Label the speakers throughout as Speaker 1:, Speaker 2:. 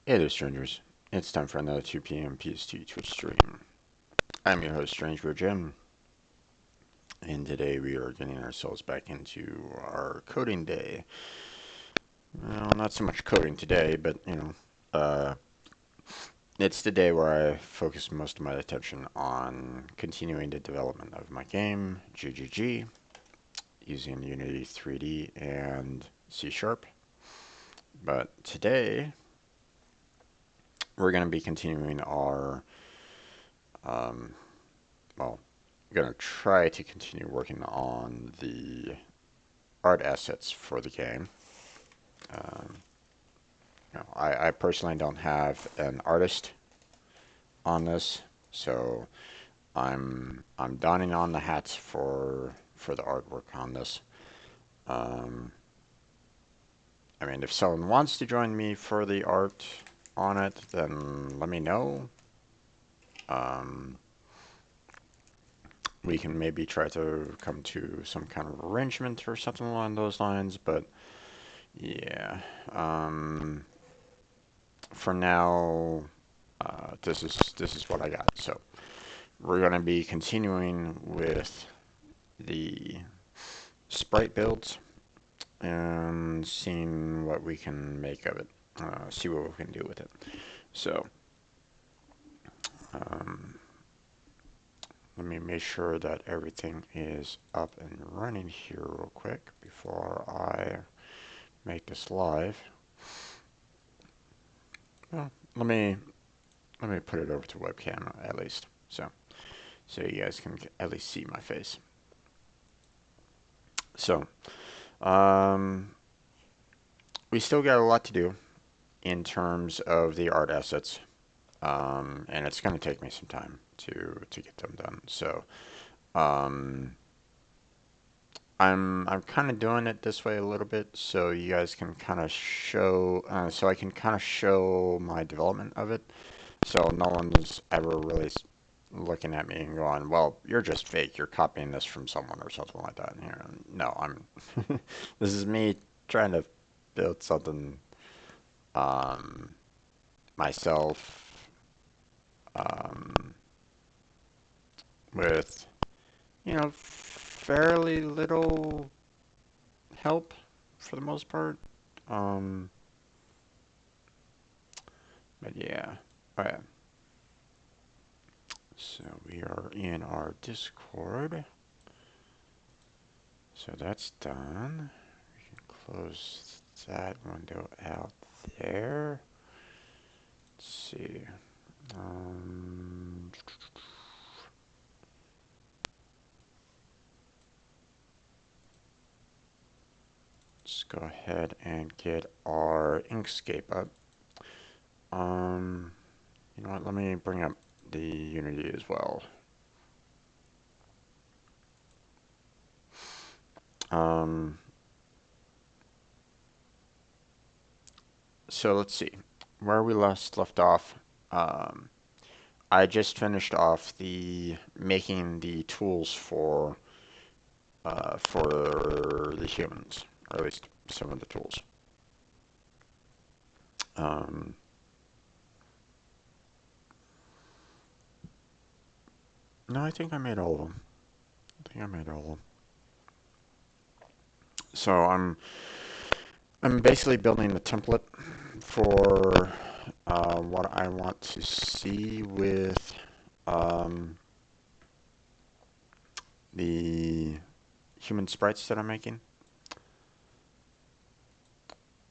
Speaker 1: Hey there, strangers. It's time for another 2 p.m. PST Twitch stream. I'm your host, Strangebeard Jim, and today we are getting ourselves back into our coding day. Well, not so much coding today, but, it's the day where I focus most of my attention on continuing the development of my game, GGG, using Unity 3D and C Sharp. But today, we're going to be continuing our um, well, I'm going to try to continue working on the art assets for the game. Um, I personally don't have an artist on this, so I'm donning on the hats for the artwork on this. Um, I mean, if someone wants to join me for the art on it, then let me know. Um, we can maybe try to come to some kind of arrangement or something along those lines, but yeah. For now, this is what I got. So we're gonna be continuing with the sprite builds and seeing what we can make of it. See what we can do with it. So um, let me make sure that everything is up and running here real quick before I make this live. Well, let me put it over to webcam at least, so you guys can at least see my face. So um, we still got a lot to do in terms of the art assets, and it's going to take me some time to get them done. So um, I'm kind of doing it this way a little bit, so you guys can kind of show, so I can kind of show my development of it, so no one's ever really looking at me and going, "Well, you're just fake. You're copying this from someone or something like that." You know, no, I'm. This is me trying to build something um, myself um, with, fairly little help for the most part. Um, but yeah. Oh yeah. So we are in our Discord. So that's done. We can close that window out there. Let's see. Um, let's go ahead and get our Inkscape up. You know what? Let me bring up the Unity as well. Um, so let's see. Where we last left off, um, I just finished off the making the tools for the humans, or at least some of the tools. Um, no, I think I made all of them. I think I made all of them. So I'm basically building the template for what I want to see with um, the human sprites that I'm making.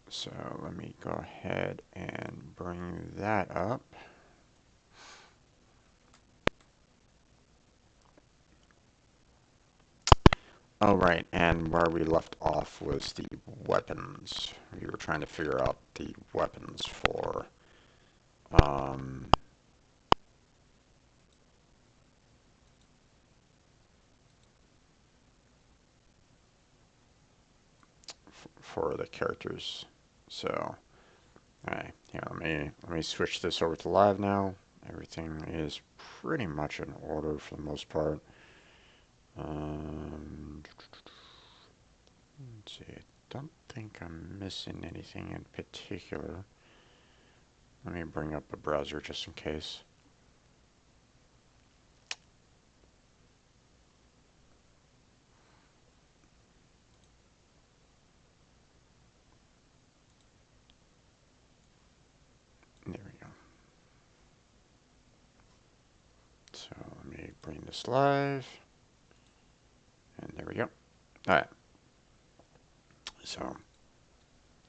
Speaker 1: So let me go ahead and bring that up. Oh, right, and where we left off was the weapons. We were trying to figure out the weapons um, for the characters. So, alright, yeah, let me switch this over to live now. Everything is pretty much in order for the most part. Let's see, I don't think I'm missing anything in particular. Let me bring up a browser just in case. There we go. So let me bring this live. And there we go. Alright. So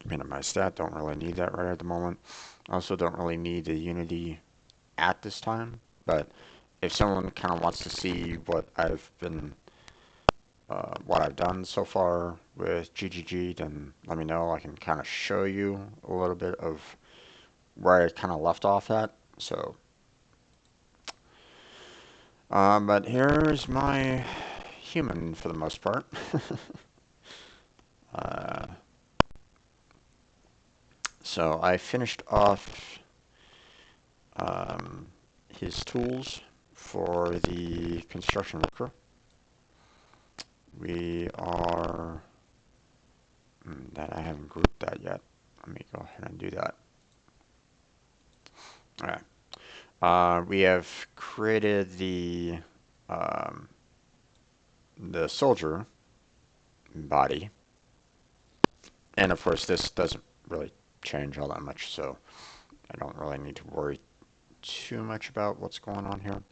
Speaker 1: minimize that. Don't really need that right at the moment. Also don't really need the Unity at this time. But if someone kind of wants to see what I've done so far with GGG, then let me know. I can kind of show you a little bit of where I kind of left off at. So, but here's my human for the most part. uh, so I finished off his tools for the construction worker. We are that I haven't grouped that yet. Let me go ahead and do that. All right. We have created the soldier body, and of course this doesn't really change all that much, so I don't really need to worry too much about what's going on here.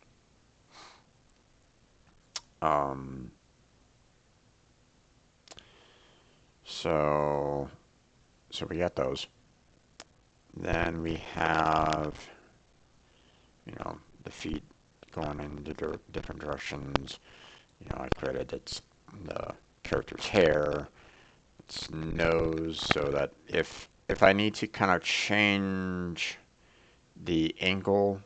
Speaker 1: So we got those. Then we have, the feet going in different directions. I created the character's hair, its nose, so that if I need to kind of change the angle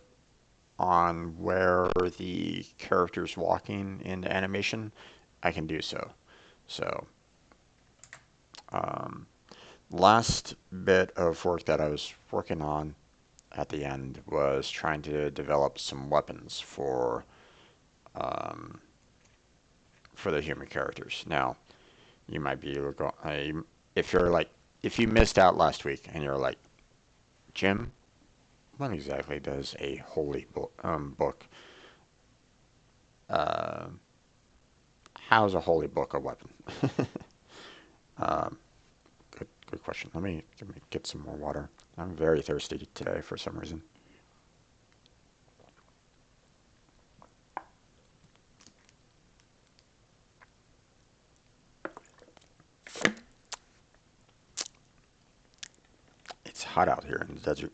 Speaker 1: on where the character's walking in the animation, I can do so. So, last bit of work that I was working on at the end was trying to develop some weapons for the human characters. Now, you might be able to go, if you missed out last week and you're like, Jim, what exactly does a holy book? Uh, how's a holy book a weapon? Good question. Let me get some more water. I'm very thirsty today for some reason. It's hot out here in the desert.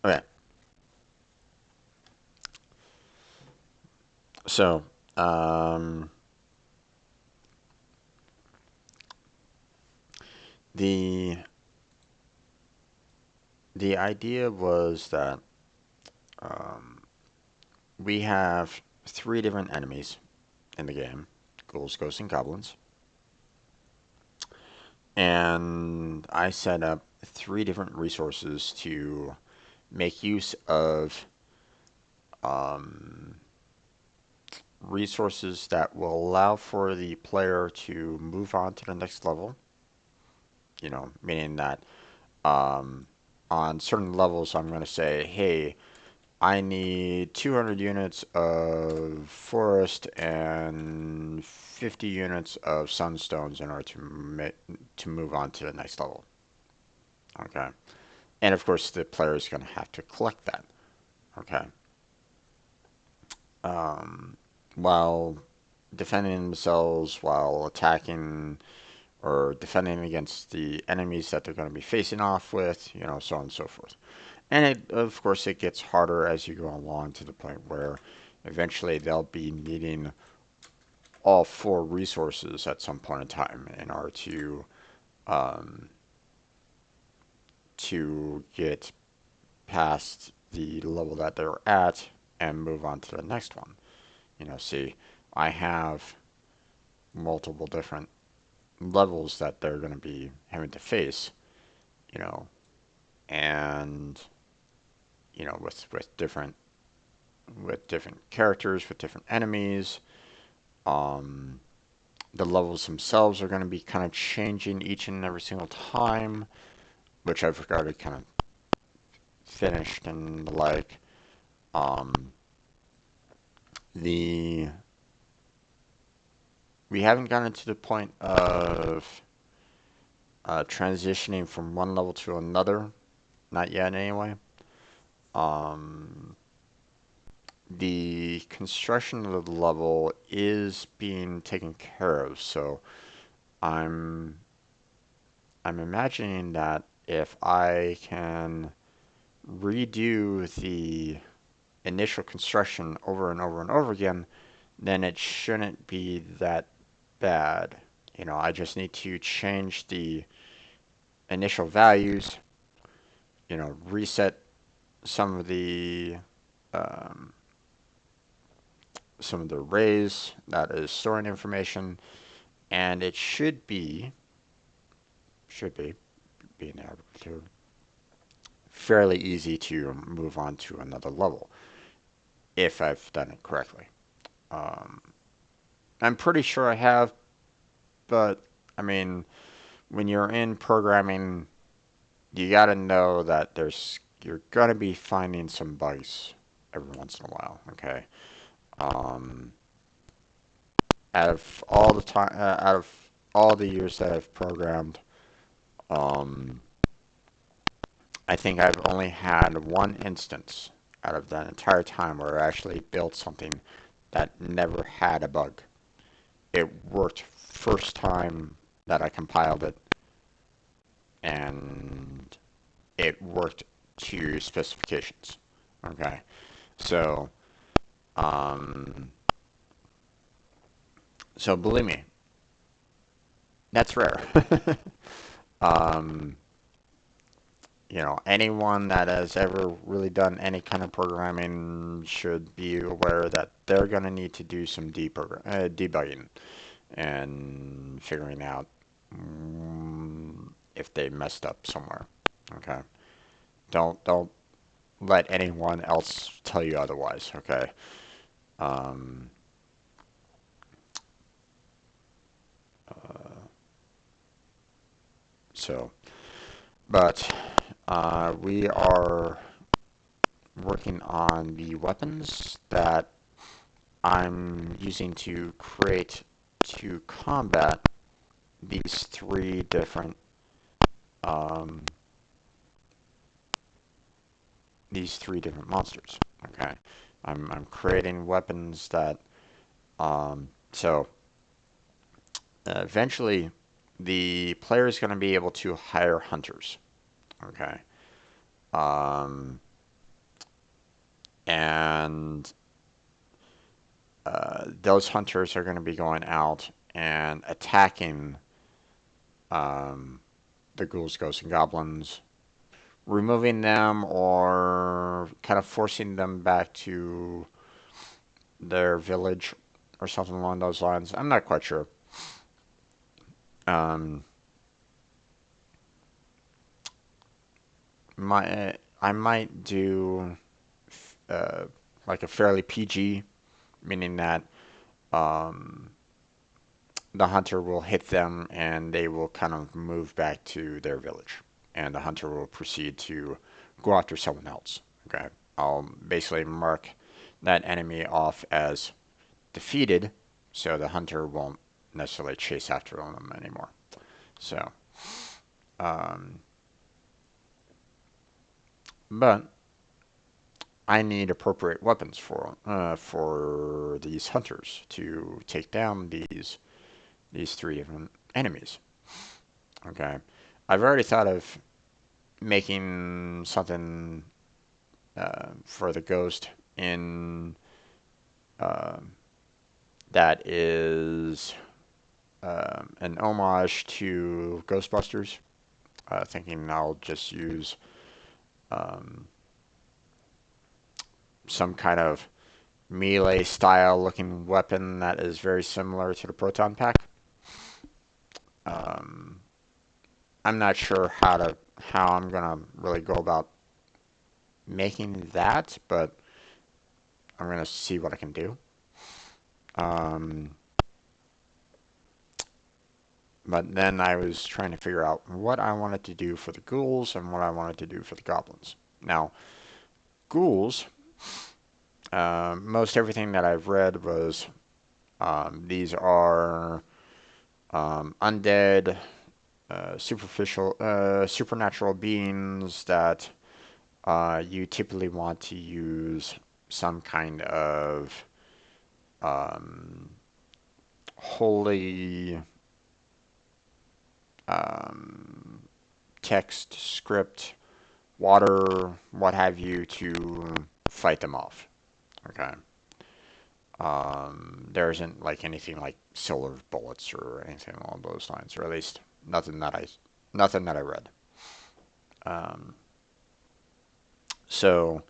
Speaker 1: Okay. So, the idea was that we have 3 different enemies in the game: ghouls, ghosts, and goblins. And I set up 3 different resources to make use of resources that will allow for the player to move on to the next level. Meaning that on certain levels, I'm going to say, hey, I need 200 units of forest and 50 units of sunstones in order to move on to the next level. Okay. And of course, the player is going to have to collect that. Okay. While defending themselves, while attacking or defending against the enemies that they're going to be facing off with, so on and so forth. And of course, it gets harder as you go along to the point where eventually they'll be needing all 4 resources at some point in time in order to get past the level that they're at and move on to the next one. See, I have multiple different levels that they're going to be having to face, and with different characters, with different enemies. The levels themselves are going to be kind of changing each and every single time, which I've regarded kind of finished and like um, the we haven't gotten to the point of transitioning from one level to another, not yet anyway. Um, the construction of the level is being taken care of, so I'm I'm imagining that if I can redo the initial construction over and over and over again, then it shouldn't be that bad. I just need to change the initial values, reset some of the um, some of the arrays that is storing information, and it should be being able to fairly easy to move on to another level if I've done it correctly. Um, I'm pretty sure I have, but I mean, when you're in programming, you got to know that you're gonna be finding some bugs every once in a while. Okay. Um, out of all the years that I've programmed, um, I think I've only had one instance out of that entire time where I actually built something that never had a bug. It worked first time that I compiled it, and it worked to specifications. Okay, so um, so believe me, that's rare. um, anyone that has ever really done any kind of programming should be aware that they're going to need to do some debugging and figuring out if they messed up somewhere. Okay, don't let anyone else tell you otherwise. Okay. Um, uh, so, but we are working on the weapons that I'm using to combat these three different um, monsters. Okay, I'm creating weapons that so eventually the player is going to be able to hire hunters. Okay, um, and those hunters are going to be going out and attacking um, the ghouls, ghosts, and goblins, removing them or kind of forcing them back to their village or something along those lines. I'm not quite sure. Um, I might do uh, like a fairly PG, meaning that um, the hunter will hit them and they will kind of move back to their village, and the hunter will proceed to go after someone else. Okay, I'll basically mark that enemy off as defeated, so the hunter won't necessarily chase after them anymore. So, um, but I need appropriate weapons for these hunters to take down these three different enemies. Okay, I've already thought of making something for the ghost in uh, that is an homage to Ghostbusters. Thinking I'll just use um, some kind of melee style looking weapon that is very similar to the proton pack. Um, I'm not sure how I'm gonna really go about making that, but I'm gonna see what I can do. Um, but then I was trying to figure out what I wanted to do for the ghouls and what I wanted to do for the goblins. Now, ghouls, most everything that I've read was these are undead, supernatural beings that you typically want to use some kind of um, holy um, text, script, water, what have you, to fight them off. Okay. There isn't like anything like solar bullets or anything along those lines, or at least nothing that I read. Um, so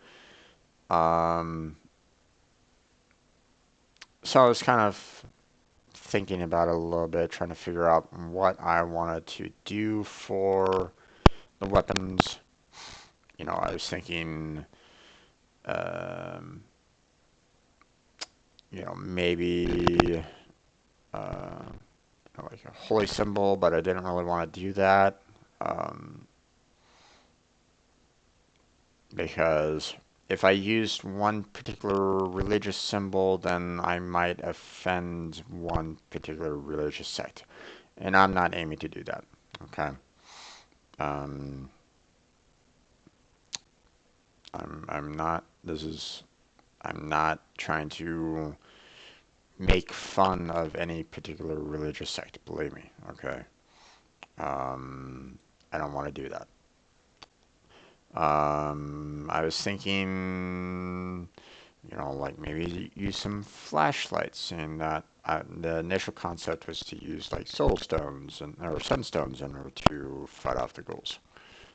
Speaker 1: um, so I was kind of thinking about it a little bit, trying to figure out what I wanted to do for the weapons. I was thinking, um, maybe uh, like a holy symbol, but I didn't really want to do that because if I used one particular religious symbol, then I might offend one particular religious sect, and I'm not aiming to do that. Okay. Um, I'm not. I'm not trying to make fun of any particular religious sect. Believe me. Okay. I don't want to do that. I was thinking, like maybe use some flashlights, and that the initial concept was to use like soul stones and or sunstones in order to fight off the ghouls.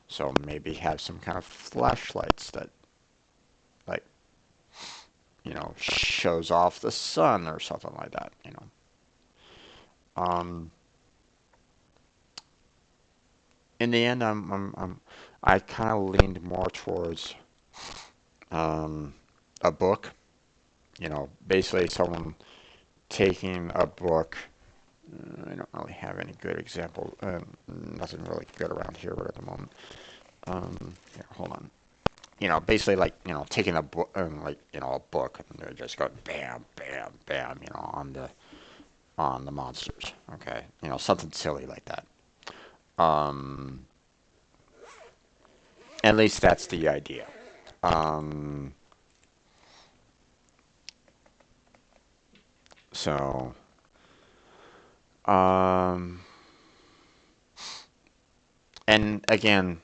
Speaker 1: So maybe have some kind of flashlights that like shows off the sun or something like that. Um, in the end, I kind of leaned more towards um, a book. Basically someone taking a book. I don't really have any good example. Nothing really good around here at the moment. Here, hold on. Basically like taking a book, like a book, and they're just going bam, bam, bam, on the monsters. Okay, something silly like that. Um, at least that's the idea. Um, so, um, and again,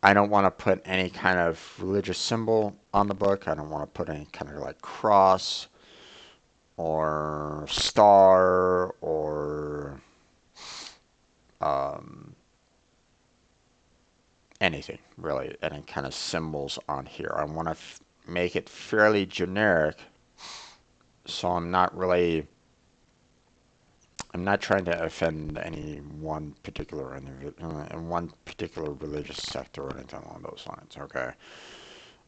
Speaker 1: I don't want to put any kind of religious symbol on the book. I don't want to put any kind of like cross or star or um, anything really, any kind of symbols on here. I want to make it fairly generic, so I'm not trying to offend any one particular in one particular religious sect or anything along those lines. Okay.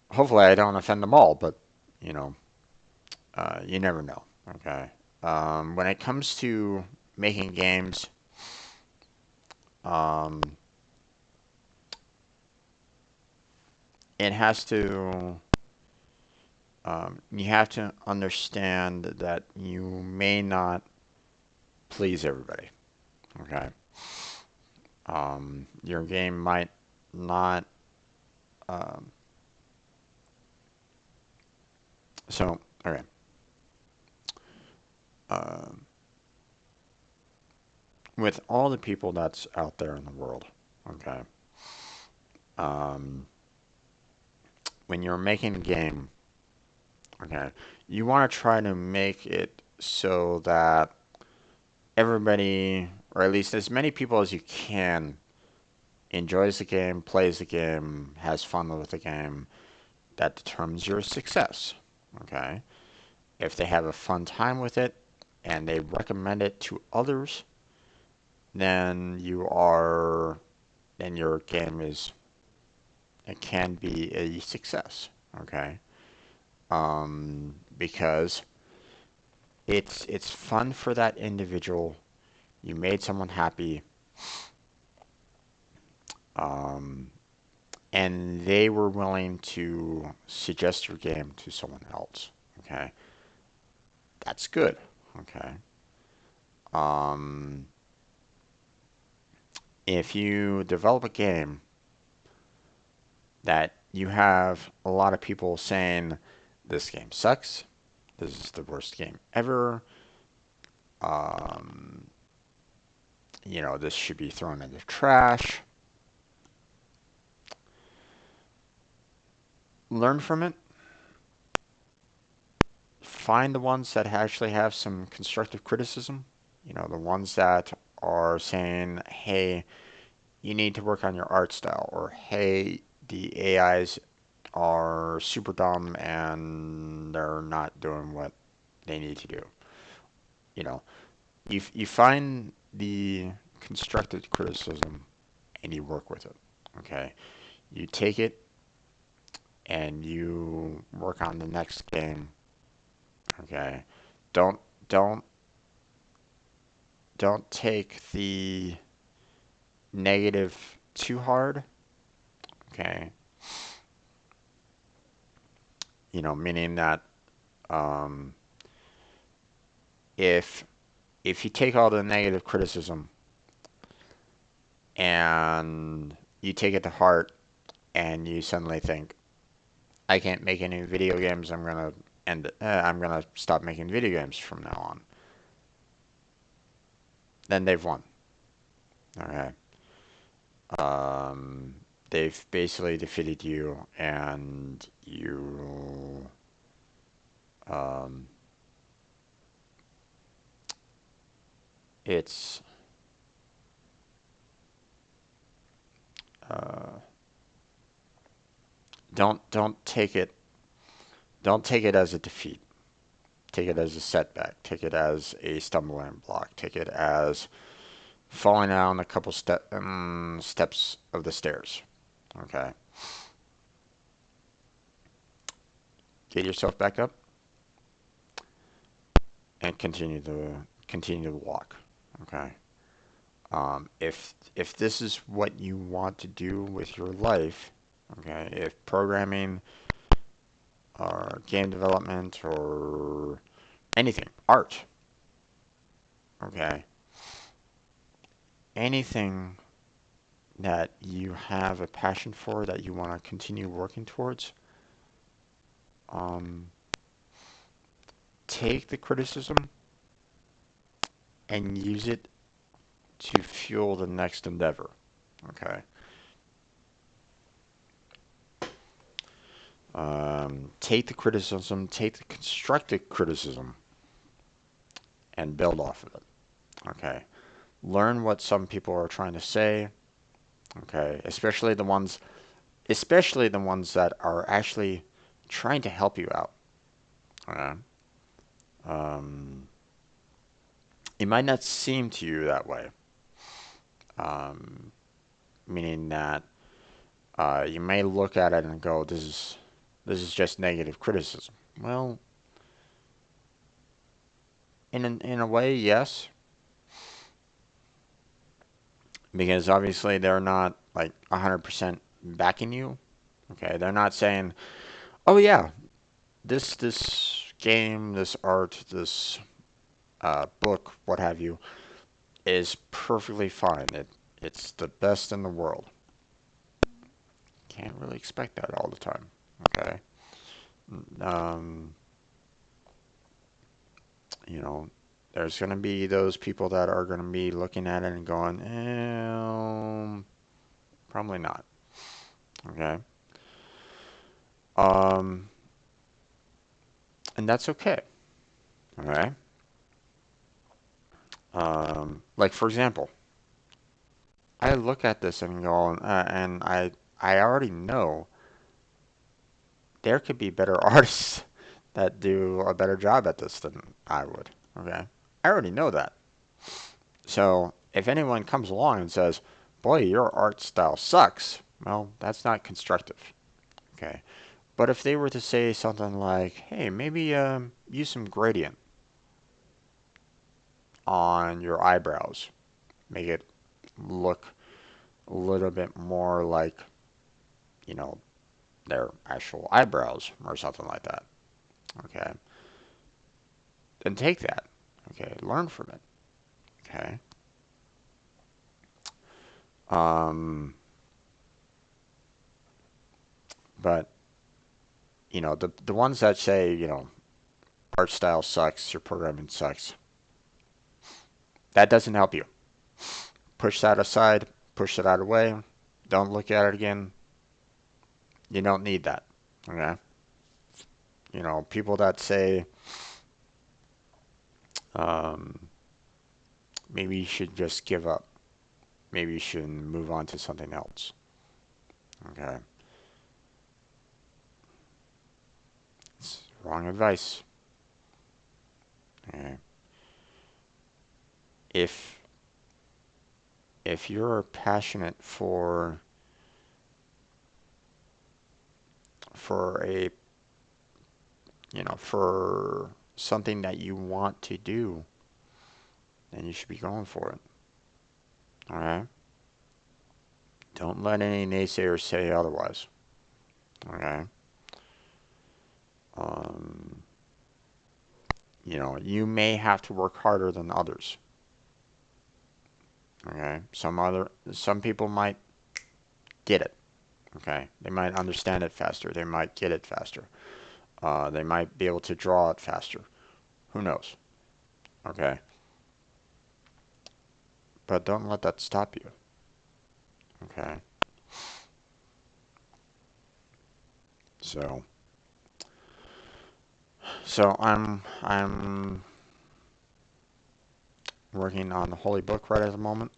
Speaker 1: Hopefully, I don't offend them all, but you know, you never know. Okay. When it comes to making games, um, it has to. You have to understand that you may not please everybody. Okay. Your game might not. Um, okay. Um, with all the people that's out there in the world, okay. Um, when you're making a game, okay, you want to try to make it so that everybody, or at least as many people as you can, enjoys the game, plays the game, has fun with the game. That determines your success. Okay? If they have a fun time with it and they recommend it to others, then then your game it can be a success. Okay? Because it's fun for that individual. You made someone happy. Um, and they were willing to suggest your game to someone else. Okay, that's good. Okay. Um, if you develop a game that you have a lot of people saying this game sucks, this is the worst game ever, um, this should be thrown in the trash. Learn from it. Find the ones that actually have some constructive criticism. The ones that are saying, hey, you need to work on your art style, or hey, the AIs are super dumb and they're not doing what they need to do. You know, you find the constructive criticism and you work with it. Okay, you take it and you work on the next game. Okay, don't don't don't take the negative too hard. Okay, meaning that um, if if you take all the negative criticism and you take it to heart and you suddenly think, I can't make any video games, I'm gonna stop making video games from now on, then they've won. Okay. Um, they've basically defeated you, and um, it's uh, don't don't take it as a defeat. Take it as a setback. Take it as a stumbling block. Take it as falling down a couple steps of the stairs. Okay. Get yourself back up and continue to walk. Okay. If this is what you want to do with your life, okay, if programming or game development or anything, art, okay, anything that you have a passion for that you want to continue working towards, um, take the criticism and use it to fuel the next endeavor. Okay. Take the criticism, take the constructive criticism, and build off of it. Okay. Learn what some people are trying to say. Okay. Especially the ones that are actually trying to help you out. Okay. Um, it might not seem to you that way. Um, Meaning that you may look at it and go, this is just negative criticism. Well, in a way, yes, because obviously they're not like 100% backing you. Okay, they're not saying, "Oh yeah, this game, this art, this book, what have you, is perfectly fine. It's the best in the world." Can't really expect that all the time. Okay, um, you know, there's going to be those people that are going to be looking at it and going, probably not. Okay. Um, and that's okay. All right. Like for example, I look at this and go, and I already know there could be better artists that do a better job at this than I would. Okay. I already know that. So if anyone comes along and says, boy, your art style sucks, well, that's not constructive. Okay. But if they were to say something like, hey, maybe use some gradient on your eyebrows, make it look a little bit more like, you know, their actual eyebrows or something like that. Okay. Then take that. Okay. Learn from it. Okay. Um, but the ones that say, art style sucks, your programming sucks, that doesn't help you. Push that aside, push it out of the way. Don't look at it again. You don't need that. Okay? People that say um, maybe you should just give up. Maybe you should move on to something else. Okay? It's wrong advice. Okay? If if you're passionate for a for something that you want to do, then you should be going for it. All right? Don't let any naysayers say otherwise. Okay? Um, you may have to work harder than others. Okay? Some people might get it. Okay? They might understand it faster. They might get it faster. They might be able to draw it faster. Who knows? Okay? But don't let that stop you. Okay? So, I'm working on the Holy Book right at the moment.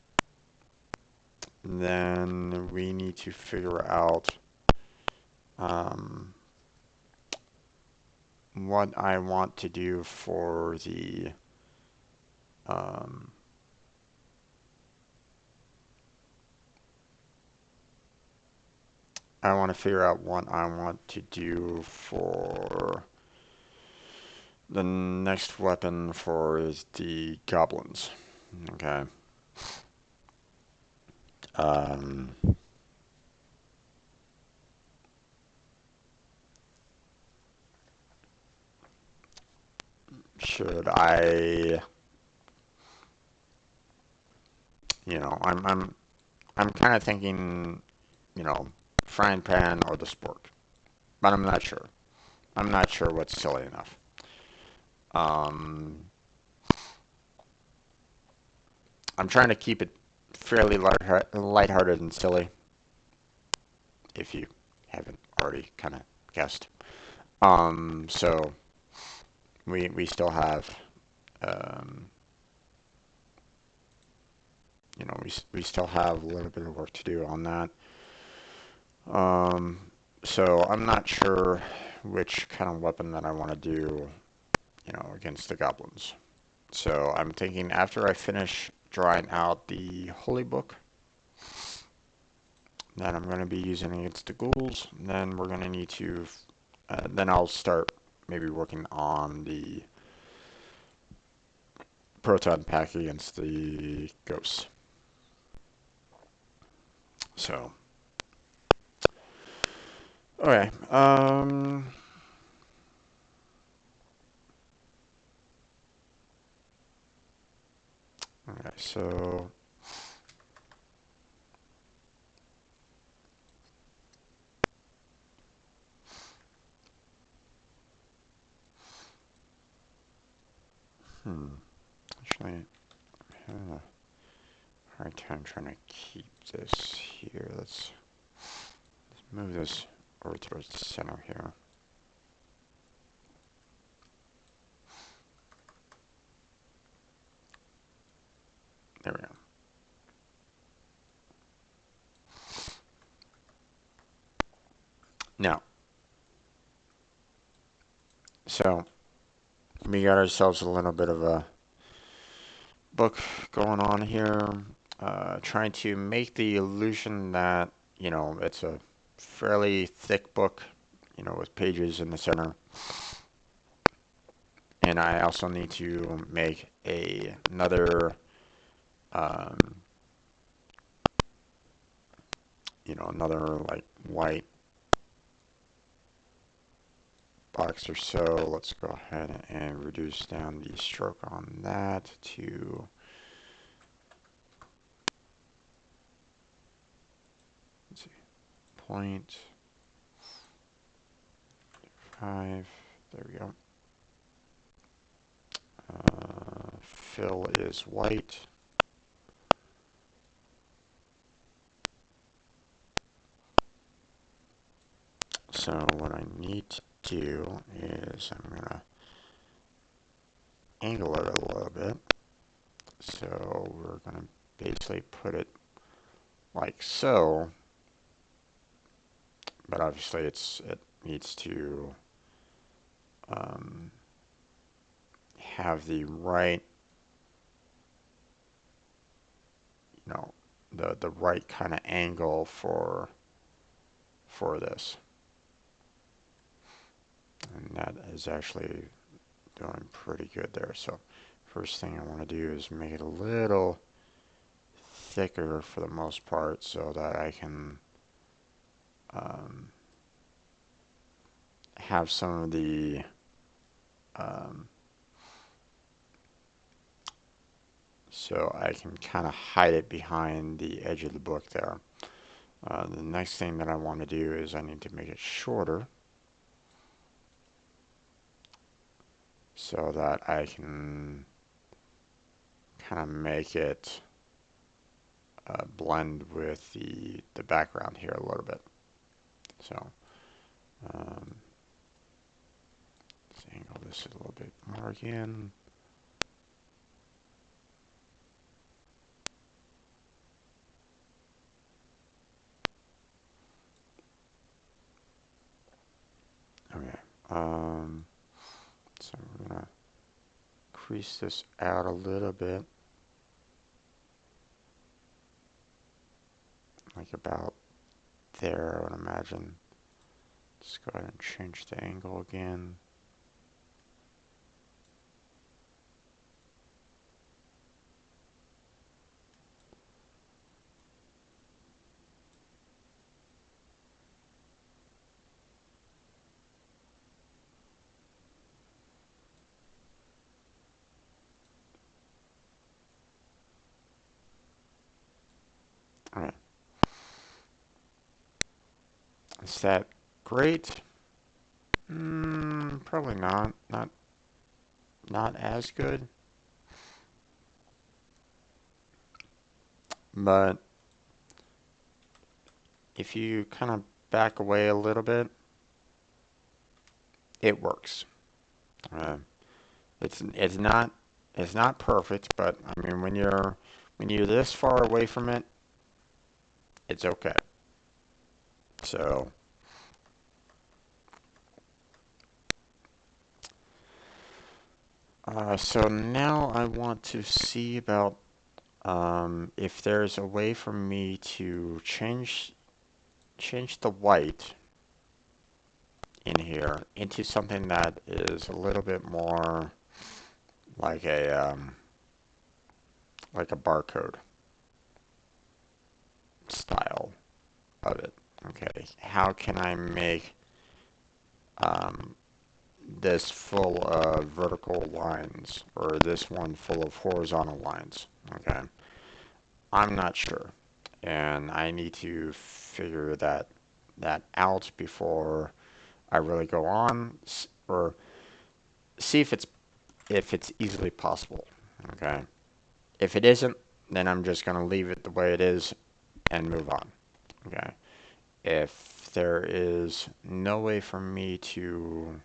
Speaker 1: Then we need to figure out um, what I want to do for the um, I want to figure out what I want to do for the next weapon for the goblins. Okay. Um, should I, I'm kind of thinking, you know, frying pan or the spork, but I'm not sure. I'm not sure what's silly enough. Um, I'm trying to keep it fairly lighthearted and silly, if you haven't already kind of guessed. So we still have, um, we still have a little bit of work to do on that. Um, so I'm not sure which kind of weapon that I want to do, against the goblins. So I'm thinking after I finish drawing out the Holy Book, that I'm going to be using against the ghouls. Then we're going to need to, then I'll start maybe working on the proton pack against the ghosts. So, okay. Okay, so actually, I'm having a hard time trying to keep this here. Let's move this over towards the center here. There we go. Now, so we got ourselves a little bit of a book going on here, trying to make the illusion that, it's a fairly thick book, with pages in the center. And I also need to make another, um, another like white box or so. Let's go ahead and reduce down the stroke on that to, let's see, 0.5. There we go. Fill is white. So what I need to do is I'm going to angle it a little bit. So we're going to basically put it like so, but obviously it needs to have the right, the right kind of angle for this, and that is actually doing pretty good there. So first thing I want to do is make it a little thicker for the most part so that I can have some of the so I can kind of hide it behind the edge of the book there. The next thing that I want to do is I need to make it shorter so that I can kind of make it blend with the background here a little bit. So let's angle this a little bit more again. Okay. So we're gonna crease this out a little bit, like about there, I would imagine. Let's go ahead and change the angle again. All right. Is that great? Probably not. Not as good. But if you kind of back away a little bit, it works. Uh, it's not perfect, but I mean when you're this far away from it, it's okay. So so now I want to see about if there's a way for me to change the white in here into something that is a little bit more like a barcode style of it. Okay, how can I make um, this full of vertical lines or this one full of horizontal lines? Okay, I'm not sure, and I need to figure that out before I really go on or see if it's easily possible. Okay, if it isn't, then I'm just going to leave it the way it is and move on. Okay. If there is no way for me to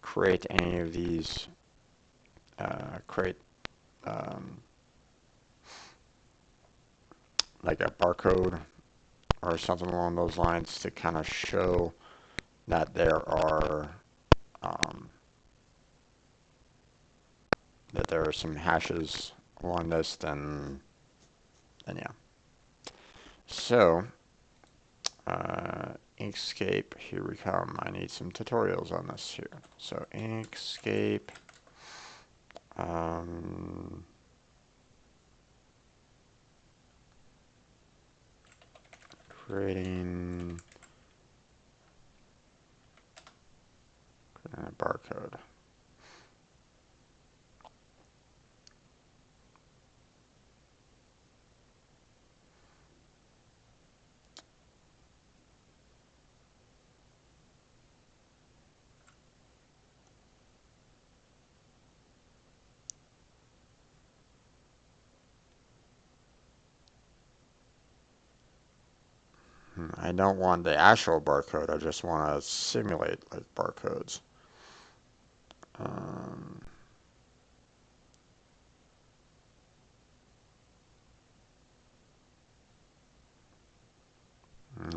Speaker 1: create any of these, create um, like a barcode or something along those lines to kind of show that um, there are some hashes along this, then yeah. So Inkscape, here we come. I need some tutorials on this here. So Inkscape. Creating barcode. I don't want the actual barcode. I just want to simulate like barcodes. Um,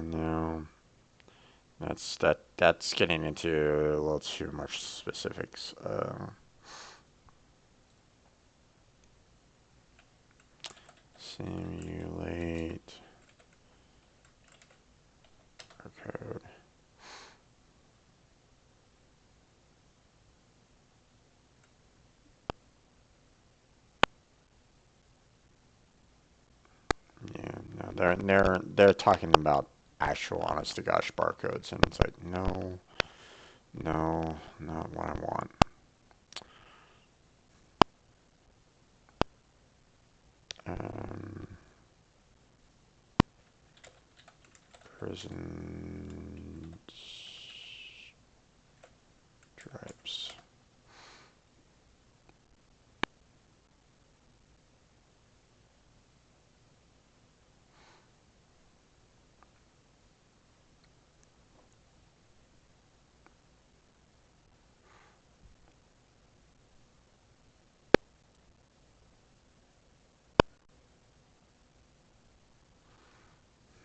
Speaker 1: no, that's getting into a little too much specifics. Simulate barcode. Yeah, no, they're talking about actual honest to gosh barcodes, and it's like no, no, not what I want. Um, prison stripes.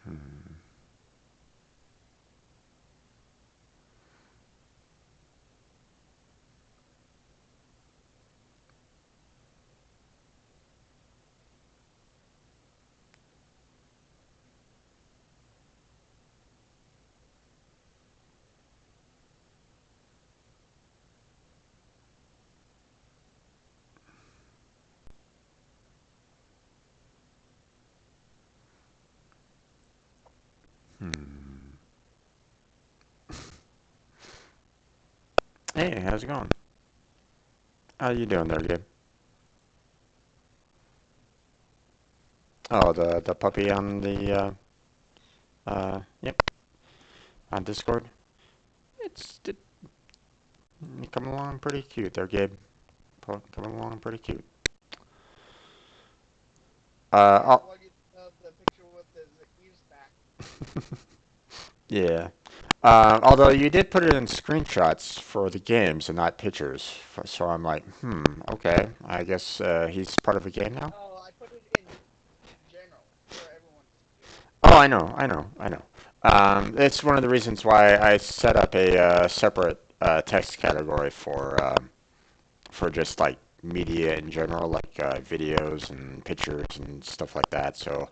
Speaker 1: Hmm. Hmm. Hey, how's it going? How you doing there, Gabe? Oh, the puppy on the yep, on Discord. It's coming along pretty cute there, Gabe. Coming along pretty cute. Uh, yeah. Although you did put it in screenshots for the games and not pictures, so I'm like, okay. I guess he's part of a game now. Oh, I know. It's one of the reasons why I set up a separate text category for just like media in general, like videos and pictures and stuff like that. So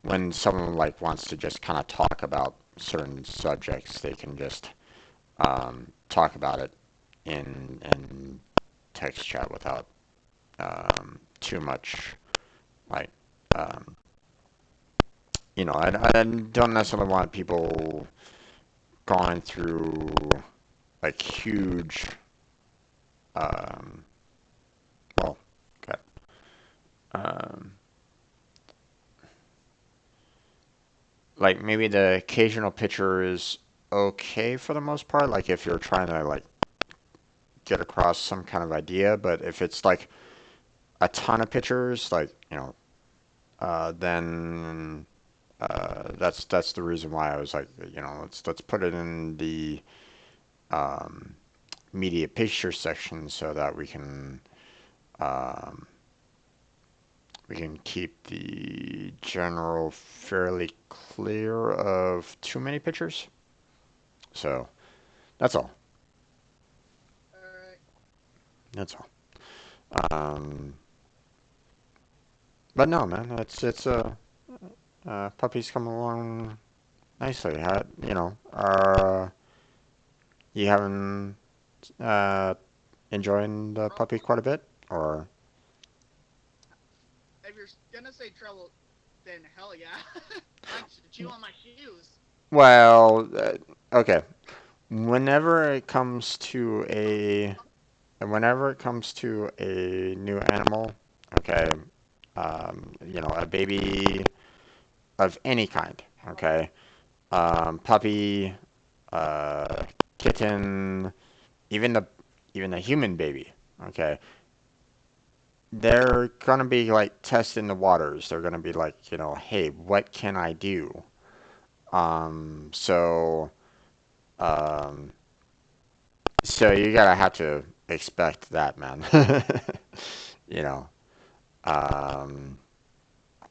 Speaker 1: when someone like wants to just kind of talk about certain subjects, they can just talk about it in text chat without too much like um, I don't necessarily want people going through like huge um, well, okay, um, like maybe the occasional picture is okay for the most part. Like if you're trying to like get across some kind of idea, but if it's like a ton of pictures, like then that's the reason why I was like, let's put it in the um, media picture section so that um, we can keep the general fairly clear of too many pictures. So that's all. That's all. Um, but no, man, it's puppies come along nicely. You having uh enjoying the puppy quite a bit, or well, okay. whenever it comes to a whenever it comes to a new animal, okay, a baby of any kind, okay, puppy, uh, kitten, even the human baby, okay, they're gonna be like testing the waters. They're gonna be like, hey, what can I do? So, um, so you gotta have to expect that, man. you know. Um,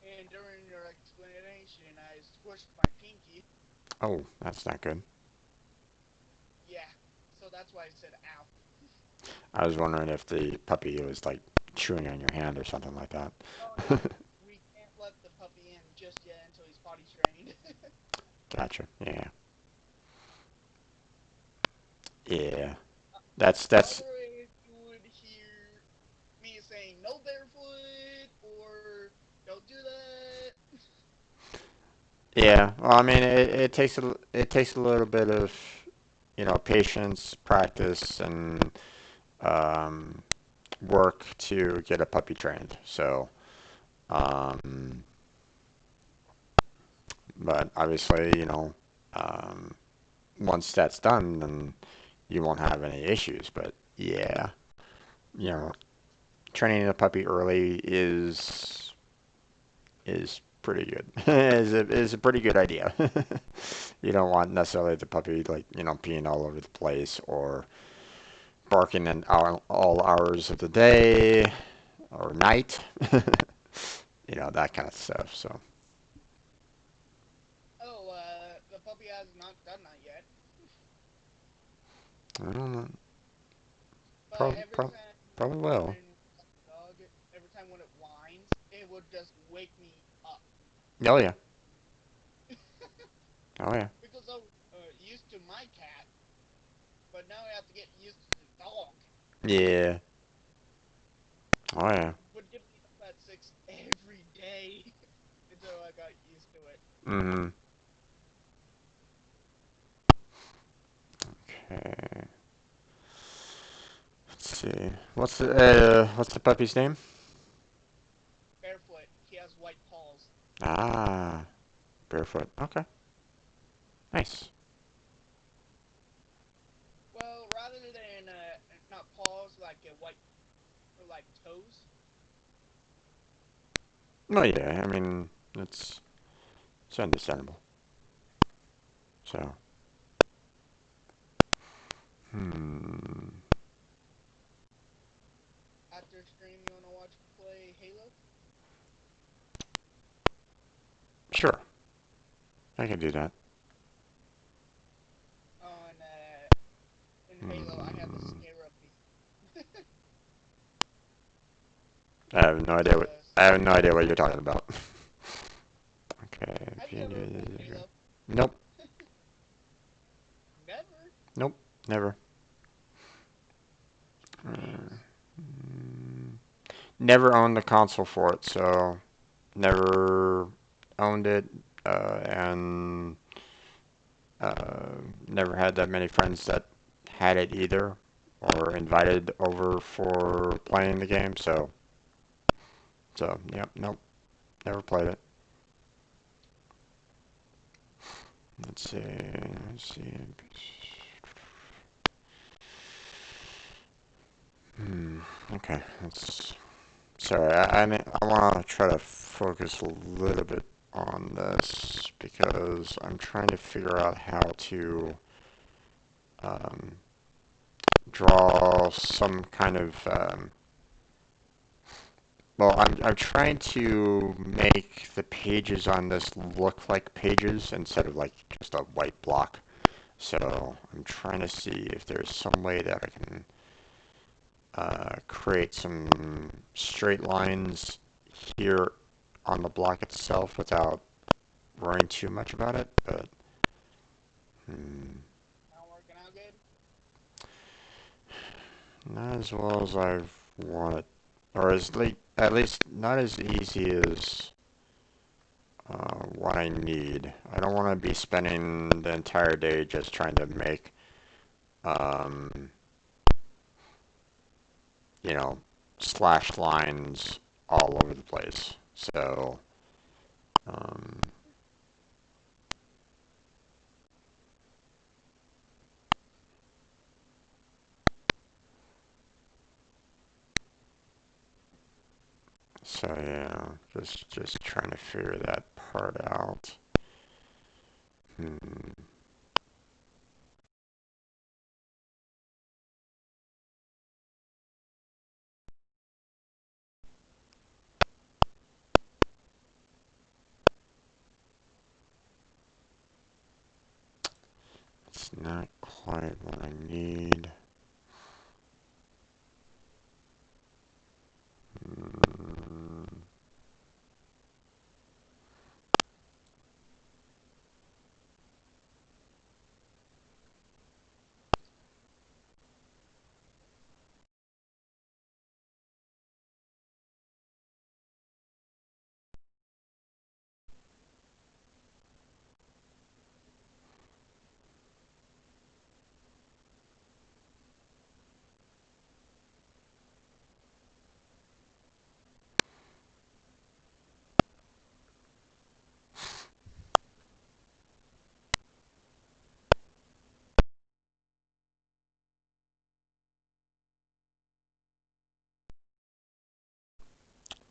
Speaker 2: And during your explanation, I squished my pinky.
Speaker 1: oh, that's not good.
Speaker 2: Yeah, so that's why I said ow.
Speaker 1: I was wondering if the puppy was like chewing on your hand or something like that.
Speaker 2: Oh no, we can't let the puppy in just yet until he's potty trained.
Speaker 1: Gotcha. Yeah. Yeah. That's
Speaker 2: Otherwise, you would hear me saying no barefoot or don't do that.
Speaker 1: yeah. Well, I mean, it takes a little bit of patience, practice, and um, work to get a puppy trained. So, um, but obviously, um, once that's done, then you won't have any issues. But yeah, you know, training a puppy early is pretty good. is a pretty good idea. You don't want necessarily the puppy like peeing all over the place or barking in all hours of the day or night. That kind of stuff. So
Speaker 2: Oh, the puppy has not done that yet.
Speaker 1: I don't know.
Speaker 2: But every
Speaker 1: Pro-
Speaker 2: time
Speaker 1: Probably will.
Speaker 2: when dog, every time when it whines, it would just wake me up
Speaker 1: Oh yeah. Oh yeah.
Speaker 2: because I'm used to my cat, but now I have to get used to the dog.
Speaker 1: Yeah. Oh yeah.
Speaker 2: Would get me up at 6 every day until I got used to it.
Speaker 1: Mm-hmm. Okay. Let's see. What's the puppy's name?
Speaker 2: Barefoot, he has white paws.
Speaker 1: Ah, barefoot. Okay. Nice.
Speaker 2: Well, rather than not paws, like white or like toes.
Speaker 1: Oh yeah. I mean, it's understandable. So. Hmm.
Speaker 2: After stream, you wanna watch me play Halo
Speaker 1: Sure. I can do that.
Speaker 2: on in Halo? I have the
Speaker 1: Hmm.
Speaker 2: Scarab beam.
Speaker 1: I have no idea
Speaker 2: It's
Speaker 1: what
Speaker 2: a
Speaker 1: I have no idea what you're talking about. Okay.
Speaker 2: Have you ever played Halo?
Speaker 1: Nope.
Speaker 2: Never.
Speaker 1: Nope. Never.
Speaker 2: Jeez.
Speaker 1: Mm, Never owned the console for it, so never owned it, and never had that many friends that had it either, or invited over for playing the game. So yep, nope, never played it. Let's see, let's see. Hmm. Okay, that's sorry. I want to try to focus a little bit on this because I'm trying to figure out how to um, draw some kind of well, I'm trying to make the pages on this look like pages instead of like just a white block. So I'm trying to see if there's some way that I can create some straight lines here on the block itself without worrying too much about it. But hmm,
Speaker 2: Not working out good.
Speaker 1: not as well as I've wanted, or at least not as easy as what I need. I don't want to be spending the entire day just trying to make um, you know, slashed lines all over the place. Um, so yeah, just trying to figure that part out. Hmm. It's not quite what I need. Hmm.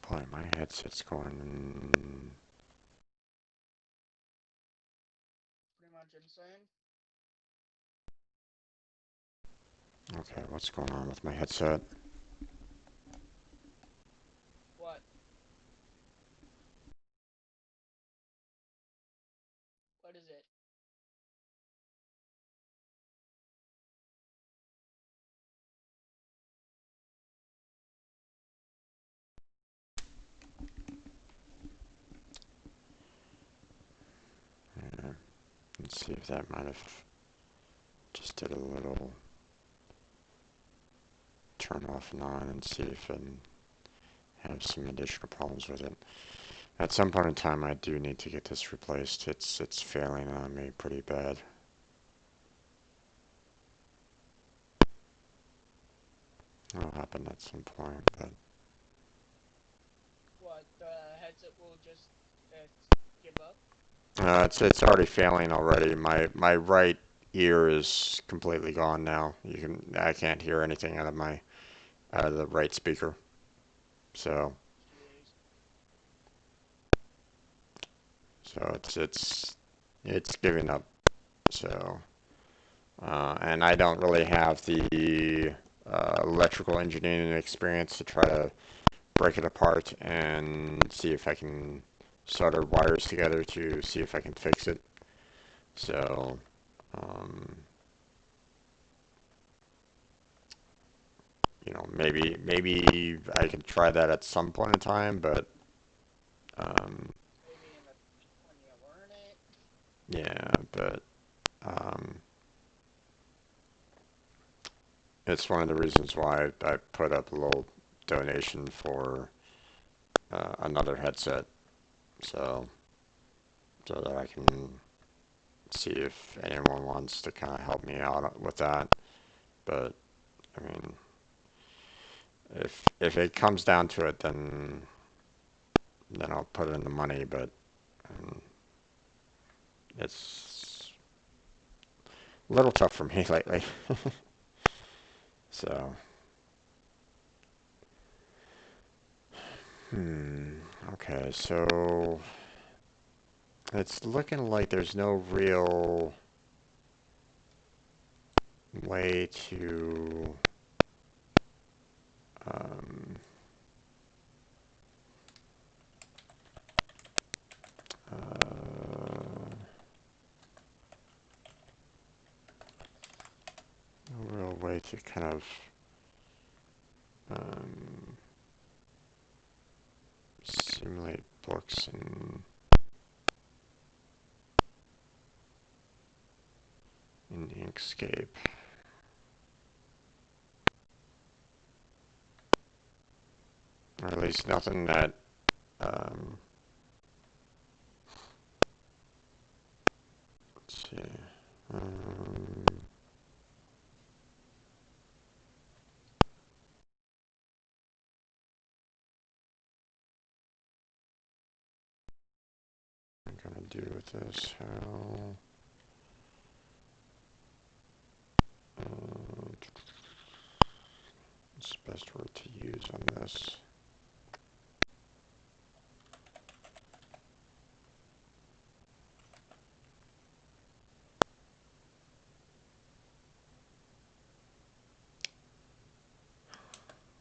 Speaker 1: Boy, my headset's going.
Speaker 2: Pretty much insane.
Speaker 1: Okay, what's going on with my headset?
Speaker 2: What? What is it?
Speaker 1: Yeah, let's see if that might have just did a little turn off and on and see if I have some additional problems with it. At some point in time, I do need to get this replaced. It's failing on me pretty bad. It'll happen at some point, but
Speaker 2: What? The headset will just uh, give up?
Speaker 1: it's already failing already. My right ear is completely gone now. I can't hear anything out of the right speaker. So
Speaker 2: Jeez.
Speaker 1: it's giving up. So and I don't really have the electrical engineering experience to try to break it apart and see if I can solder wires together to see if I can fix it. So, um, maybe I can try that at some point in time, but um,
Speaker 2: Maybe in the future when you learn it.
Speaker 1: yeah, but um, it's one of the reasons why I put up a little donation for another headset, so that I can see if anyone wants to kind of help me out with that. But I mean, if it comes down to it, then I'll put in the money. But um, it's a little tough for me lately. So, hmm. Okay, so it's looking like there's no real way to um, uh, no real way to kind of um, simulate books in Inkscape, or at least nothing that um, let's see. Um, gonna do with this? How? What's the best word to use on this?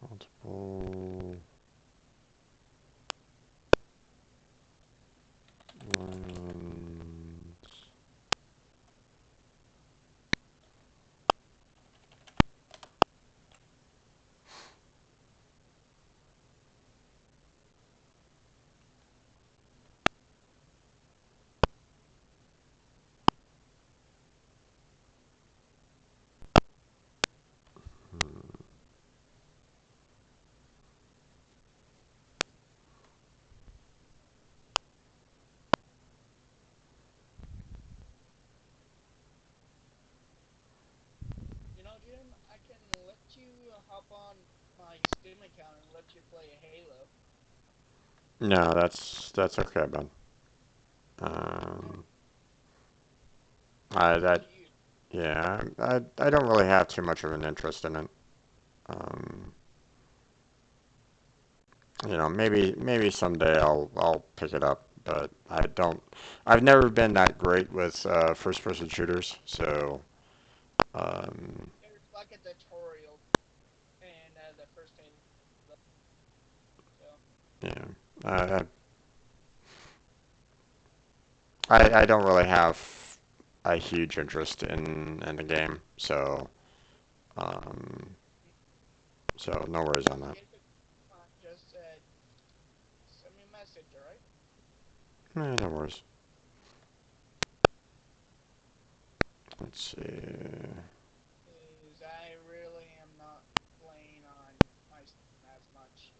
Speaker 1: Multiple lines.
Speaker 2: You know, Jim, I can let you hop on my Steam account and let you play Halo.
Speaker 1: No, that's okay, Ben.
Speaker 2: Oh,
Speaker 1: Um, I
Speaker 2: it's up
Speaker 1: that
Speaker 2: to you.
Speaker 1: yeah, I don't really have too much of an interest in it. Um, maybe someday I'll pick it up, but I don't. I've never been that great with first person shooters, so um,
Speaker 2: There's like a tutorial in the first Halo, so
Speaker 1: yeah, I, I don't really have a huge interest in the game, um, so no worries on that.
Speaker 2: if it's just send me a message, alright?
Speaker 1: No worries. Let's see.
Speaker 2: Because I really am not playing on my Steam as much.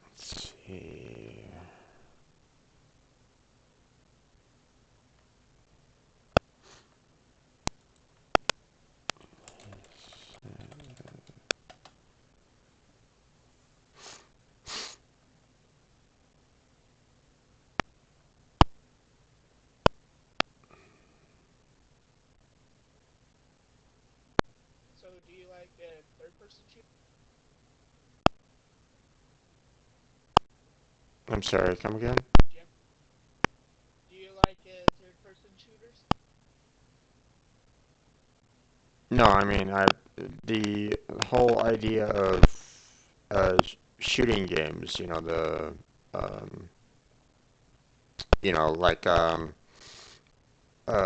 Speaker 1: Let's see.
Speaker 2: So, do you like third person shooters,
Speaker 1: I'm sorry. Come again?
Speaker 2: Jim? Do you like third person shooters?
Speaker 1: No, I mean the whole idea of shooting games. Um, like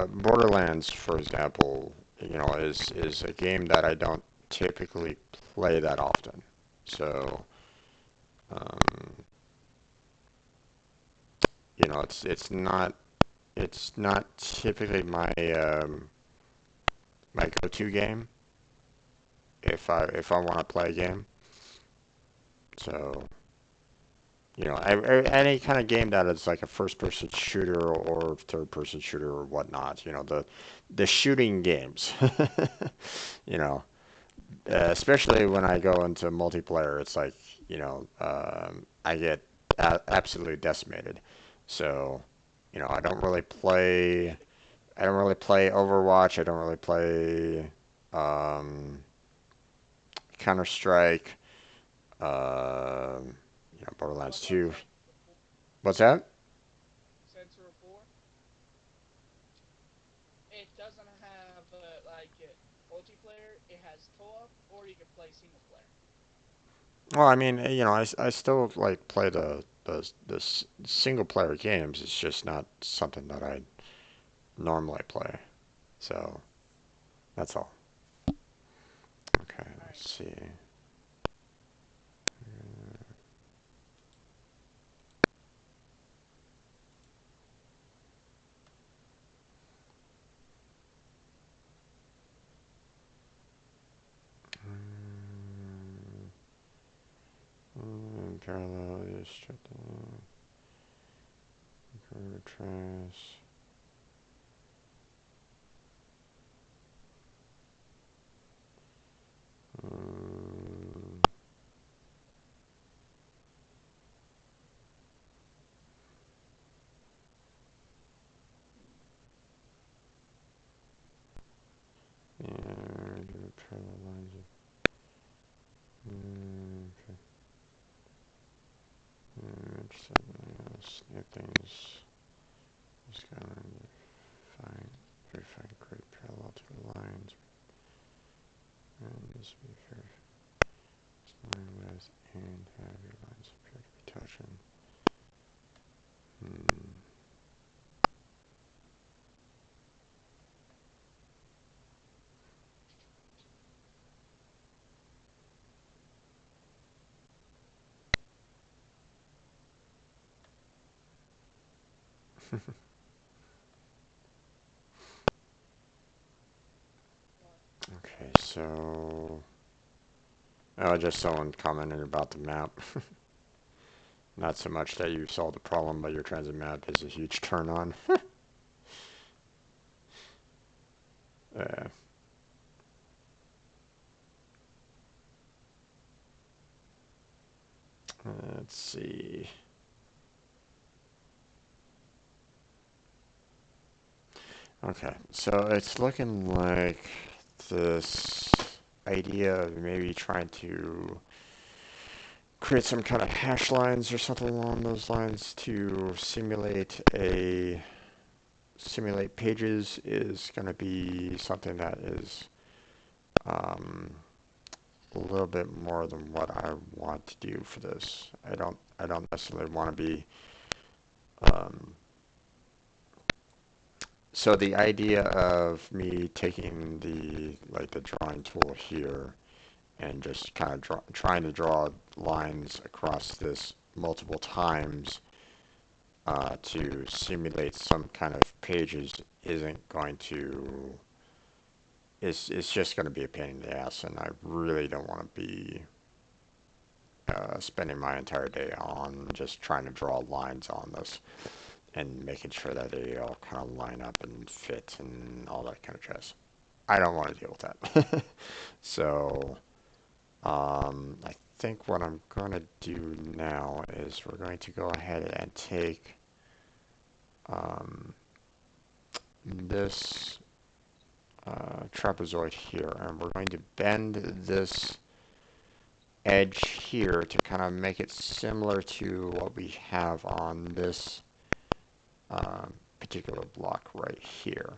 Speaker 1: Borderlands, for example. Is a game that I don't typically play that often. So, um, it's not typically my go-to game if I want to play a game. So, any kind of game that is like a first-person shooter or third-person shooter or whatnot. The shooting games. You know, especially when I go into multiplayer, it's like I get absolutely decimated. So, I don't really play. I don't really play Overwatch. I don't really play um, Counter Strike. Borderlands
Speaker 2: What about
Speaker 1: 2. What's that?
Speaker 2: Sensor 4? It doesn't have multiplayer. It has co-op, or you can play single player.
Speaker 1: Well, I mean, I still like play the single player games. It's just not something that I normally play. So that's all. Okay,
Speaker 2: All right.
Speaker 1: let's see. shut down. Trash. Um, and parallel lines of okay. Snip things. Just gonna find very fine grid parallel to the lines. And this will be fair. Line with and have your lines appear to be touching. Hmm. Okay, so just someone commented about the map. Not so much that you solved the problem, but your transit map is a huge turn on. uh, let's see. Okay, so it's looking like this idea of maybe trying to create some kind of hash lines or something along those lines to simulate pages is going to be something that is um, a little bit more than what I want to do for this. I don't necessarily want to be um, so the idea of me taking the drawing tool here and just kind of trying to draw lines across this multiple times to simulate some kind of pages isn't going to it's just going to be a pain in the ass, and I really don't want to be spending my entire day on just trying to draw lines on this and making sure that they all kind of line up and fit and all that kind of jazz. I don't want to deal with that. So I think what I'm going to do now is we're going to go ahead and take um, this trapezoid here, and we're going to bend this edge here to kind of make it similar to what we have on this particular block right here.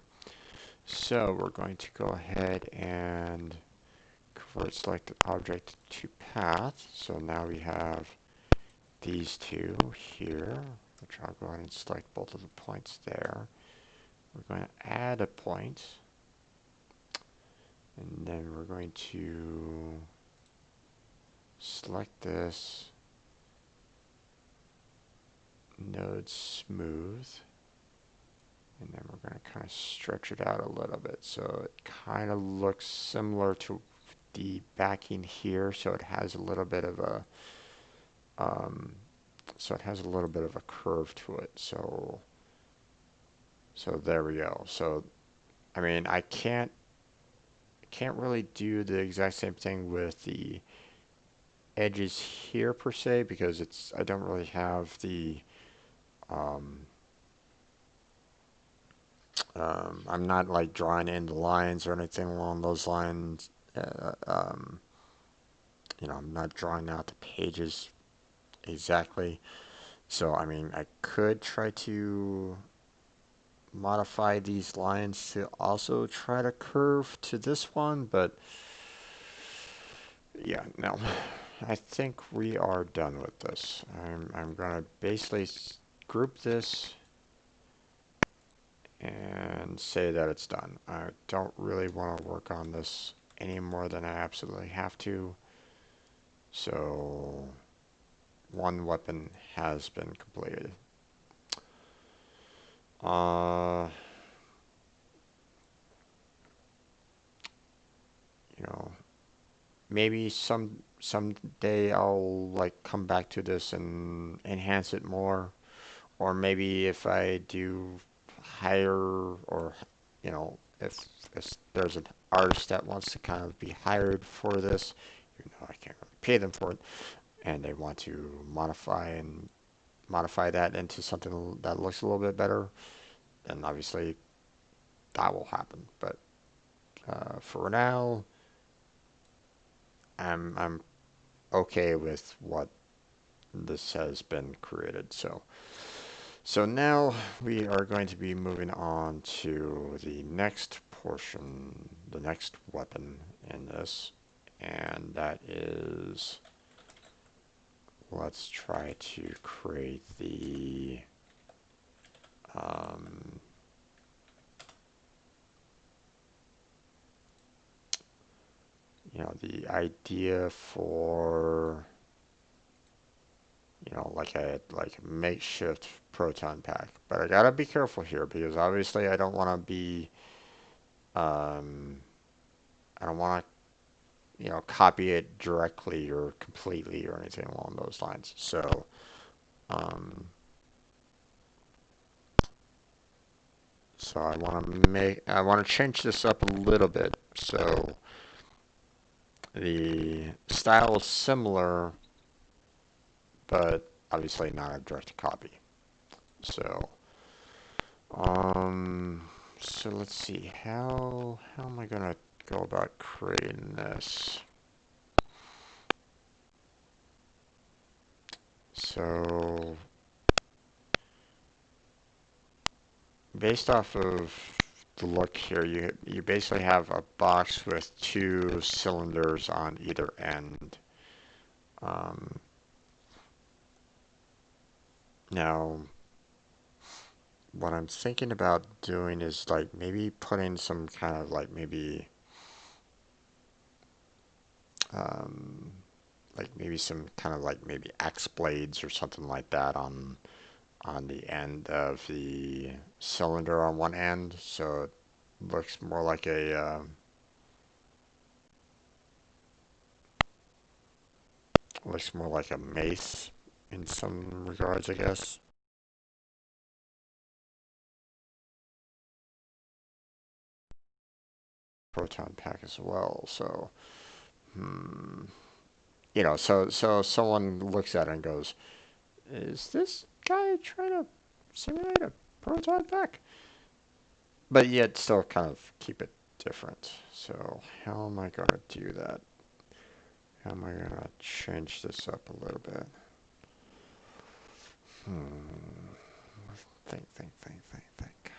Speaker 1: So we're going to go ahead and convert selected object to path. So now we have these two here, which I'll go ahead and select both of the points there. We're going to add a point, and then we're going to select this node smooth, and then we're going to kind of stretch it out a little bit so it kind of looks similar to the backing here, so it has a little bit of a curve to it. So there we go. So I mean, I can't really do the exact same thing with the edges here per se, because I don't really have um, I'm not like drawing in the lines or anything along those lines. I'm not drawing out the pages exactly. So I mean, I could try to modify these lines to also try to curve to this one, but yeah, no. I think we are done with this. I'm gonna basically group this and say that it's done. I don't really want to work on this any more than I absolutely have to. So one weapon has been completed. Uh, you know, maybe some someday I'll like come back to this and enhance it more, or maybe if I do hire or if there's an artist that wants to kind of be hired for this, even though I can't really pay them for it, and they want to modify that into something that looks a little bit better, then obviously that will happen. But for now, I'm okay with what this has been created. So now we are going to be moving on to the next portion, the next weapon in this, and that is, let's try to create um, the idea for, like a makeshift proton pack. But I gotta be careful here because obviously um, I don't want to, copy it directly or completely or anything along those lines. Um, so I want to change this up a little bit. So the style is similar, but obviously not a direct copy. So, um, so let's see, how am I gonna go about creating this? So, based off of the look here, you basically have a box with two cylinders on either end. Um, Now, what I'm thinking about doing is like maybe putting some kind of um, like maybe some kind of like maybe axe blades or something like that on the end of the cylinder on one end, so it looks more like a mace in some regards, I guess. Proton pack as well. So, hmm, so someone looks at it and goes, "Is this guy trying to simulate a proton pack?" But yet still kind of keep it different. So how am I going to do that? How am I going to change this up a little bit? Hmm. Think.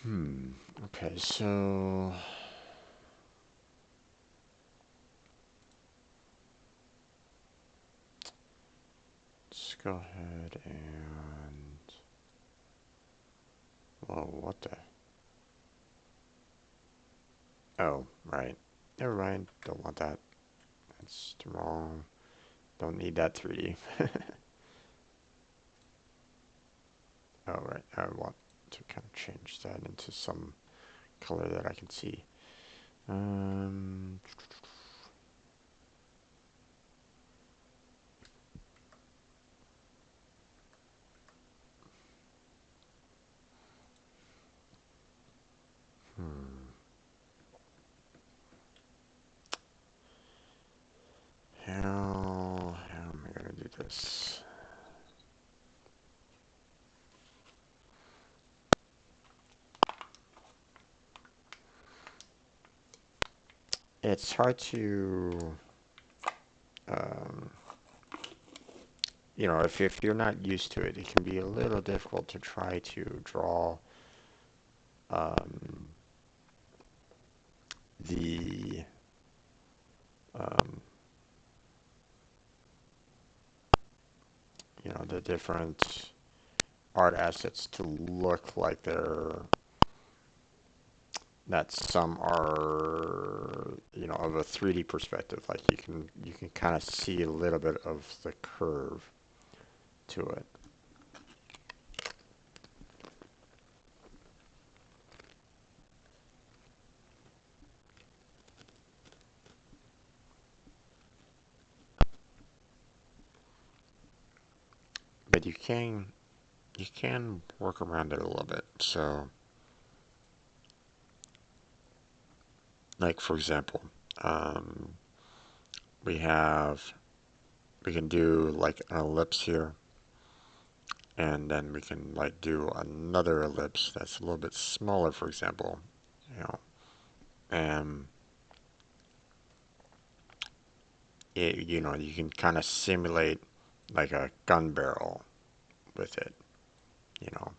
Speaker 1: Hmm. Okay, so let's go ahead and... Whoa, what the... Oh, right. Never mind. Don't want that. That's wrong. Don't need that 3D. Oh, right. I want to kind of change that into some color that I can see. Um, hmm. How am I going to do this? It's hard to, um, if you're not used to it, it can be a little difficult to try to draw um, the um, the different art assets to look like that some are of a 3D perspective. Like you can kind of see a little bit of the curve to it. but you can work around it a little bit. So, like for example, um, we have we can do like an ellipse here, and then we can like do another ellipse that's a little bit smaller, for example, you know, and you can kind of simulate like a gun barrel with it, you know,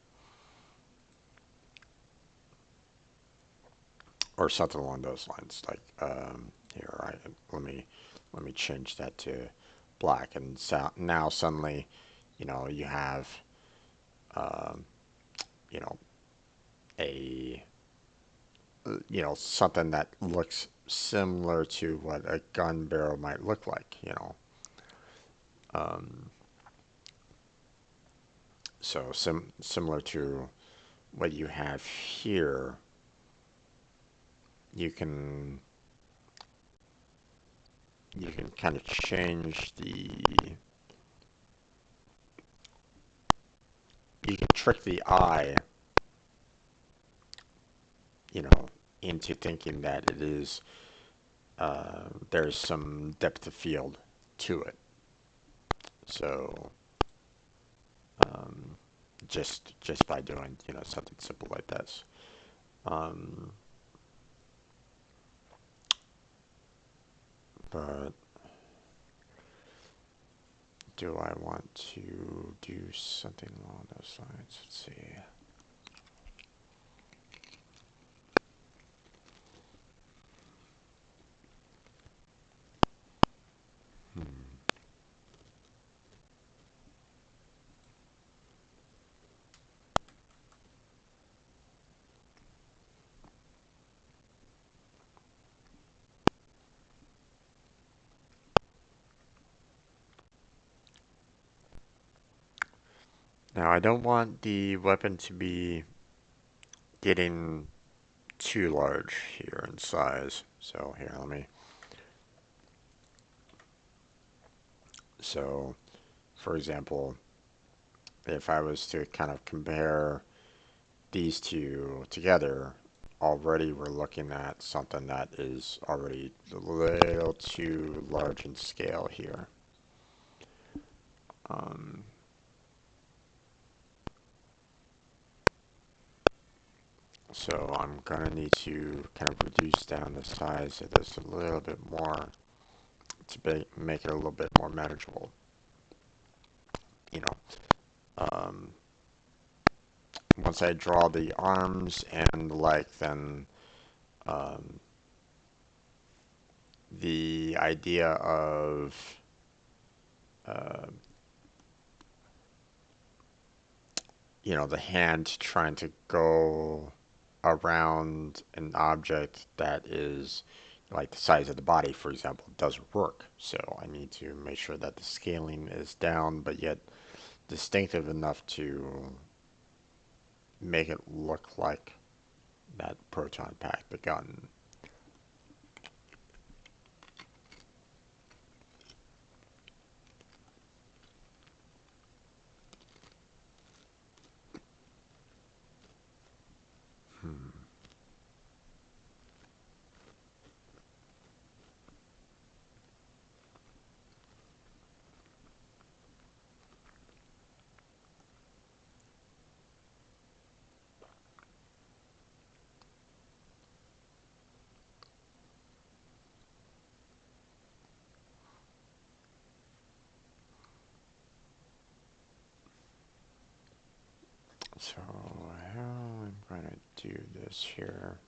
Speaker 1: or something along those lines. Like here, let me change that to black, and so now suddenly, you have um, you know a something that looks similar to what a gun barrel might look like, Um, so similar to what you have here, you can kind of change you can trick the eye, you know, into thinking that it is there's some depth of field to it. So um, just by doing something simple like this. Um, but do I want to do something along those lines? Let's see. Hmm. Now I don't want the weapon to be getting too large here in size. So here, so for example, if I was to kind of compare these two together, already we're looking at something that is already a little too large in scale here. Um, so I'm gonna need to kind of reduce down the size of this a little bit more to make it a little bit more manageable. You know, once I draw the arms and the leg, then um, the idea of uh, the hand trying to go around an object that is like the size of the body, for example, doesn't work. So I need to make sure that the scaling is down, but yet distinctive enough to make it look like that proton pack, the gun. Hmm. So how I'm going to do this here.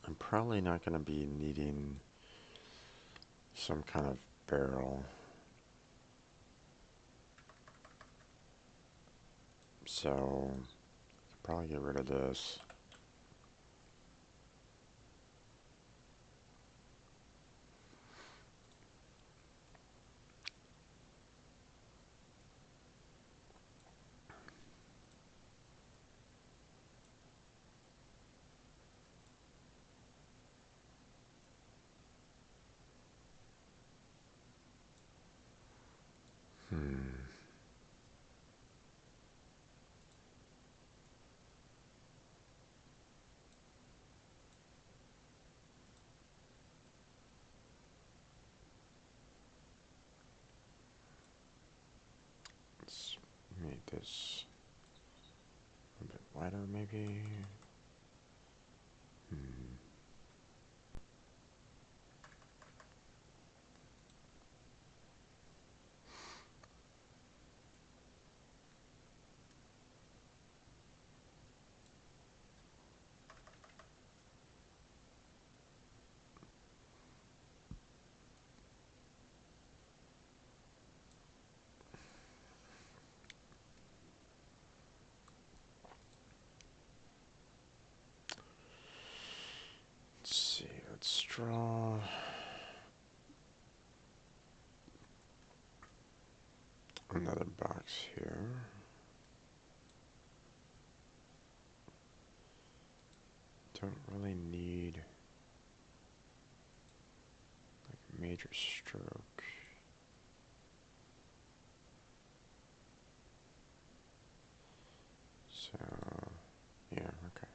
Speaker 1: I'm probably not going to be needing some kind of barrel. So probably get rid of this. Hmm. Let's make this a bit wider, maybe. Hmm. Let's see. Let's draw another box here. Don't really need like a major stroke. So, yeah, okay.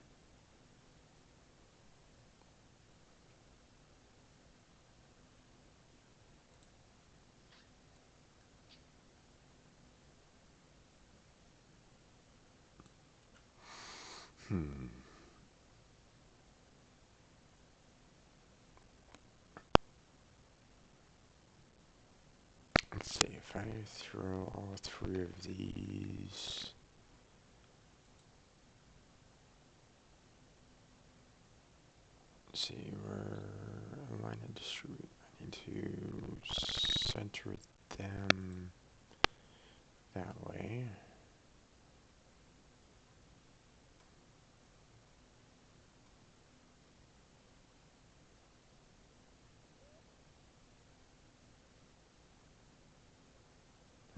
Speaker 1: Hmm. Let's see if I throw all three of these. Let's see where align and distribute. I need to center them that way.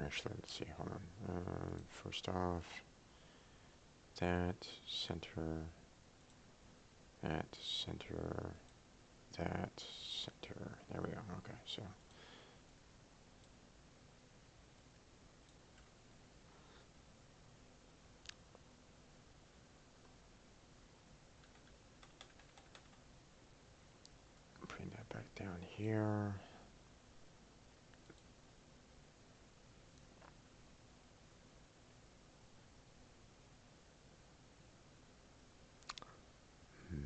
Speaker 1: Actually, let's see, hold on. First off, that, center, that, center, that, center. There we go. Okay, so bring that back down here. Hmm.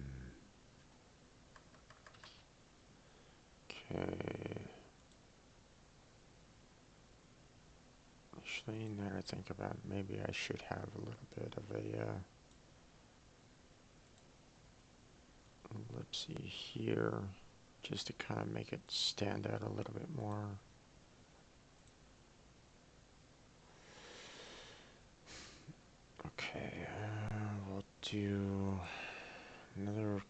Speaker 1: Okay. Actually, now that I think about it, maybe I should have a little bit of a ellipse here, just to kind of make it stand out a little bit more. Okay, we'll do another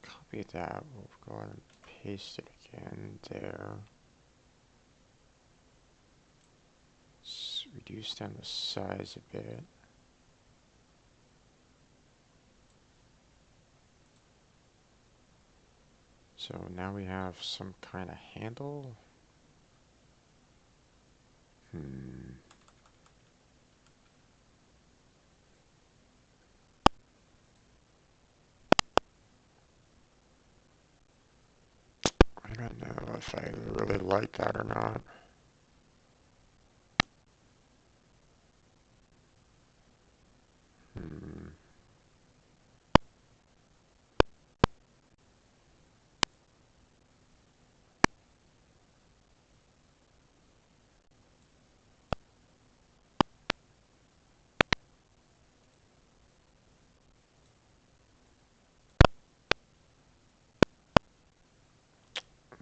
Speaker 1: copy of that. We'll go ahead and paste it again there. Reduce down the size a bit. So now we have some kind of handle. Hmm. I don't know if I really like that or not. Hmm.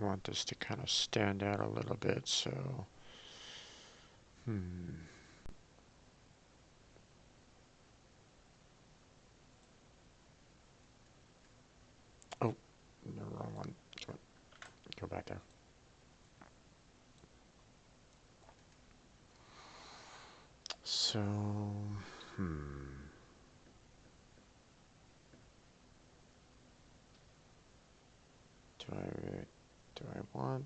Speaker 1: I want this to kind of stand out a little bit, so hmm. Oh, the wrong one. Go back there. So, hmm. Do I want?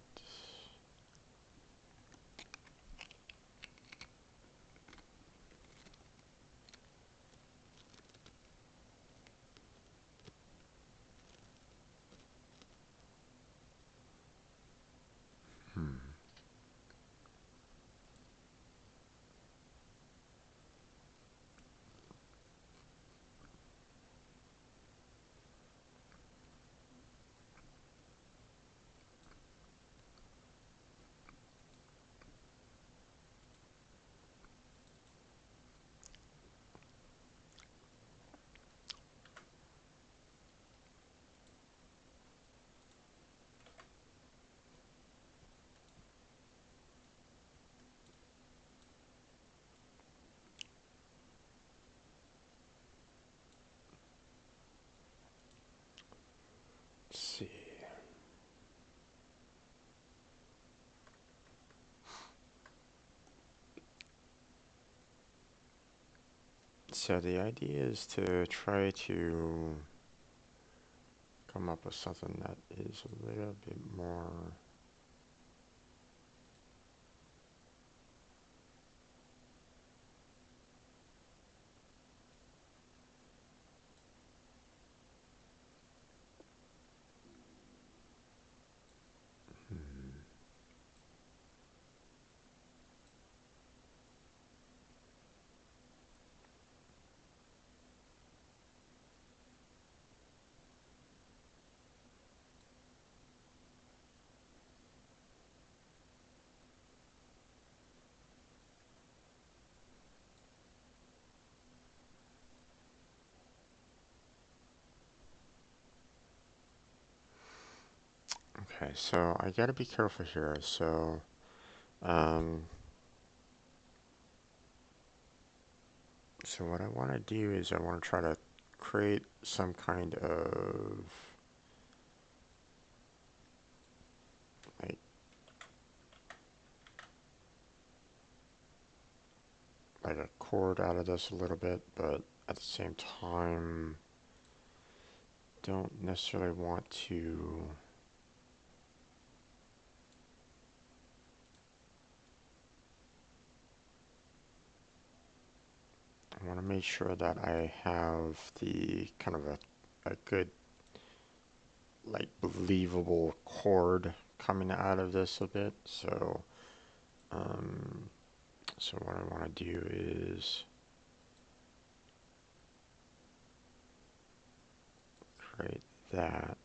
Speaker 1: So the idea is to try to come up with something that is a little bit more hmm, okay, so I gotta be careful here. Um, so what I want to do is I want to try to create some kind of like like a chord out of this a little bit, but at the same time, don't necessarily want to. I want to make sure that I have the kind of a good, like, believable chord coming out of this a bit. Um, so what I want to do is create that.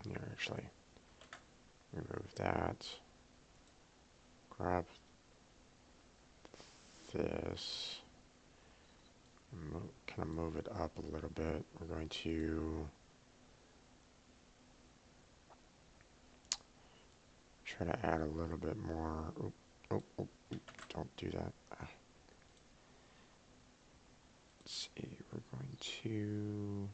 Speaker 1: Here, actually, remove that. Grab this. Kind of move it up a little bit. We're going to try to add a little bit more. Oop, oop, oop, oop, don't do that. Let's see. We're going to.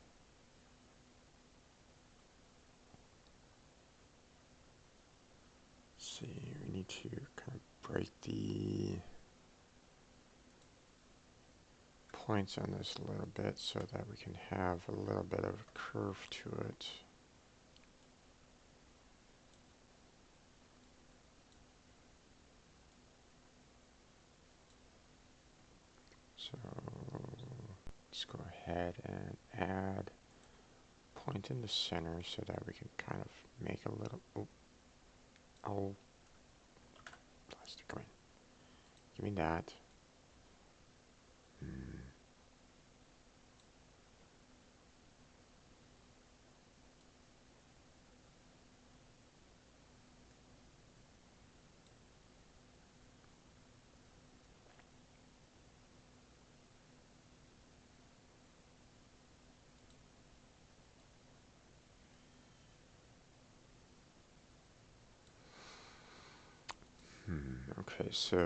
Speaker 1: See, we need to kind of break the points on this a little bit so that we can have a little bit of curve to it. So let's go ahead and add a point in the center so that we can kind of make a little. Oh, plastic. Come in. Give me that. Hmm. Okay, so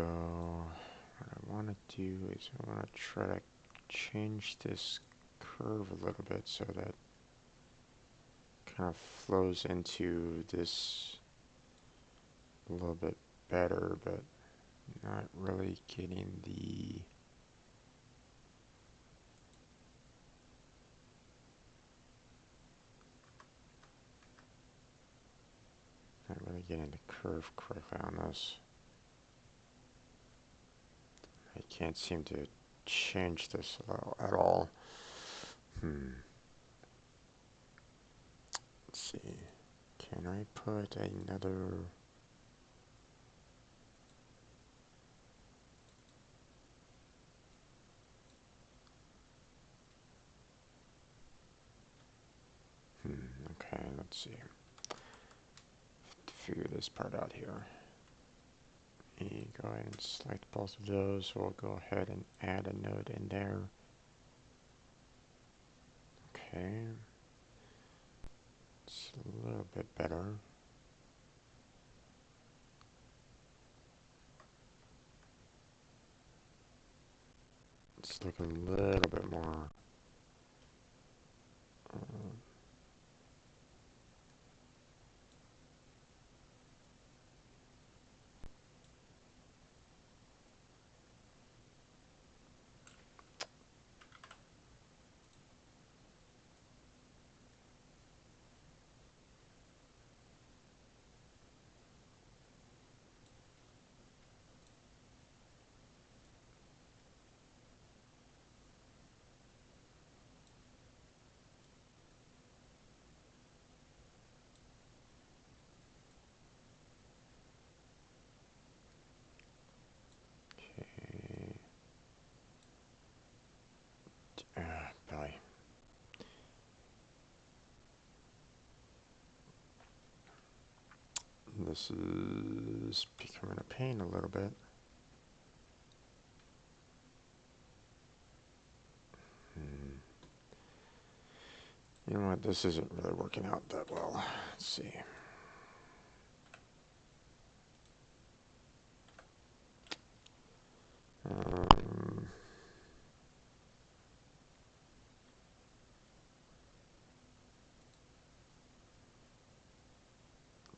Speaker 1: what I want to do is I want to try to change this curve a little bit so that kind of flows into this a little bit better, but not really getting the not really getting the curve correctly on this. I can't seem to change this at all. Let's see. Can I put another? Okay, let's see. To figure this part out here. Let me go ahead and select both of those. We'll go ahead and add a node in there. Okay. It's a little bit better. Let's look a little bit more. Uh, this is becoming a pain a little bit. You know what, this isn't really working out that well. Let's see. Um,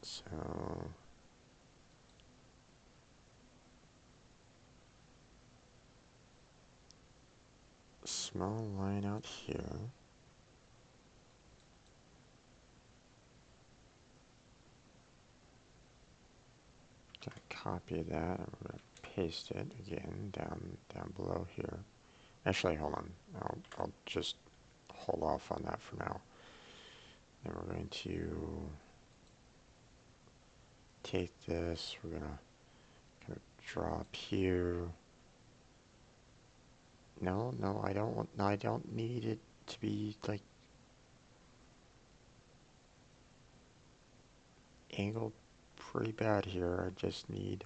Speaker 1: so small line out here. Gonna copy that. I'm gonna paste it again down below here. Actually, hold on. I'll just hold off on that for now. Then we're going to take this. We're gonna kind of draw up here. No, I don't want. No, I don't need it to be like angled pretty bad here. I just need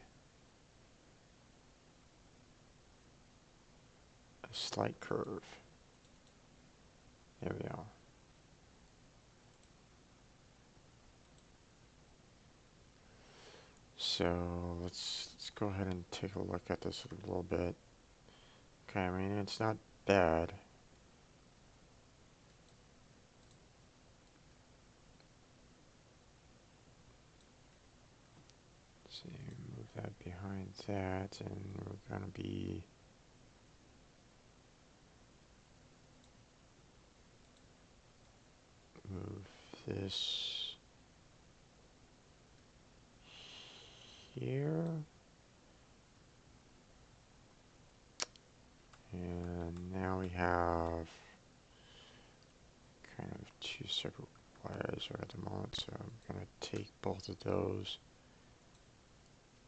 Speaker 1: a slight curve. There we go. So let's go ahead and take a look at this a little bit. Okay, I mean it's not bad. Let's see, move that behind that, and we're gonna be move this here, and now we have kind of two separate wires right at the moment. So I'm gonna take both of those,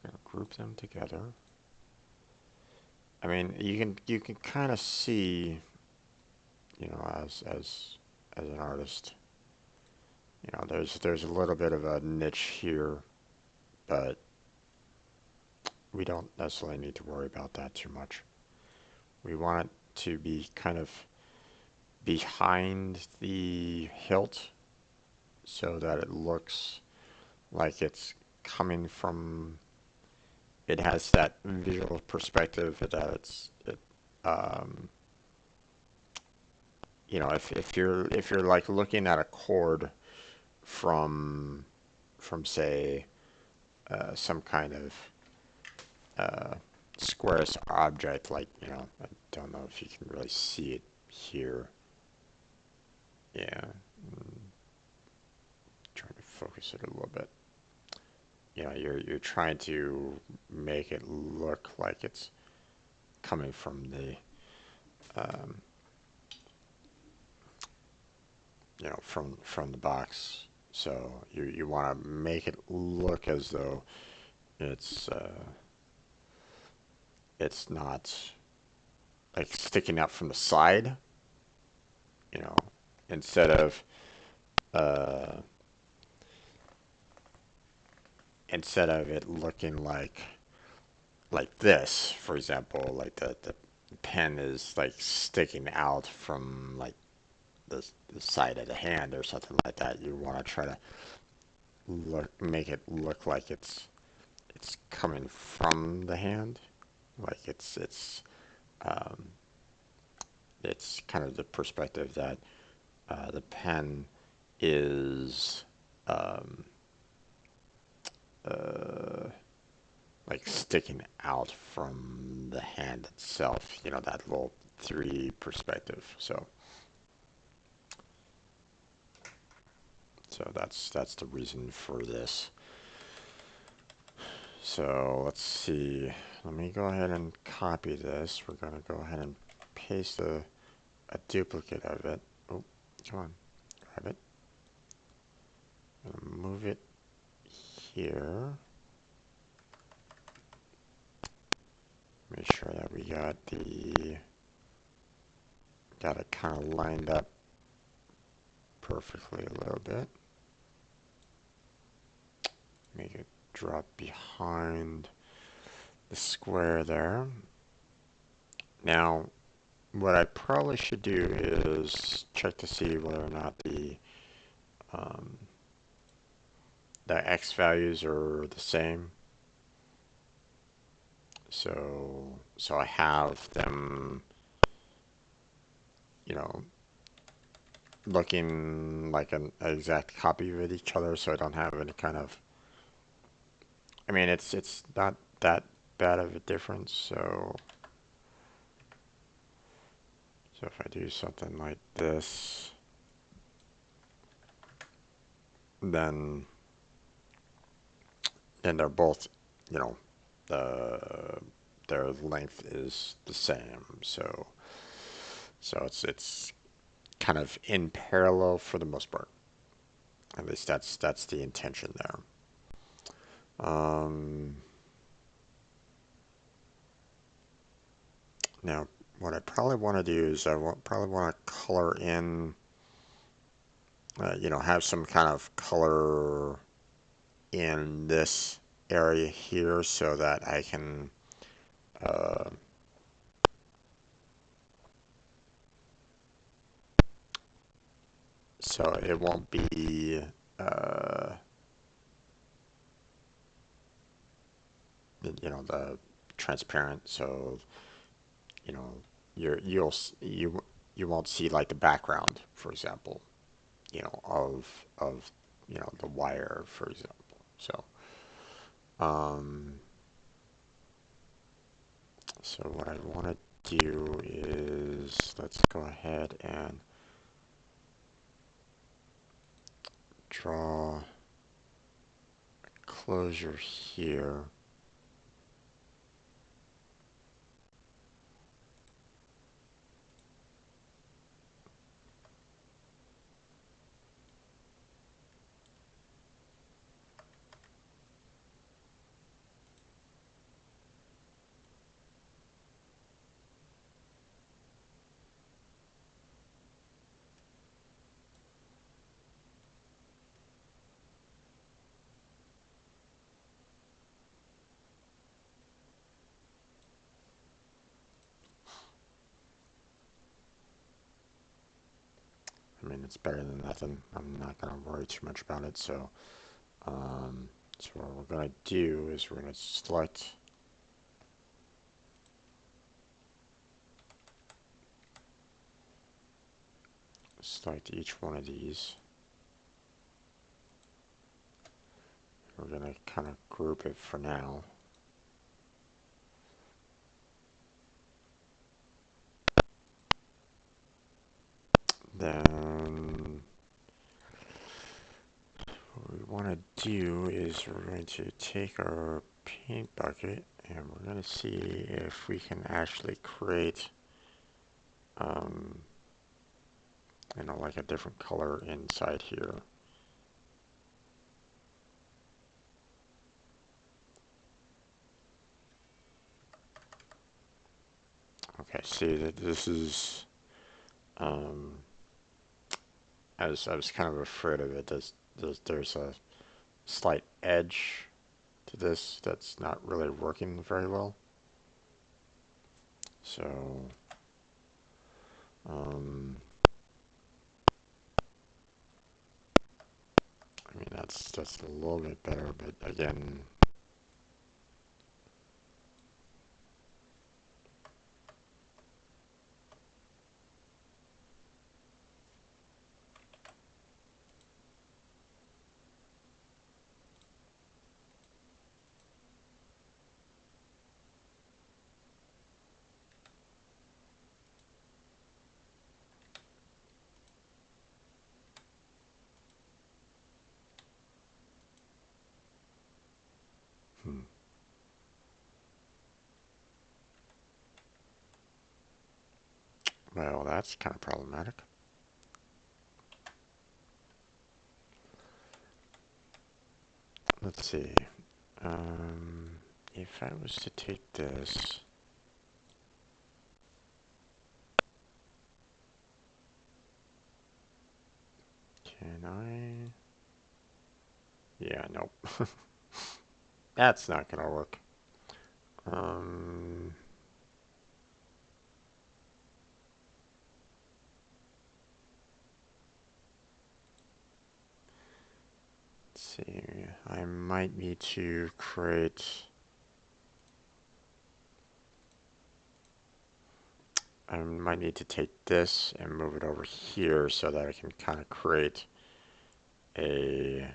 Speaker 1: gonna group them together. I mean, you can kind of see, you know, as an artist, you know, there's a little bit of a niche here, but we don't necessarily need to worry about that too much. We want it to be kind of behind the hilt so that it looks like it's coming from, it has that visual perspective that um, you know, if you're like looking at a chord from say some kind of uh, squarish object, like, you know, I don't know if you can really see it here. Yeah, trying to focus it a little bit. You know, you're trying to make it look like it's coming from the um, you know, from the box. So you want to make it look as though it's not like sticking out from the side. You know, instead of uh, instead of it looking like this, for example, like the pen is like sticking out from like the side of the hand or something like that. You want to try to make it look like it's coming from the hand, like um, it's kind of the perspective that the pen is um, uh, like sticking out from the hand itself. You know, that little 3D perspective. So that's the reason for this. So let's see. Let me go ahead and copy this. We're gonna go ahead and paste a duplicate of it. Oh, come on, grab it. I'm gonna move it here. Make sure that we got it kind of lined up perfectly a little bit. Make it drop behind the square there. Now, what I probably should do is check to see whether or not um, the x values are the same. So I have them, you know, looking like an exact copy of each other, so I don't have any kind of. I mean, it's not that bad of a difference. So if I do something like this, then they're both, you know, the their length is the same. So it's kind of in parallel for the most part. At least that's the intention there. Um, Now, what I probably want to do is probably want to color in, have some kind of color in this area here so that I can, uh, so it won't be, uh, the transparent. So, you know, you won't see like the background, for example, of the wire, for example. So, um, so what I want to do is let's go ahead and draw a closure here. I mean, it's better than nothing. I'm not going to worry too much about it. So what we're going to do is we're going to select each one of these. We're going to kind of group it for now. Then what we want to do is we're going to take our paint bucket and we're going to see if we can actually create, um, like a different color inside here. Okay, see that this is, um, as I was kind of afraid of it, there's a slight edge to this that's not really working very well. So, um, I mean, that's a little bit better, but again, hmm, well, that's kind of problematic. Let's see. Um, if I was to take this, can I? Yeah, nope. That's not gonna work. Um, let's see. I might need to create. I might need to take this and move it over here so that I can kind of create a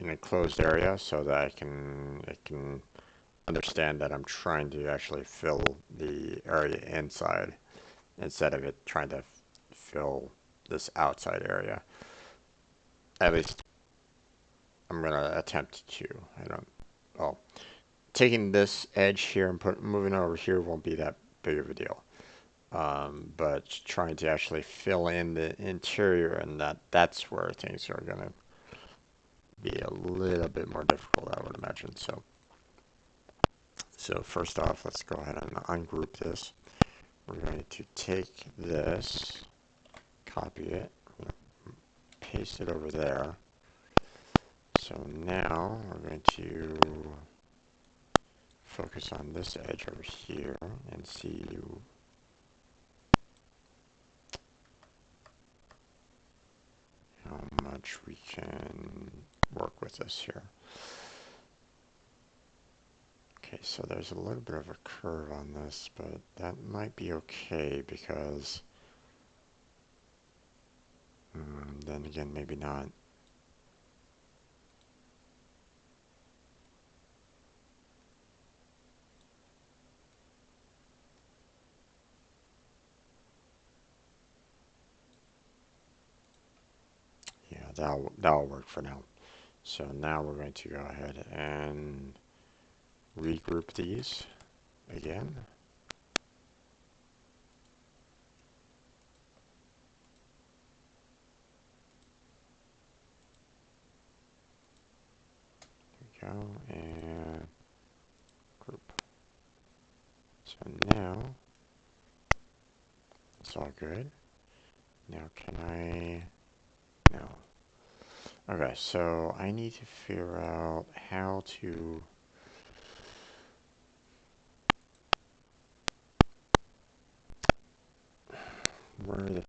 Speaker 1: an enclosed area so that it can understand that I'm trying to actually fill the area inside instead of it trying to fill this outside area. At least I'm gonna attempt to. I don't. Well, taking this edge here and moving over here won't be that big of a deal. But trying to actually fill in the interior and that's where things are gonna be a little bit more difficult, I would imagine. So first off, let's go ahead and ungroup this. We're going to take this, copy it, paste it over there. So now we're going to focus on this edge over here and see how much we can work with this here. Okay, so there's a little bit of a curve on this, but that might be okay because then again, maybe not. Yeah, that'll work for now. So now we're going to go ahead and regroup these again. There we go, and group. So now it's all good. Now can I? No. Okay, so I need to figure out how to. Where the.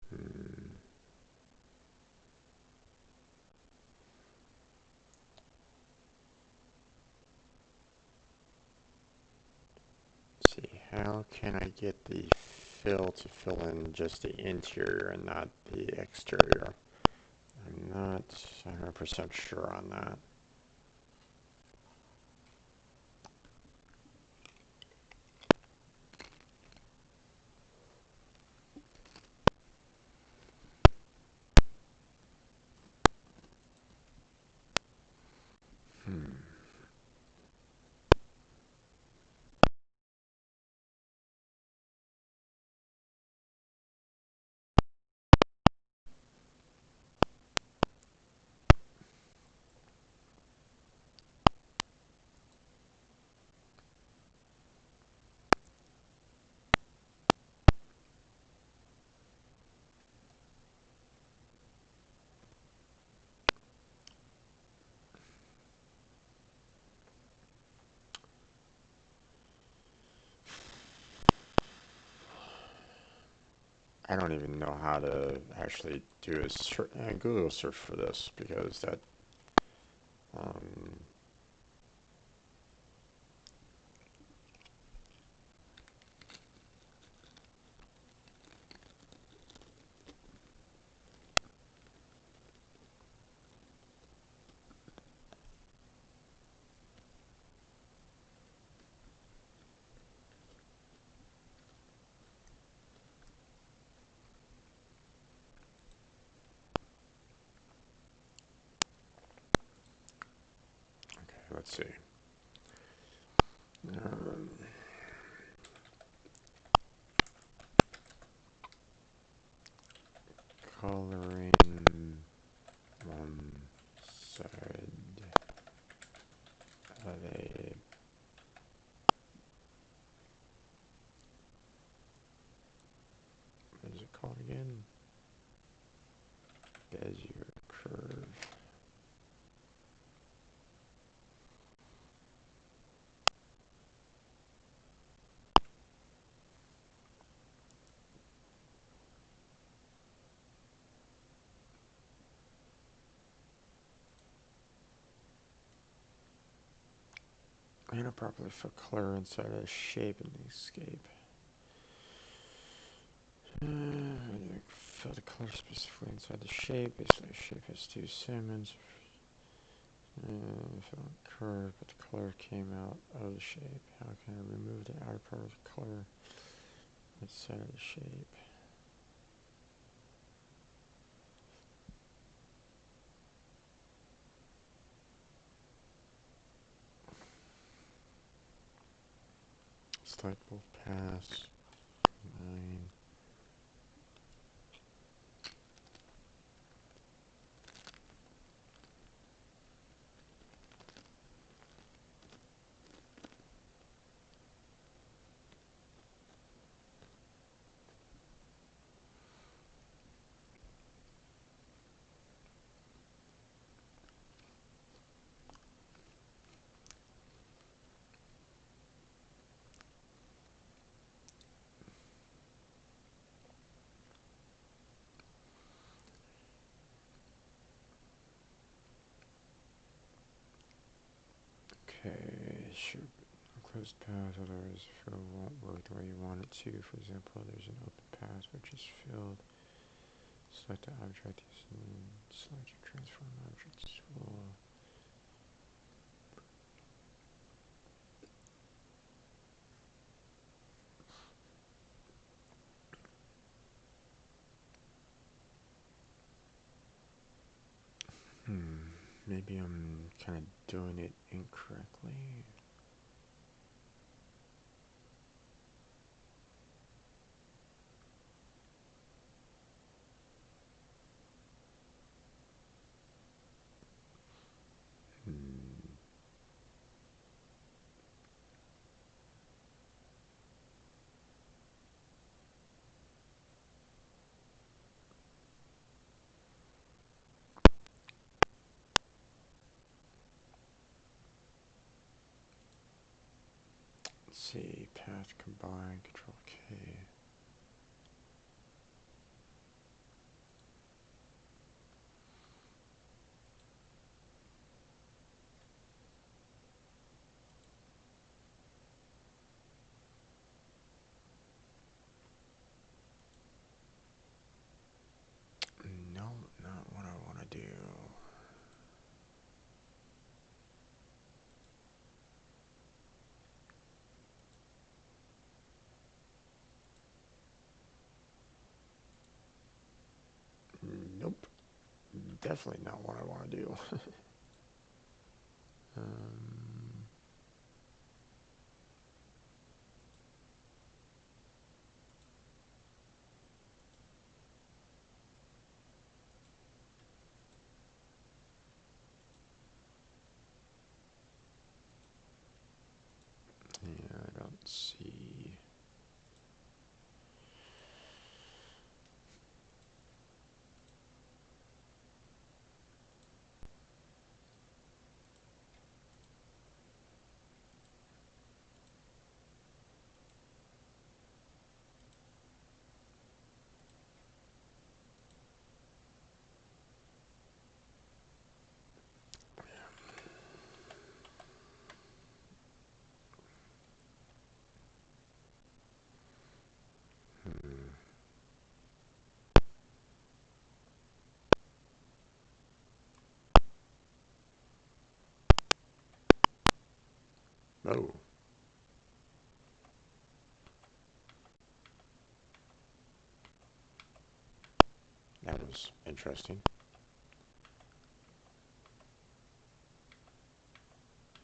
Speaker 1: Hmm, see, how can I get the fill to fill in just the interior and not the exterior? I'm not 100% sure on that. Hmm. I don't even know how to actually do a Google search for this because that um, okay, let's see. Um, Coloring one side of a what is it called again? Bezier curve. And a properly fit color inside a shape in the escape. Fill the color specifically inside the shape. Basically, the shape has two segments. Fill the curve, but the color came out of the shape. How can I remove the outer part of the color inside of the shape? Select both paths. 9. Okay, should closed path, otherwise fill won't work the way you want it to. For example, there's an open path which is filled. Select the object and select your transform object tool. Maybe I'm kind of doing it incorrectly. Let's see, path combine, control K. No, not what I want to do. Nope, definitely not what I want to do. um, yeah, I don't see. Oh, that was interesting.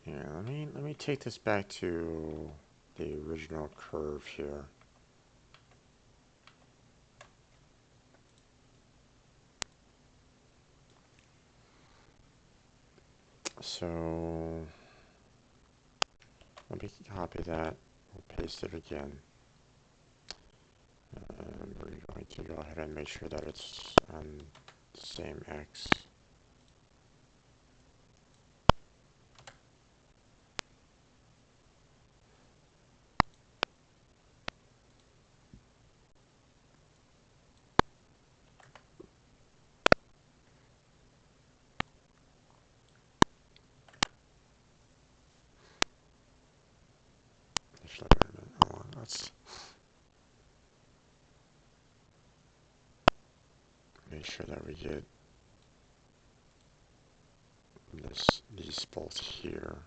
Speaker 1: Yeah, let me take this back to the original curve here. So let me copy that. We'll paste it again. And we're going to go ahead and make sure that it's on same X. Actually, wait a minute. Hold on. Let's make sure that we get these both here.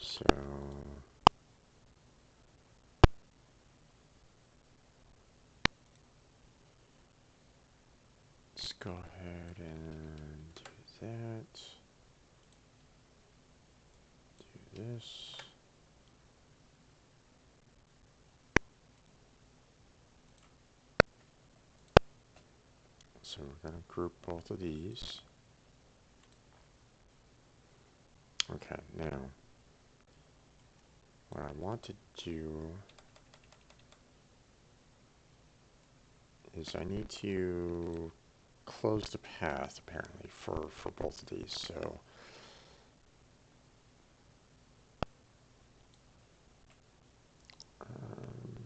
Speaker 1: So let's go ahead and do that. Do this. So we're going to group both of these. Okay, now what I want to do is I need to close the path apparently for both of these. So um,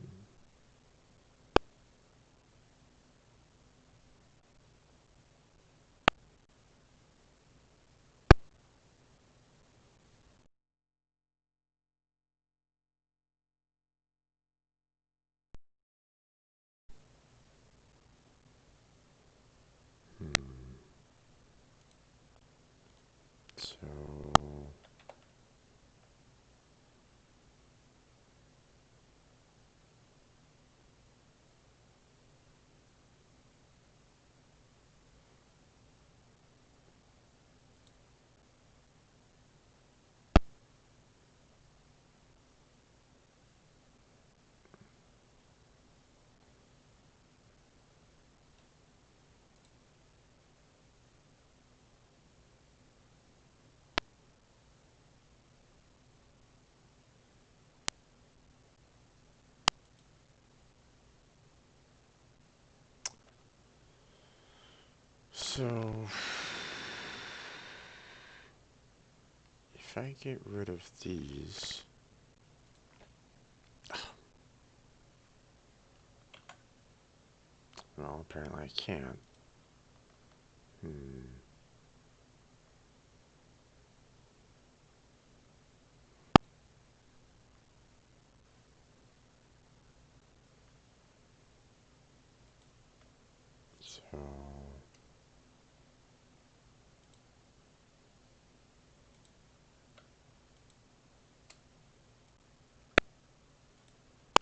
Speaker 1: hmm, so so if I get rid of these, well, apparently I can't. Hmm. So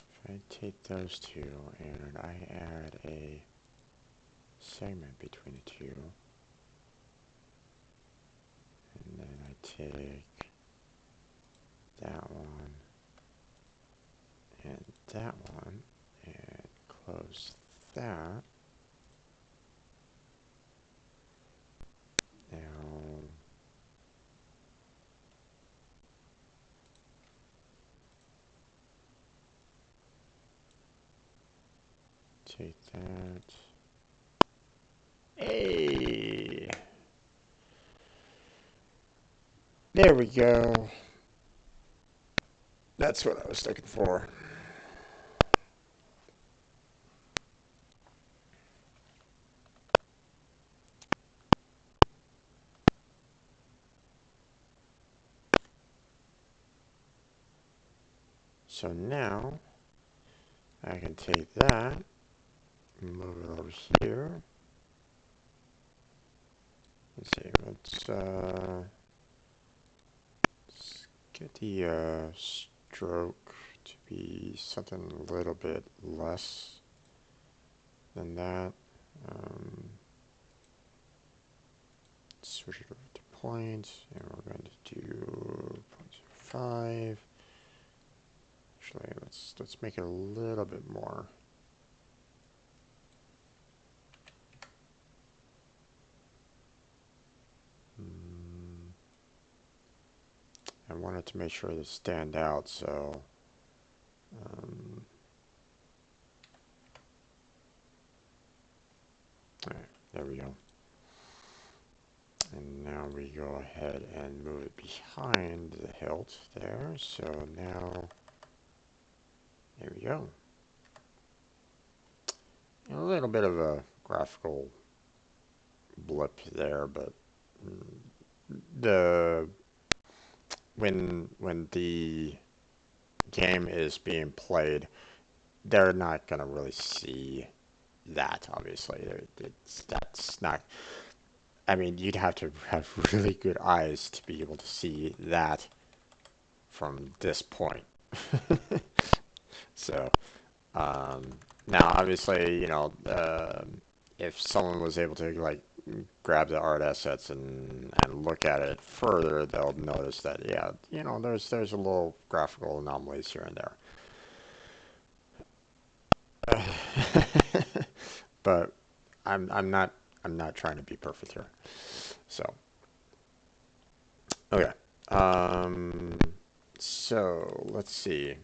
Speaker 1: if I take those two and I add a segment between the two, and then I take that one and that one and close that. Now take that. Hey! There we go. That's what I was looking for. So now I can take that, move it over here. Let's see, let's get the stroke to be something a little bit less than that. Um, switch it over to points, and we're going to do 0.05. Actually, let's make it a little bit more. I wanted to make sure to stand out, so all right, there we go. And now we go ahead and move it behind the hilt there. So now, there we go. A little bit of a graphical blip there, but the when the game is being played, they're not gonna really see that. Obviously, that's not. I mean, you'd have to have really good eyes to be able to see that from this point. So now, obviously, if someone was able to like grab the art assets and look at it further, they'll notice that yeah, there's a little graphical anomalies here and there. But I'm not trying to be perfect here. So okay. Um, so let's see.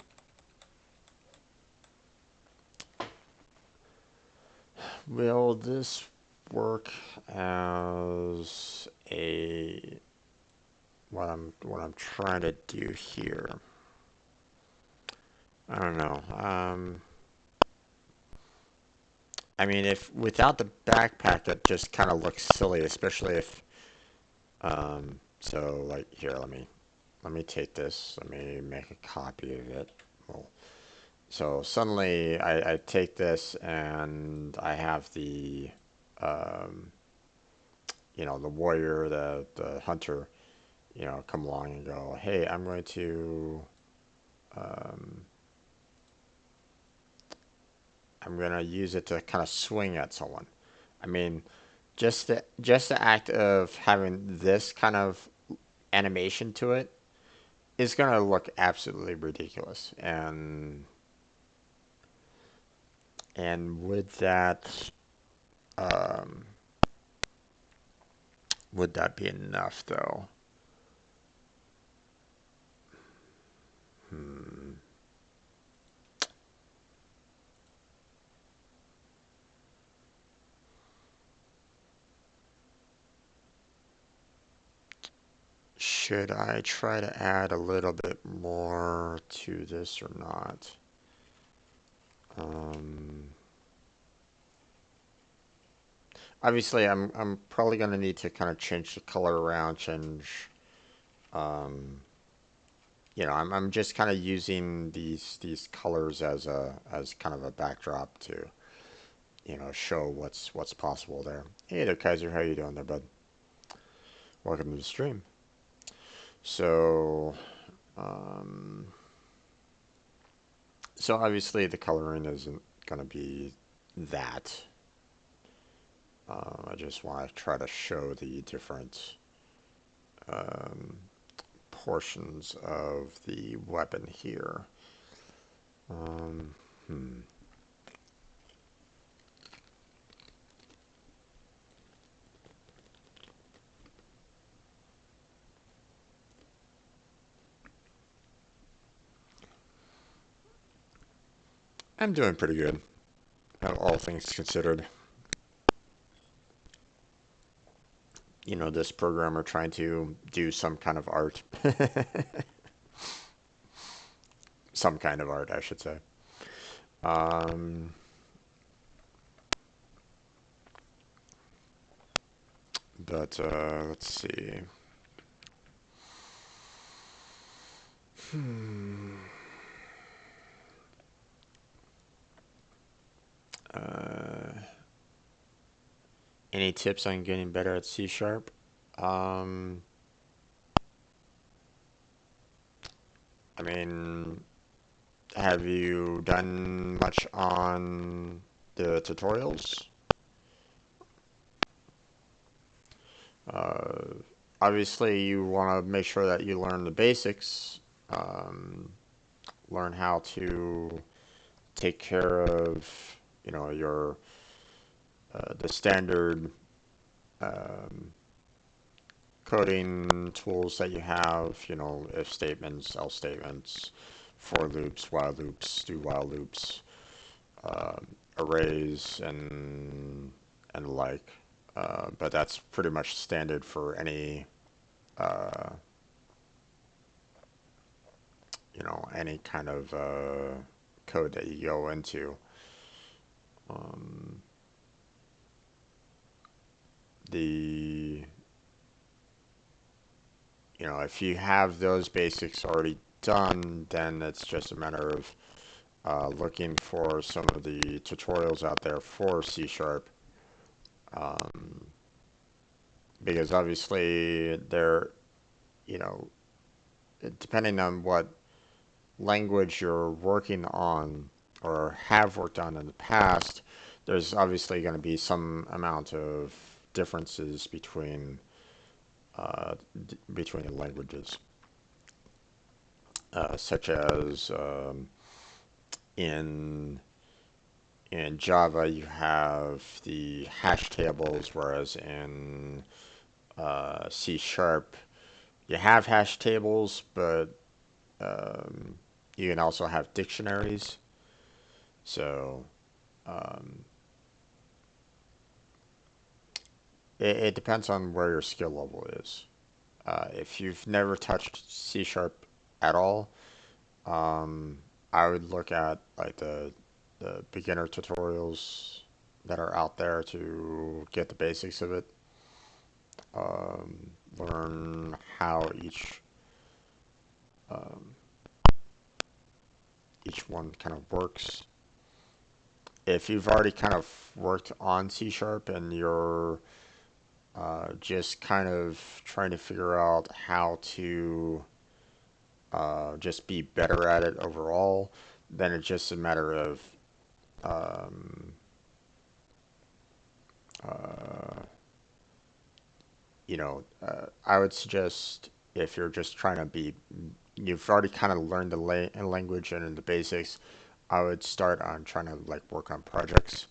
Speaker 1: Will this work as a what I'm trying to do here? I don't know. I mean, if without the backpack, it just kind of looks silly, especially if so like here, let me take this. Let me make a copy of it. Well, so suddenly I take this and I have um, the warrior, the hunter, come along and go, hey, um, I'm going to use it to kind of swing at someone. I mean, just the act of having this kind of animation to it is going to look absolutely ridiculous. And um, would that be enough though? Hmm. Should I try to add a little bit more to this or not? Um, Obviously, I'm probably gonna need to kind of change the color around, um, I'm just kind of using these colors as kind of a backdrop to, show what's possible there. Hey there, Kaiser, how you doing there, bud? Welcome to the stream. So, um, so obviously the coloring isn't gonna be that. I just want to try to show the different um, portions of the weapon here. Um, hmm. I'm doing pretty good, all things considered. This programmer trying to do some kind of art. Some kind of art, I should say. Um, but let's see. Hmm. Uh, any tips on getting better at C sharp? Um, I mean, have you done much on the tutorials? Uh, Obviously, you want to make sure that you learn the basics, um, learn how to take care of, your the standard um, coding tools that you have, if statements, else statements, for loops, while loops, do while loops, arrays, and the like. But that's pretty much standard for any uh, any kind of code that you go into. Um, the if you have those basics already done, then it's just a matter of looking for some of the tutorials out there for C Sharp, um, because obviously they're, you know, depending on what language you're working on or have worked on in the past, there's obviously going to be some amount of differences between the languages, such as in in Java you have the hash tables, whereas in C Sharp you have hash tables, but um, you can also have dictionaries. So um, it depends on where your skill level is. If you've never touched C Sharp at all, um, I would look at like the beginner tutorials that are out there to get the basics of it. Learn how um, each one kind of works. If you've already kind of worked on C Sharp and you're just kind of trying to figure out how to just be better at it overall, then it's just a matter of um, uh, I would suggest if you're just trying to be, you've already kind of learned the language and the basics, I would start on trying to like work on projects,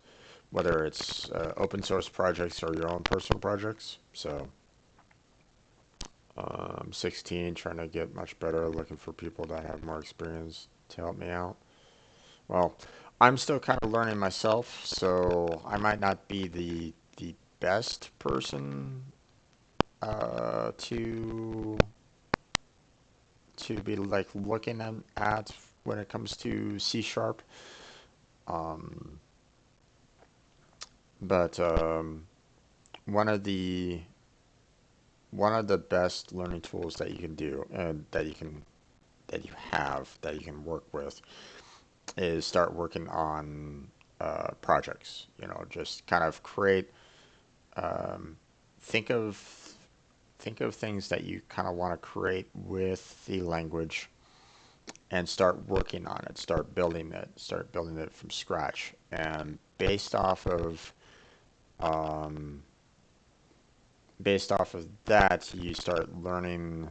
Speaker 1: whether it's open source projects or your own personal projects. So, 16, trying to get much better, looking for people that have more experience to help me out. Well, I'm still kind of learning myself, so I might not be the best person to be like looking at when it comes to C Sharp. Um, but one of the one of the best learning tools that you can do and that you have that you can work with is start working on projects. Just kind of create um, think of think of things that you kind of want to create with the language and start working on it. Start building it from scratch. And um, based off of that, you start learning,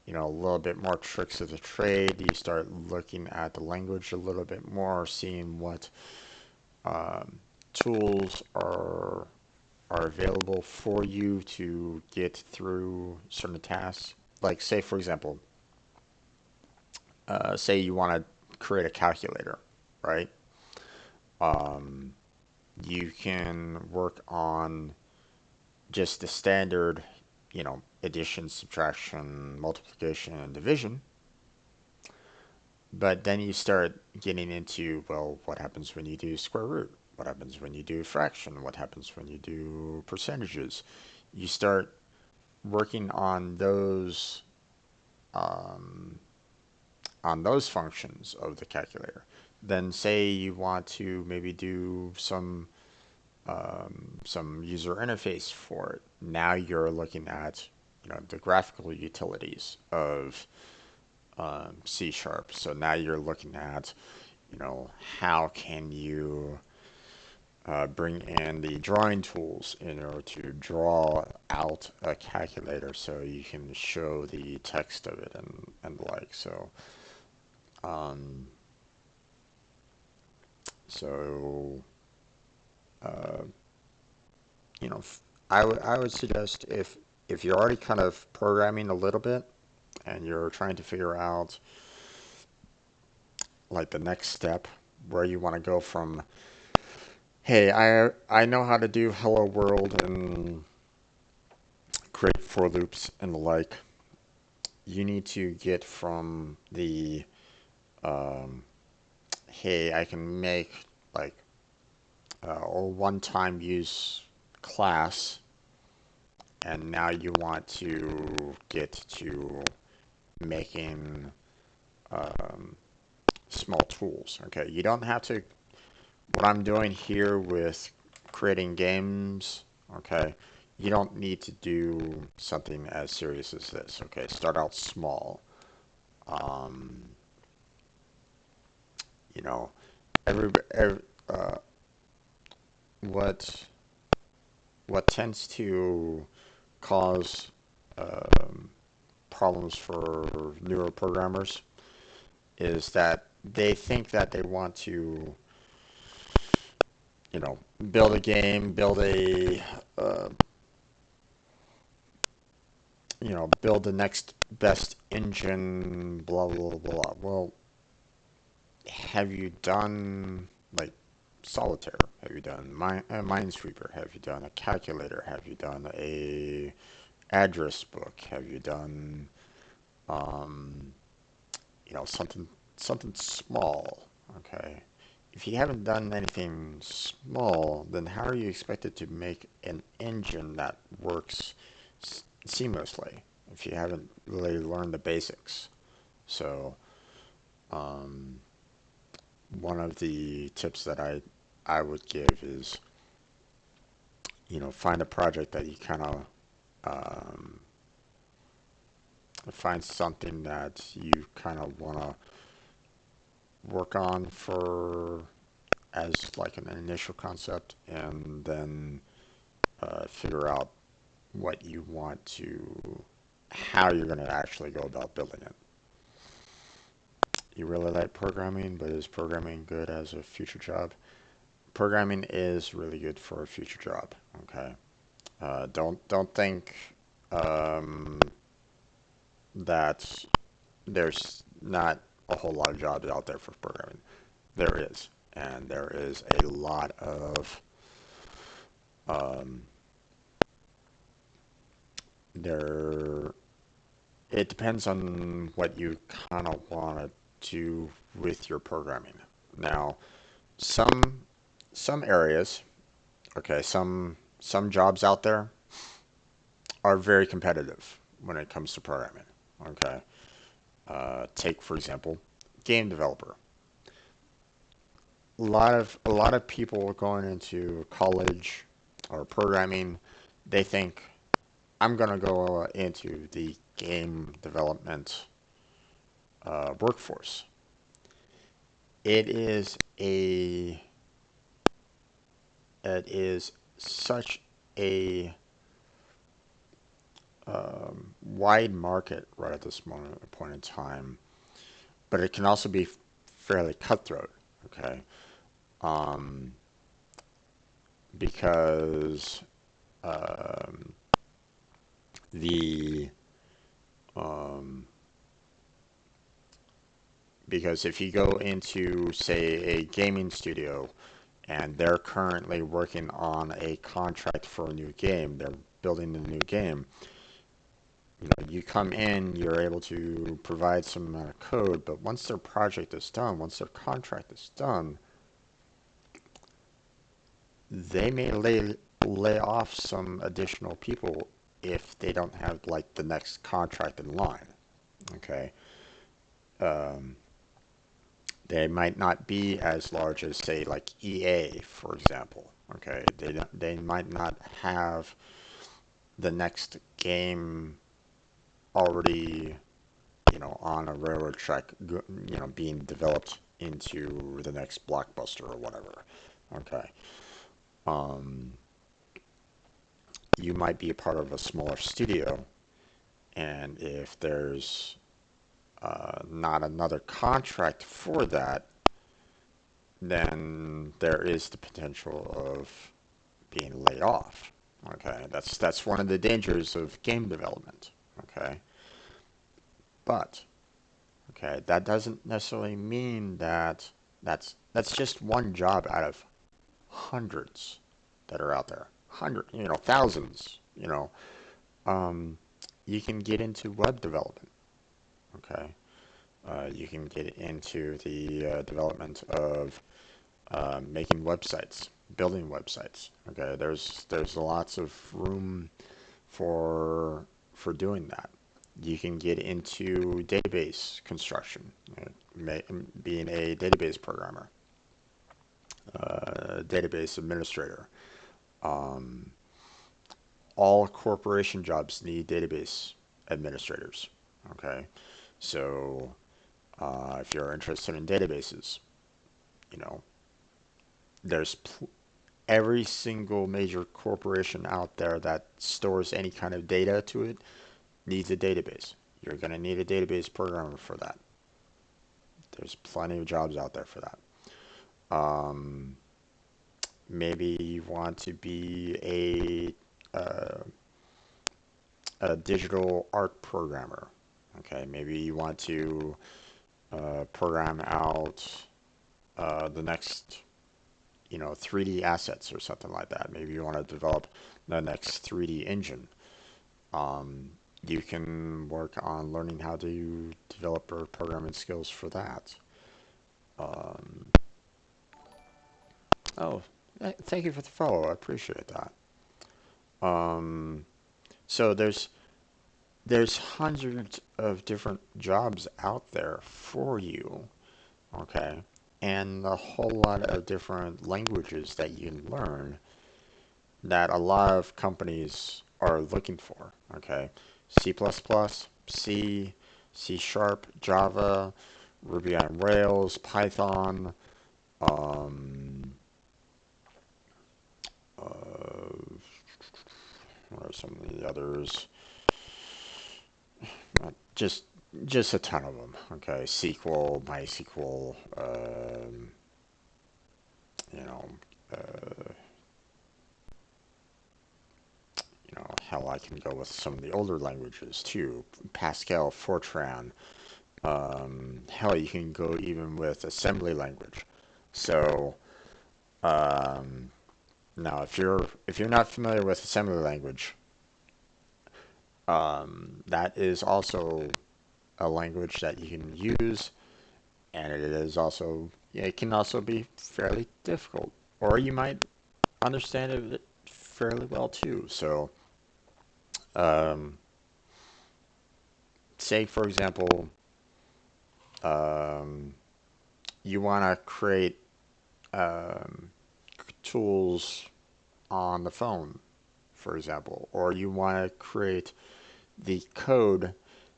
Speaker 1: a little bit more tricks of the trade. You start looking at the language a little bit more, seeing what um, tools are available for you to get through certain tasks. Like, say, for example, say you want to create a calculator, right? Um, you can work on just the standard, addition, subtraction, multiplication, and division. But then you start getting into, well, what happens when you do square root? What happens when you do fraction? What happens when you do percentages? You start working um, on those functions of the calculator. Then say you want to maybe do some user interface for it. Now you're looking at the graphical utilities of C sharp. So now you're looking at how can you bring in the drawing tools in order to draw out a calculator so you can show the text of it and the like. Um, so uh, you know, I would suggest if you're already kind of programming a little bit and you're trying to figure out like the next step where you want to go from, hey, I know how to do hello world and create for loops and the like. You need to get from the um, hey, I can make like or one-time use class, and now you want to get to making um, small tools. Okay, you don't have to. What I'm doing here with creating games, okay, you don't need to do something as serious as this. Okay, start out small. Um, you know, every what what tends to cause um, problems for newer programmers is that they think that they want to, you know, build a game, build a, uh, build the next best engine, blah, blah, blah. Well, have you done, like, Solitaire? Have you done Minesweeper? Have you done a calculator? Have you done a address book? Have you done, um, something small? Okay. If you haven't done anything small, then how are you expected to make an engine that works seamlessly if you haven't really learned the basics? So, um, one of the tips that I would give is, find a project that you kind of um, find something that you kind of want to work on for as like an initial concept, and then figure out what you want to, how you're going to actually go about building it. You really like programming, but is programming good as a future job? Programming is really good for a future job. Okay. Don't think um, that there's not a whole lot of jobs out there for programming. There is, and there is a lot of um, there. It depends on what you kind of want to do with your programming. Now, some some areas, okay, some jobs out there are very competitive when it comes to programming. Okay, take for example, game developer. A lot of people going into college or programming, they think I'm gonna go into the game development workforce. It is a it is such a wide market right at this point in time, but it can also be fairly cutthroat. Okay, um, because um, the um, because if you go into say a gaming studio and they're currently working on a contract for a new game, they're building a new game. You come in, you're able to provide some amount of code, but once their project is done, once their contract is done, they may lay off some additional people if they don't have like the next contract in line. Okay, um, they might not be as large as say like EA, for example. Okay, they might not have the next game already, on a railroad track, being developed into the next blockbuster or whatever. Okay. Um, you might be a part of a smaller studio, and if there's not another contract for that, then there is the potential of being laid off. Okay, that's one of the dangers of game development. Okay, but okay, that doesn't necessarily mean that that's just one job out of hundreds that are out there. Thousands. Um, you can get into web development. Okay, you can get into the development of making websites, building websites. Okay, there's lots of room for doing that. You can get into database construction, being a database programmer, database administrator. Um, all corporation jobs need database administrators. Okay, so if you're interested in databases, you know, there's every single major corporation out there that stores any kind of data to it needs a database. You're going to need a database programmer for that. There's plenty of jobs out there for that. Um, maybe you want to be a digital art programmer. Okay, maybe you want to program out the next 3D assets or something like that. Maybe you want to develop the next 3D engine. Um, you can work on learning how to develop your programming skills for that. Um, oh, thank you for the follow. I appreciate that. Um, so there's hundreds of different jobs out there for you, okay? And a whole lot of different languages that you can learn that a lot of companies are looking for, okay? C++, C, C Sharp, Java, Ruby on Rails, Python, um, what are some of the others? Just just a ton of them. Okay, SQL, MySQL, you know, uh, hell, I can go with some of the older languages too. Pascal, Fortran. Hell, you can go even with assembly language. So um, now, if you're not familiar with assembly language, that is also a language that you can use, and it can also be fairly difficult, or you might understand it fairly well too. So, um, say for example, um, you want to create um, tools on the phone, for example, or you want to create the code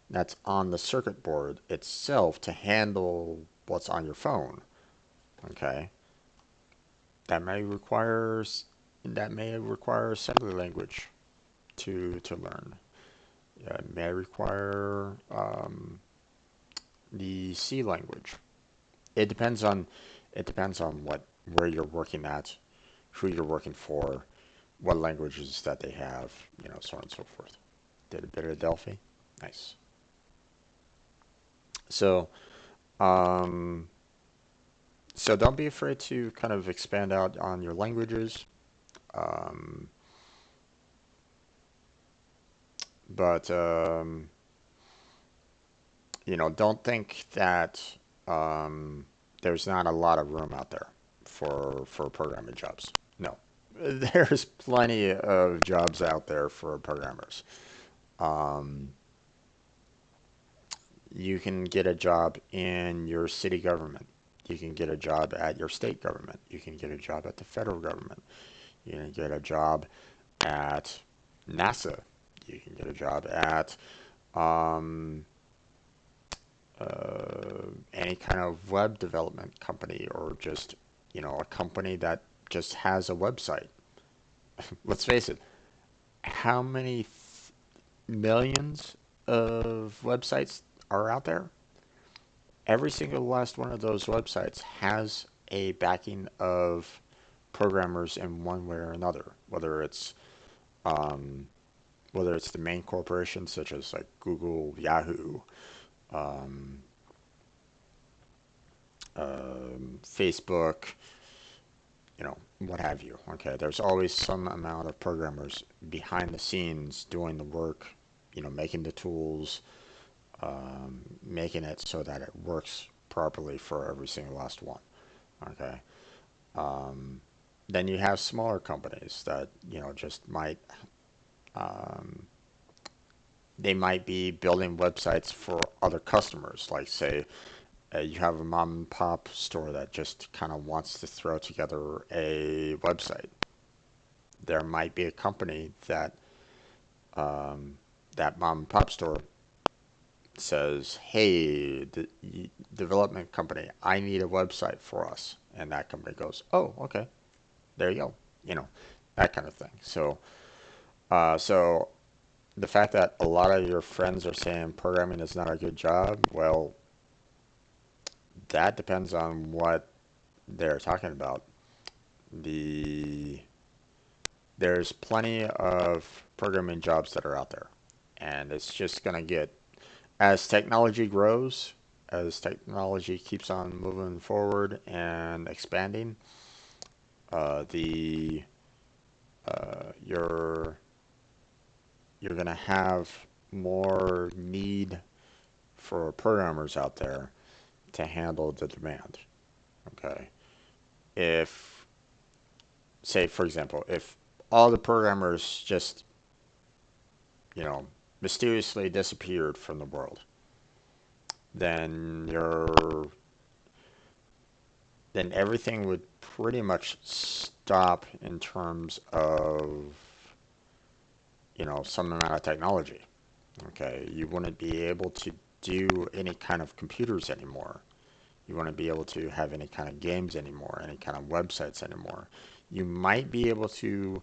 Speaker 1: that's on the circuit board itself to handle what's on your phone. Okay, that may require assembly language to learn. It may require the C language. It depends on what where you're working at, who you're working for, what languages that they have, so on and so forth. Did a bit of Delphi, nice. So, um, so don't be afraid to kind of expand out on your languages. Um, but don't think that um, there's not a lot of room out there for programming jobs. No, there's plenty of jobs out there for programmers. Um, you can get a job in your city government. You can get a job at your state government. You can get a job at the federal government. You can get a job at NASA. You can get a job at um, any kind of web development company, or just a company that just has a website. let's face it, how many millions of websites are out there? Every single last one of those websites has a backing of programmers in one way or another, um, whether it's the main corporations such as like Google, Yahoo, um, Facebook, what have you. Okay, there's always some amount of programmers behind the scenes doing the work, making the tools, making it so that it works properly for every single last one. Okay. Um, then you have smaller companies that, just um, they might be building websites for other customers. Like, say, you have a mom and pop store that just kind of wants to throw together a website. There might be a company um, that mom and pop store says, "Hey, development company, I need a website for us," and that company goes, "Oh, okay, there you go," you know, that kind of thing. So the fact that a lot of your friends are saying programming is not a good job, well, that depends on what they're talking about. The There's plenty of programming jobs that are out there, and it's just gonna get as technology grows, as technology keeps on moving forward and expanding. The You're gonna have more need for programmers out there to handle the demand. Okay, if say for example, if all the programmers just you know mysteriously disappeared from the world, then then everything would pretty much stop in terms of some amount of technology. Okay, you wouldn't be able to do any kind of computers anymore. You wouldn't be able to have any kind of games anymore, any kind of websites anymore. You might be able to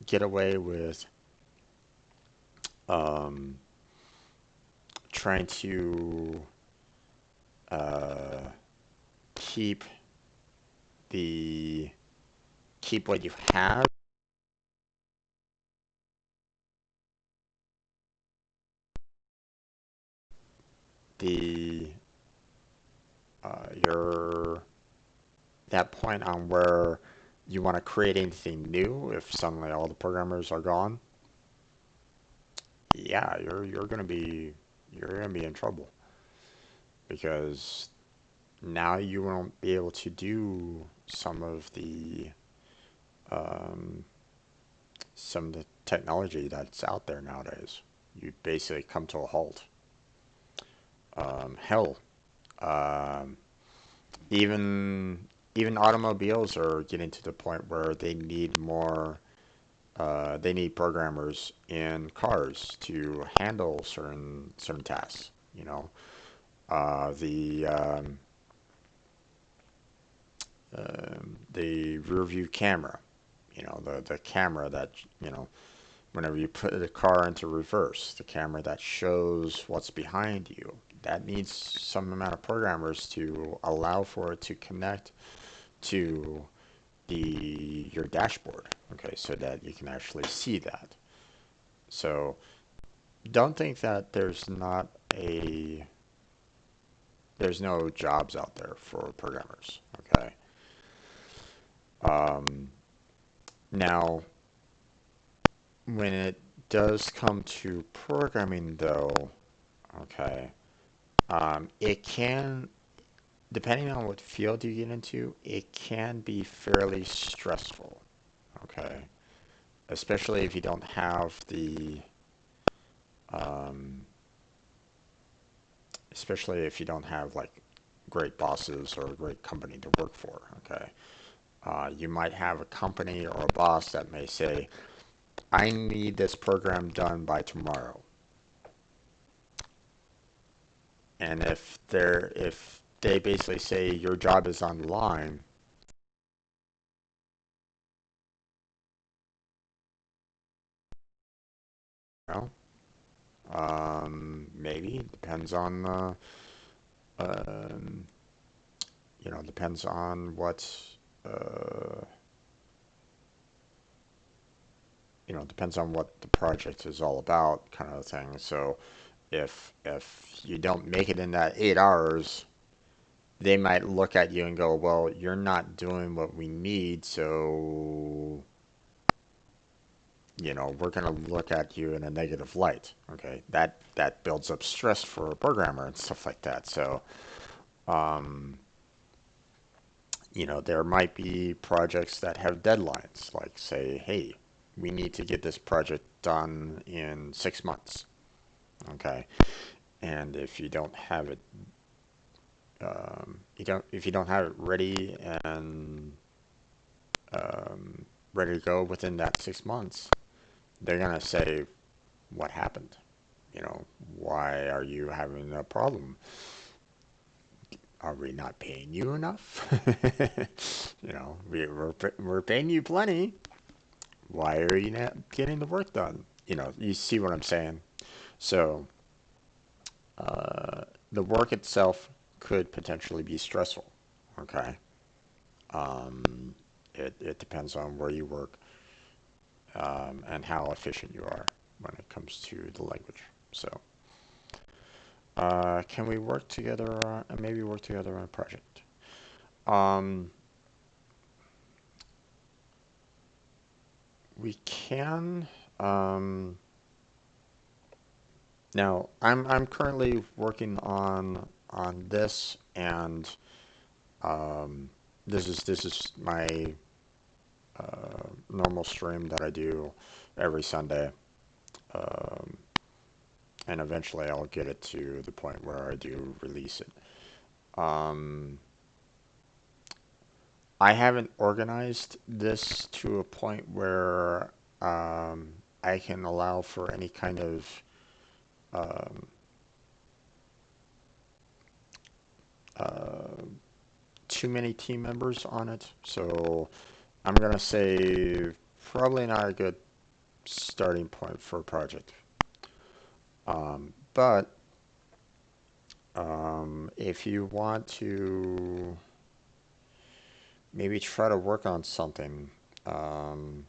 Speaker 1: get away with um, trying to uh, keep the keep what you have, the your that point on where you want to create anything new. If suddenly all the programmers are gone, yeah, you're gonna be in trouble because now you won't be able to do um, some of the technology that's out there nowadays. You basically come to a halt. Hell, um, even even automobiles are getting to the point where they need programmers in cars to handle certain tasks. Uh, the um, the rear view camera. The camera that whenever you put the car into reverse, the camera that shows what's behind you. That needs some amount of programmers to allow for it to connect to the your dashboard. Okay, so that you can actually see that. So don't think that there's no jobs out there for programmers. Okay. Um, Now, when it does come to programming, though, okay, it can, depending on what field you get into, it can be fairly stressful. Okay, especially if you don't have um, especially if you don't have like great bosses or a great company to work for. Okay, you might have a company or a boss that may say, "I need this program done by tomorrow," and if they basically say your job is on the line, Well, maybe depends on um, depends on what uh, depends on what the project is all about, kind of thing. So if you don't make it in that 8 hours, they might look at you and go, well, you're not doing what we need, so we're going to look at you in a negative light. Okay, that builds up stress for a programmer and stuff like that. So, um, there might be projects that have deadlines, like say, hey, we need to get this project done in 6 months. Okay, and if you don't have it, if you don't have it ready and um, ready to go within that 6 months, they're gonna say, what happened? You know, why are you having a problem? Are we not paying you enough? We're paying you plenty. Why are you not getting the work done? You see what I'm saying? So, uh, the work itself could potentially be stressful. Okay. Um, it depends on where you work and how efficient you are when it comes to the language. So, can we work together and maybe work together on a project? Um, we can. Um, Now, I'm currently working on this, and um, this is my normal stream that I do every Sunday, um, and eventually I'll get it to the point where I do release it. Um, I haven't organized this to a point where I can allow for any kind of um, uh, too many team members on it. So I'm gonna say probably not a good starting point for a project. But if you want to maybe try to work on something, um,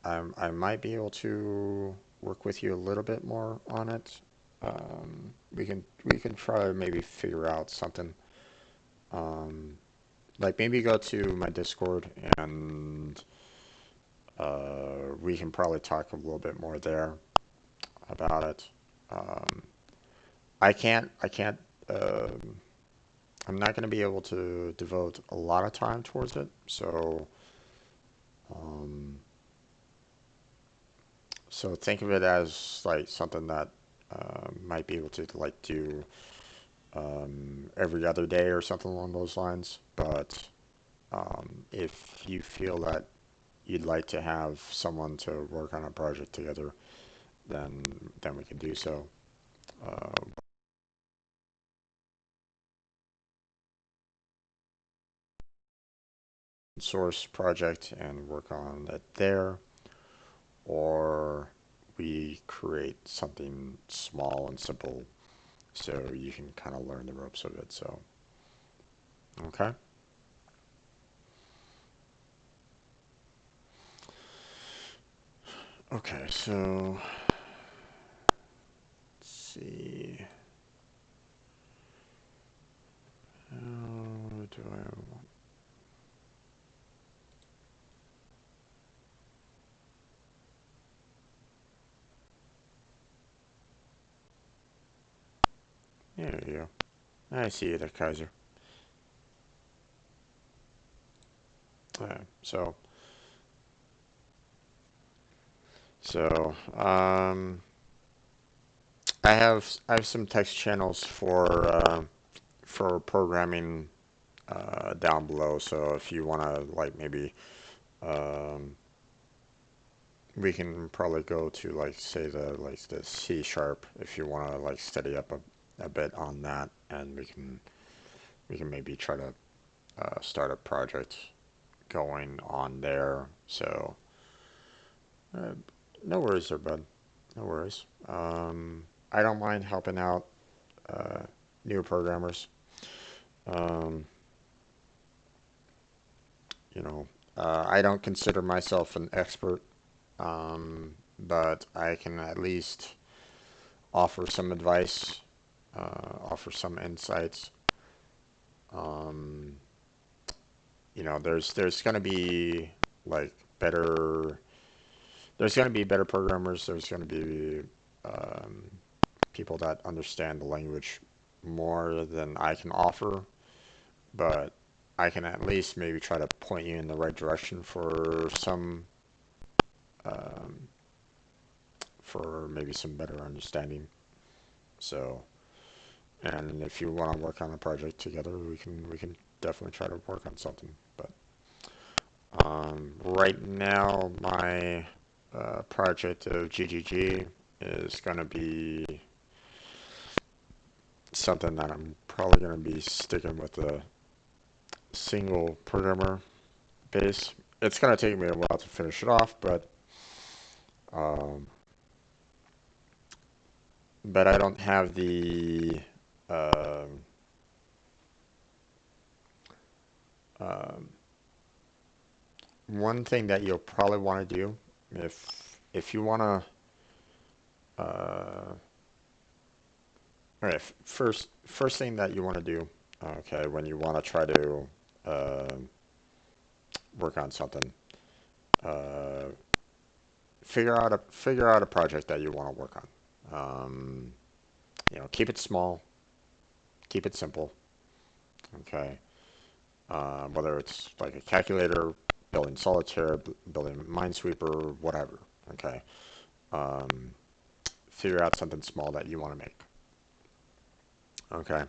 Speaker 1: I might be able to work with you a little bit more on it. We can try to maybe figure out something. Um, like maybe go to my Discord and we can probably talk a little bit more there about it. Um, I can't, um I'm not going to be able to devote a lot of time towards it. Um, so think of it as like something that might be able to like do every other day or something along those lines. But if you feel that you'd like to have someone to work on a project together, then we can do so. Uh, Source project and work on it there, or we create something small and simple so you can kind of learn the ropes of it. So, okay. Okay, so let's see. How do I want? There you go. I see you there, Kaiser. So, so, I have some text channels for programming down below. So if you want to like maybe um, we can probably go to like say the C sharp if you want to like study up a bit on that, and we can maybe try to start a project going on there. So uh, no worries there, bud. No worries. I don't mind helping out uh, new programmers. Um, you know, I don't consider myself an expert, but I can at least offer some advice, offer some insights. Um, there's going to be like better there's going to be better programmers. There's going to be um, people that understand the language more than I can offer, but I can at least maybe try to point you in the right direction um, for maybe some better understanding. So, and if you want to work on a project together, we can definitely try to work on something. But right now, my project of GGG is going to be something that I'm probably going to be sticking with a single programmer base. It's going to take me a while to finish it off, um, but I don't have the um, um, one thing that you'll probably want to do if you want to all right, first thing that you want to do, okay, when you want to try to um work on something, uh, figure out a project that you want to work on. Um, keep it small, keep it simple. Okay, whether it's like a calculator, building solitaire, building Minesweeper, whatever. Okay, um, figure out something small that you want to make. Okay,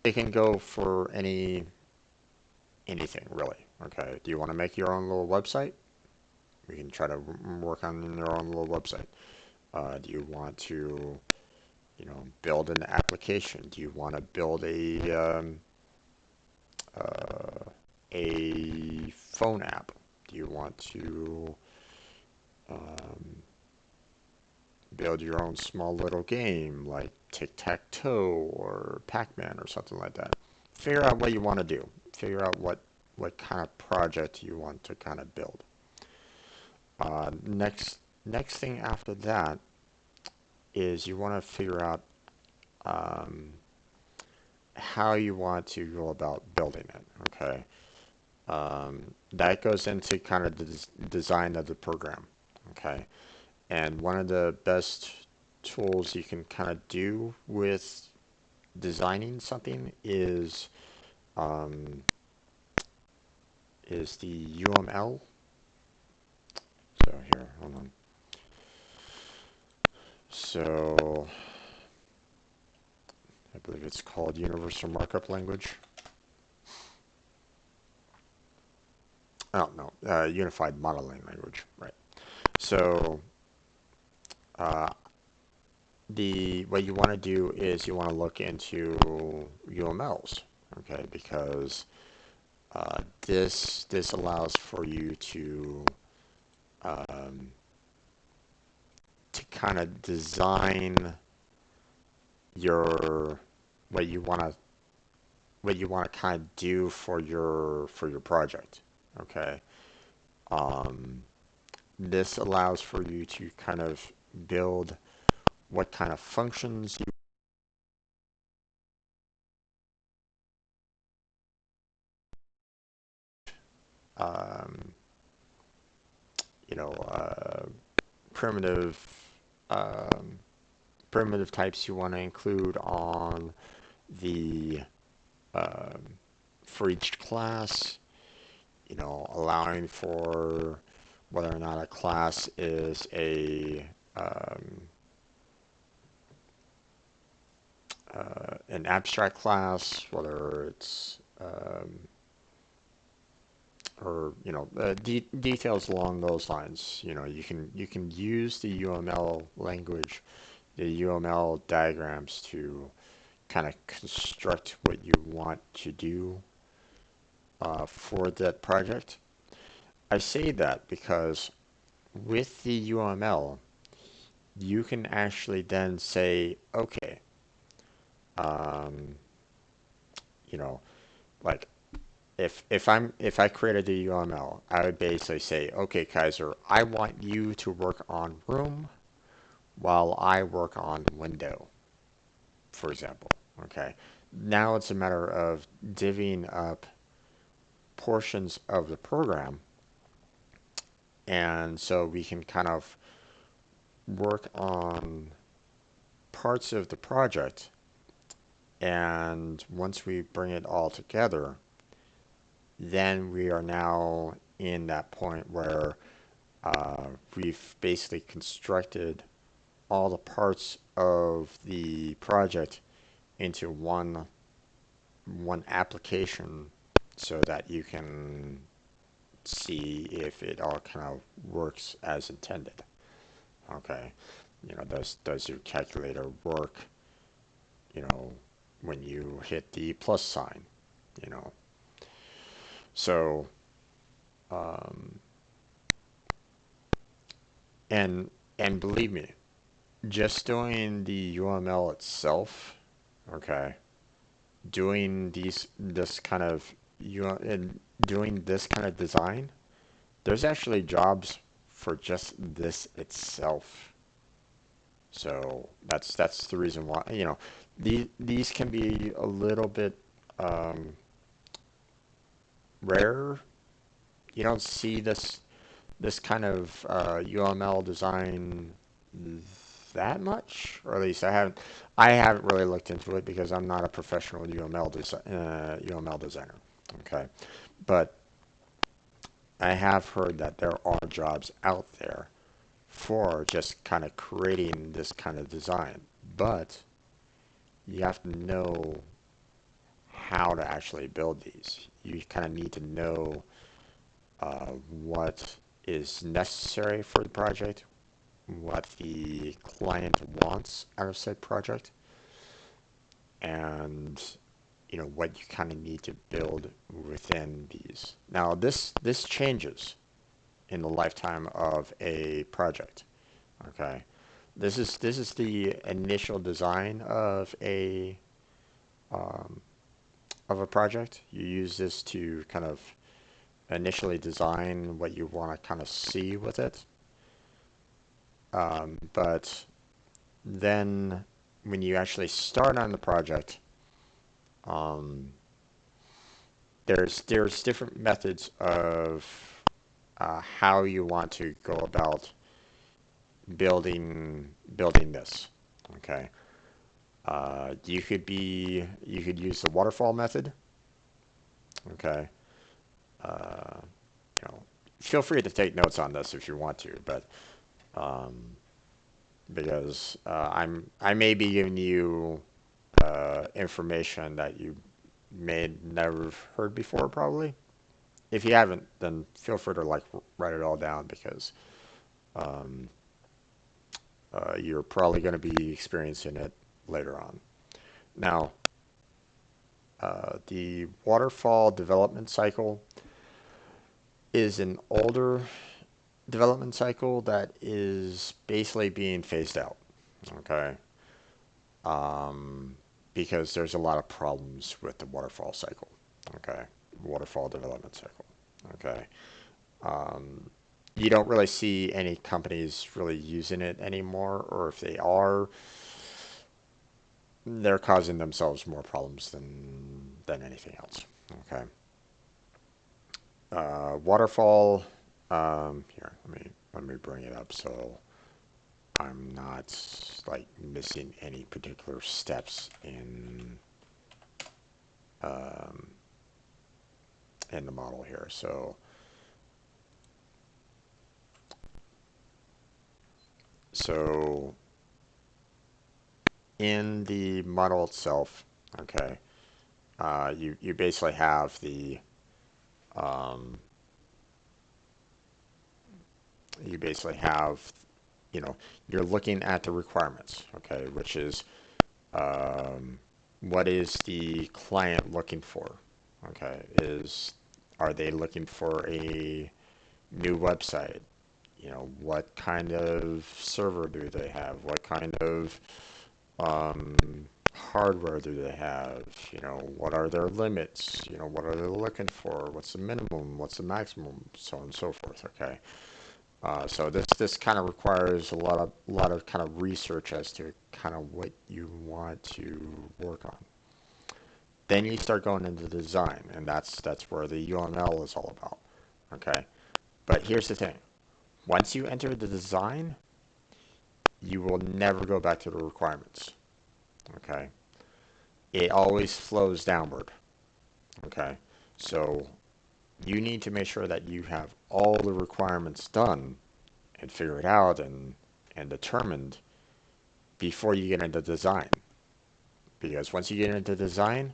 Speaker 1: it can go for anything really. Okay, do you want to make your own little website? We can try to work on your own little website. Do you want to, build an application? Do you want to build uh, a phone app? Do you want to um, build your own small little game like tic-tac-toe or Pac-Man or something like that? Figure out what you want to do. Figure out what kind of project you want to kind of build. Next thing after that is you want to figure out um, how you want to go about building it. Okay, that goes into kind of the design of the program. Okay, and one of the best tools you can kind of do with designing something um, is the UML. So here, hold on. So I believe it's called Universal Markup Language. Oh no, Unified Modeling Language, right? So uh, the what you want to do is you want to look into UMLs, okay? Because this allows for you um, to kind of design your what you want to what you want to kind of do for your project, okay? Um, this allows for you to kind of build what kind of functions um, you know, primitive um, primitive types you want to include on the um, for each class. Allowing for whether or not a class is um, an abstract class, whether it's or details along those lines. You can use the UML language, the UML diagrams to kind of construct what you want to do for that project. I say that because with the UML, you can actually then say, okay, um, you know, like if I created the UML, I would basically say, okay, Kaiser, I want you to work on room while I work on window, for example. Okay. Now it's a matter of divvying up portions of the program, and so we can kind of work on parts of the project, and once we bring it all together, then we are now in that point where we've basically constructed all the parts of the project into one application so that you can see if it all kind of works as intended. Okay, does your calculator work? You know, when you hit the plus sign. You know, so um, and and believe me, just doing the UML itself, okay, doing this kind of and doing this kind of design, there's actually jobs for just this itself. So that's the reason why, these can be a little bit um, rare. You don't see this kind of UML design that much, or at least I haven't really looked into it because I'm not a professional UML designer. Okay, but I have heard that there are jobs out there for just kind of creating this kind of design, but you have to know how to actually build these. You kind of need to know what is necessary for the project, what the client wants out of said project, and what you kind of need to build within these. Now this changes in the lifetime of a project. Okay, this is the initial design um, of a project. You use this to kind of initially design what you want to kind of see with it. But then when you actually start on the project, um, there's different methods of how you want to go about building this. Okay, you could use the waterfall method. Okay, uh, you know, feel free to take notes on this if you want to, but um, because I may be giving you information that you may never have heard before, probably. If you haven't, then feel free to like write it all down because um, you're probably going to be experiencing it later on. Now, the waterfall development cycle is an older development cycle that is basically being phased out. Okay, um, because there's a lot of problems with the waterfall cycle. Okay, waterfall development cycle. Okay, um, you don't really see any companies really using it anymore, or if they are, they're causing themselves more problems than anything else. Okay, waterfall. Here, let me bring it up so I'm not like missing any particular steps um, in the model here. So in the model itself, okay, you basically have um, you basically have you know you're looking at the requirements, okay, which is um, what is the client looking for? Okay, are they looking for a new website? what kind of server do they have? What kind of um, hardware do they have? What are their limits? What are they looking for? What's the minimum? What's the maximum? So on and so forth. Okay. So this kind of requires a lot of kind of research as to kind of what you want to work on. Then you start going into design, and that's where the UML is all about. Okay. But here's the thing. Once you enter the design, you will never go back to the requirements. Okay. It always flows downward. Okay. So you need to make sure that you have all the requirements done and figured out and determined before you get into design. Because once you get into design,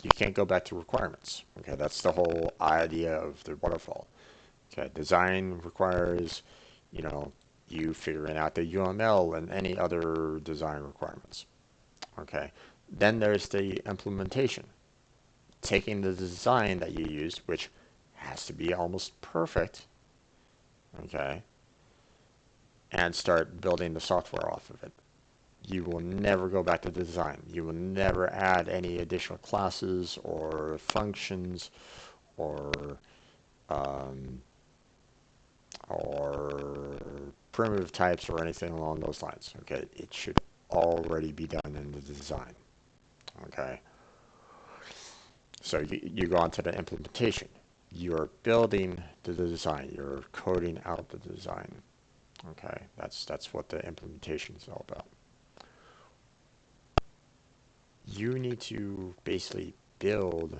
Speaker 1: you can't go back to requirements. Okay, that's the whole idea of the waterfall. Okay, design requires, you know, you figuring out the UML and any other design requirements. Okay, then there's the implementation. Taking the design that you used, which has to be almost perfect, okay, and start building the software off of it. You will never go back to design. You will never add any additional classes or functions or um, or primitive types or anything along those lines. Okay, it should already be done in the design. Okay, so you go on to the implementation. You're building the design. You're coding out the design. Okay, that's what the implementation is all about. You need to basically build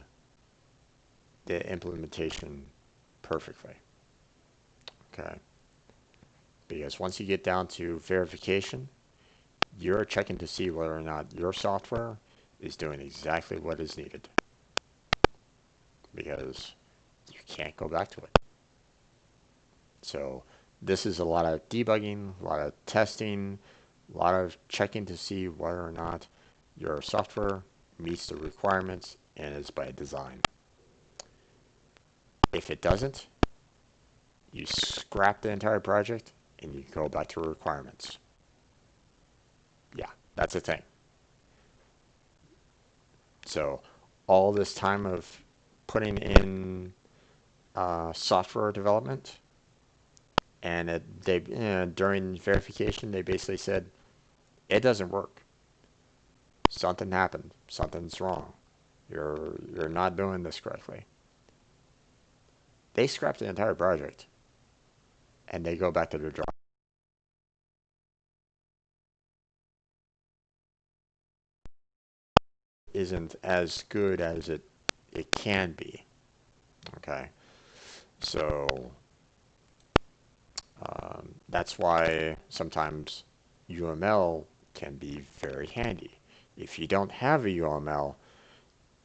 Speaker 1: the implementation perfectly. Okay, because once you get down to verification, you're checking to see whether or not your software is doing exactly what is needed because you can't go back to it. So this is a lot of debugging, a lot of testing, a lot of checking to see whether or not your software meets the requirements and is by design. If it doesn't, you scrap the entire project and you go back to requirements. Yeah, that's the thing. So all this time of putting in software development, and during verification they basically said it doesn't work. Something happened. Something's wrong. You're not doing this correctly. They scrap the entire project and they go back to their job. Isn't as good as it can be. Okay, so that's why sometimes UML can be very handy. If you don't have a UML,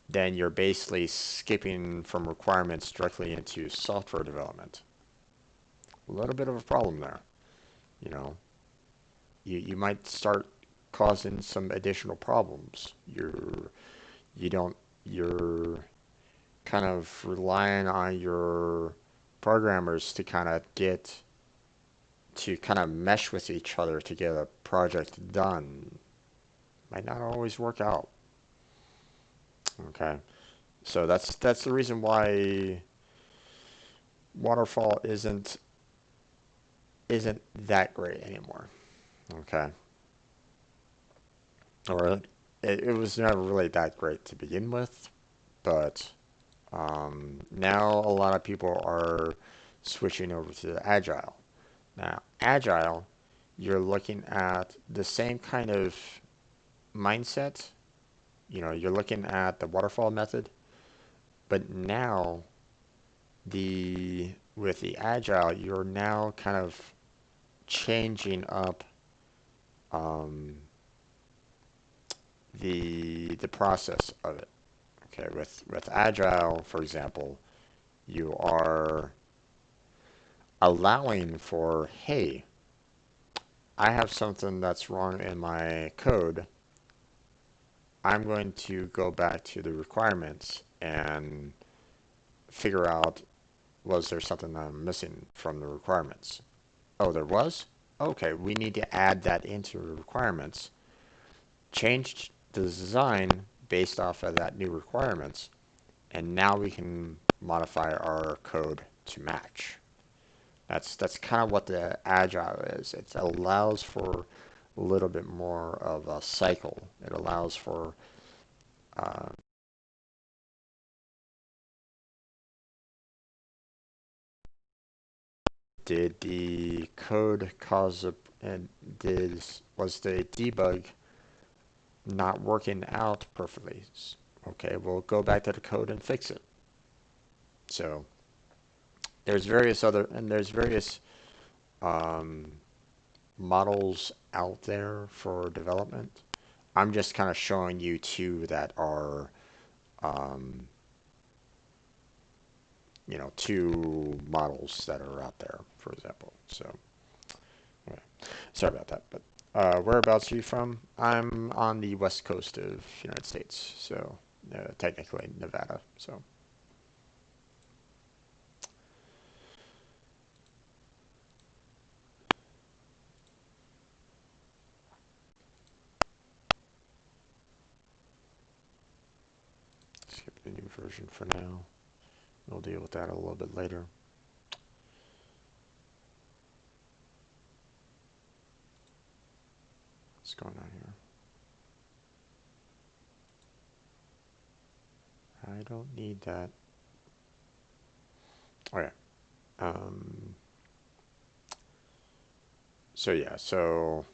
Speaker 1: then you're basically skipping from requirements directly into software development. A little bit of a problem there. You know, you might start causing some additional problems. You don't you're kind of relying on your programmers to kind of mesh with each other to get a project done. Might not always work out. Okay, so that's the reason why waterfall isn't that great anymore. Okay, or it was never really that great to begin with, but now a lot of people are switching over to the agile. Now, agile, you're looking at the same kind of mindset. You're looking at the waterfall method, but now the with the agile, you're now kind of changing up um, the process of it. Okay, with agile, for example, you are allowing for, hey, I have something that's wrong in my code. I'm going to go back to the requirements and figure out Was there something I'm missing from the requirements? Oh, there was? Okay, we need to add that into the requirements, change the design based off of that new requirements, and now we can modify our code to match. That's kind of what the agile is. It allows for a little bit more of a cycle. It allows for uh, did the code cause a and did was the debug not working out perfectly? Okay, we'll go back to the code and fix it. So there's various um, models out there for development. I'm just kind of showing you two that are um, two models that are out there, for example. So, okay. Sorry about that. But whereabouts are you from? I'm on the west coast of United States, so technically Nevada. So, skip the new version for now. We'll deal with that a little bit later. What's going on here? I don't need that. Okay. Um, so yeah, so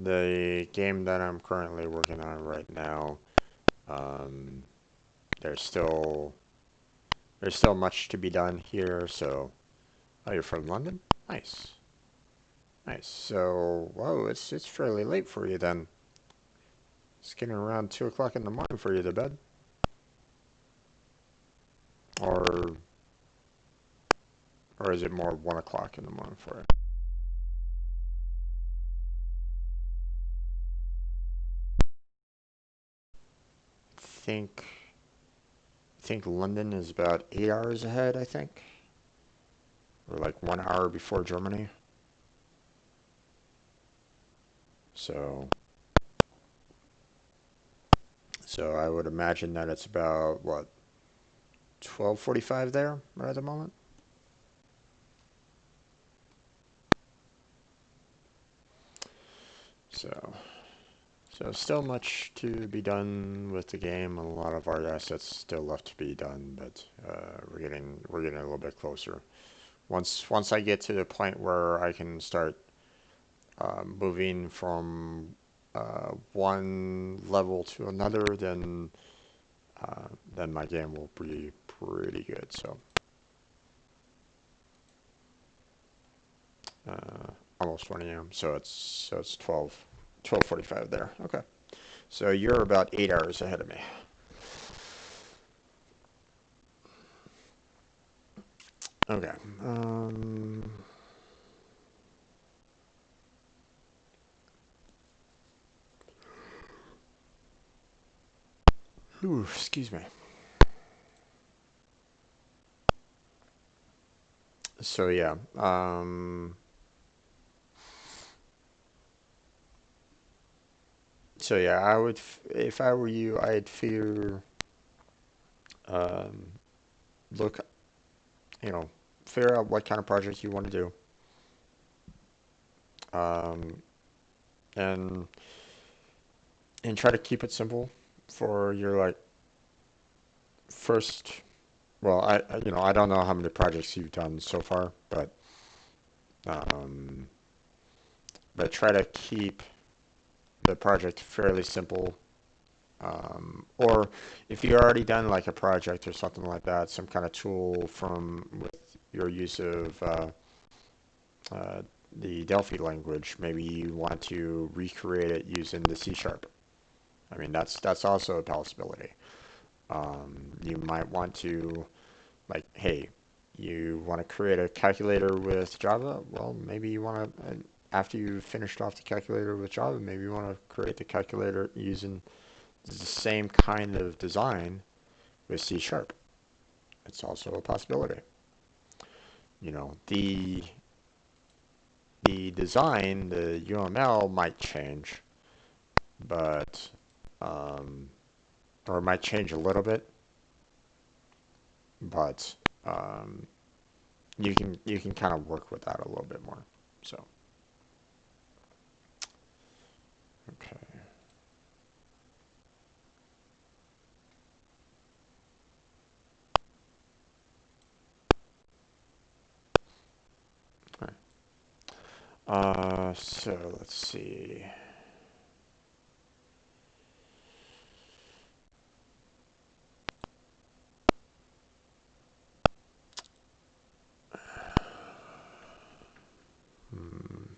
Speaker 1: the game that I'm currently working on right now, um, there's still there's still much to be done here. So, oh, you're from London? Nice, nice. So, whoa, it's fairly late for you then. It's getting around 2 o'clock in the morning for you to bed, or or is it more 1 o'clock in the morning for you? Think think London is about 8 hours ahead. I think, or like 1 hour before Germany. So so I would imagine that it's about what 12:45 there right at the moment. So so still much to be done with the game. A lot of art assets still left to be done, but we're getting a little bit closer. Once I get to the point where I can start moving from one level to another, then my game will be pretty good. So almost 1 a.m. So it's 12:45 there. Okay. So you're about 8 hours ahead of me. Okay. Ooh, excuse me. So yeah. So yeah, if I were you, I'd um, look, you know, figure out what kind of project you want to do, um, and try to keep it simple for your like first. Well, I don't know how many projects you've done so far, um, but try to keep the project fairly simple. Or if you already done like a project or something like that, some kind of tool from with your use of uh, the Delphi language, maybe you want to recreate it using the C sharp. I mean, that's also a possibility. You might want to like, hey, you want to create a calculator with Java? Well, maybe you want to, after you've finished off the calculator with Java, maybe you want to create the calculator using the same kind of design with C sharp. It's also a possibility. the design, the UML might change, but um, or it might change a little bit, but um, you can kind of work with that a little bit more. So okay. So let's see. Hmm.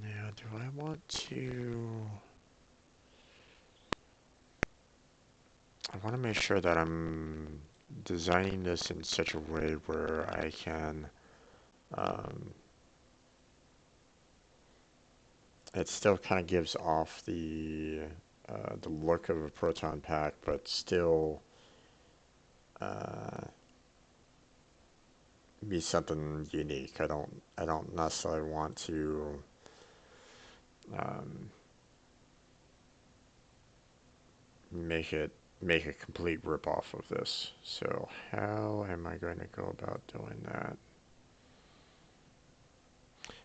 Speaker 1: Now, do I want to? I want to make sure that I'm designing this in such a way where I can. Um, it still kind of gives off the look of a proton pack, but still uh, be something unique. I don't necessarily want to um, make it make a complete rip off of this. So how am I going to go about doing that?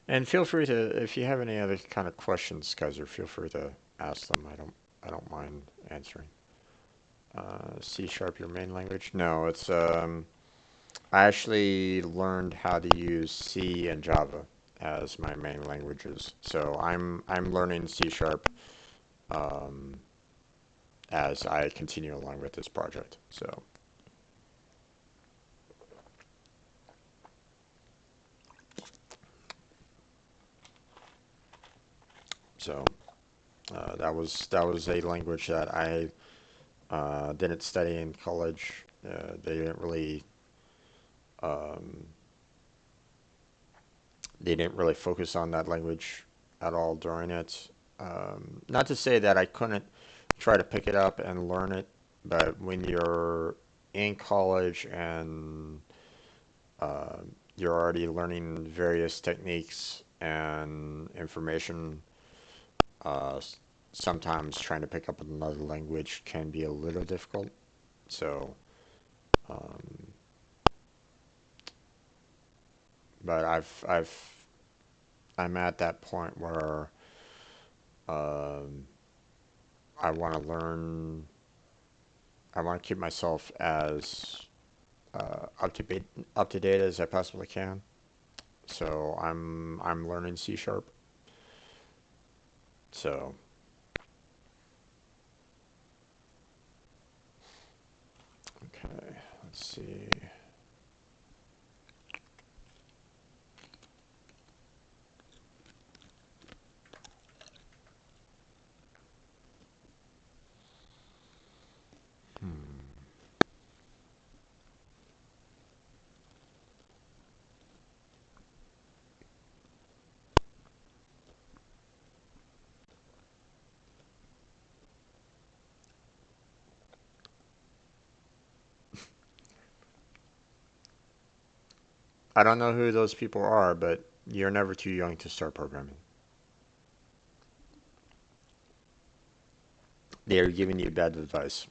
Speaker 1: And feel free to, if you have any other kind of questions, Kaiser, feel free to ask them. I don't mind answering. C sharp, your main language? No, it's I actually learned how to use C and Java as my main languages. So I'm learning C sharp um, as I continue along with this project. So that was a language that I didn't study in college. Um, they didn't really focus on that language at all during it. Not to say that I couldn't try to pick it up and learn it, but when you're in college and uh, you're already learning various techniques and information, uh, sometimes trying to pick up another language can be a little difficult. So, um, but I'm at that point where um, I want to learn. I want to keep myself as up to date as I possibly can. So I'm learning C sharp. So okay, let's see. Hmm. I don't know who those people are, but you're never too young to start programming. They are giving you bad advice.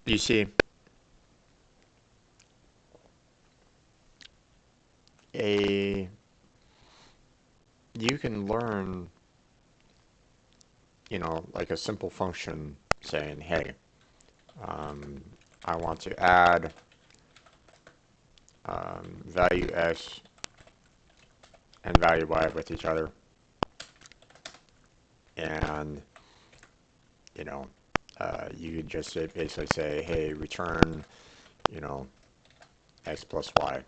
Speaker 1: You see, a you can learn, like a simple function saying, "Hey, um, I want to add value x and value y with each other," and you know, you could just basically say, "Hey, return, you know, x plus y,"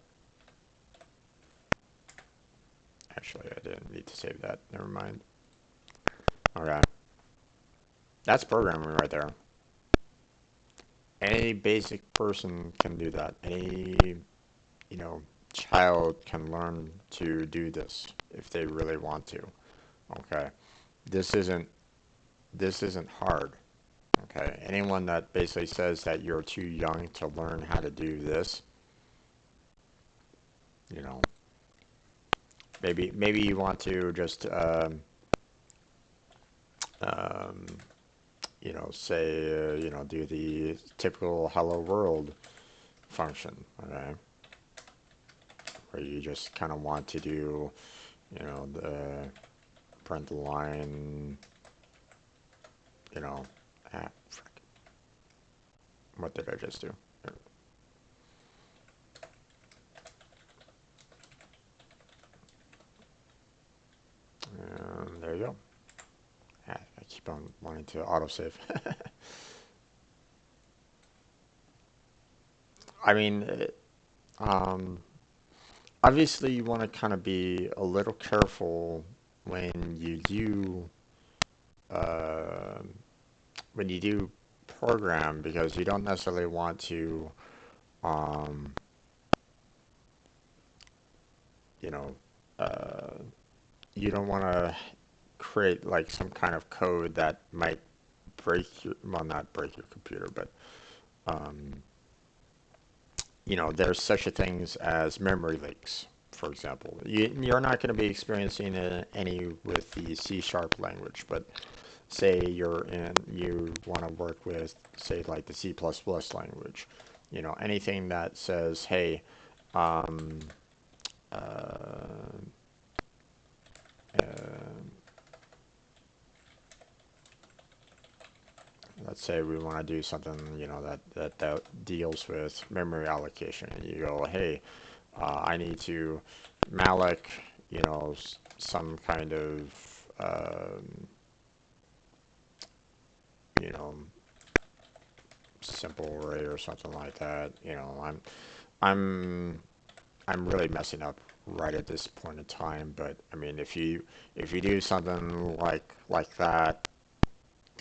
Speaker 1: Actually, I didn't need to save that. Never mind. Okay. That's programming right there. Any basic person can do that. Any, you know, child can learn to do this if they really want to. Okay. This isn't this isn't hard. Okay. Anyone that basically says that you're too young to learn how to do this, you know, maybe you want to just um, say do the typical hello world function, okay, where you just kind of want to do, the parental line, you know, frick, what did I just do? There you go. I keep on wanting to autosave. I mean, um, obviously you want to kind of be a little careful when you do uh, when you do program because you don't necessarily want to um, you know uh, you don't want to create like some kind of code that might break your well not break your computer but um, there's such a things as memory leaks, for example. You're not going to be experiencing any with the C sharp language, but say you want to work with, say, like the C++ language, anything that says, hey, um, uh, uh, let's say we want to do something, that deals with memory allocation, and you go, hey, I need to malloc, some kind of, you know, simple array or something like that. I'm I'm really messing up right at this point in time, but I mean, if you do something like that,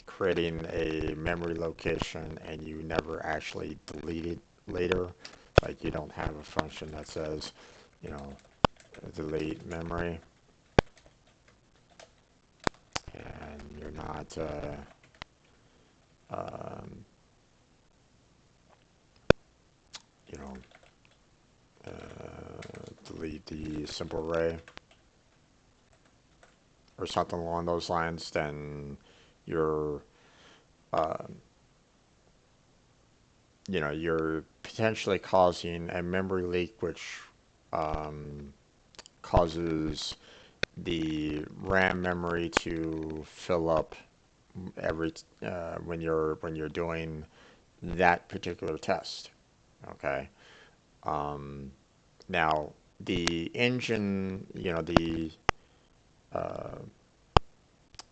Speaker 1: creating a memory location and you never actually delete it later, like you don't have a function that says, you know, delete memory, and you're not, um, you know, delete the simple array or something along those lines, then you're, um, you're potentially causing a memory leak, which um, causes the RAM memory to fill up every when you're doing that particular test. Okay. Um, Now the engine, uh,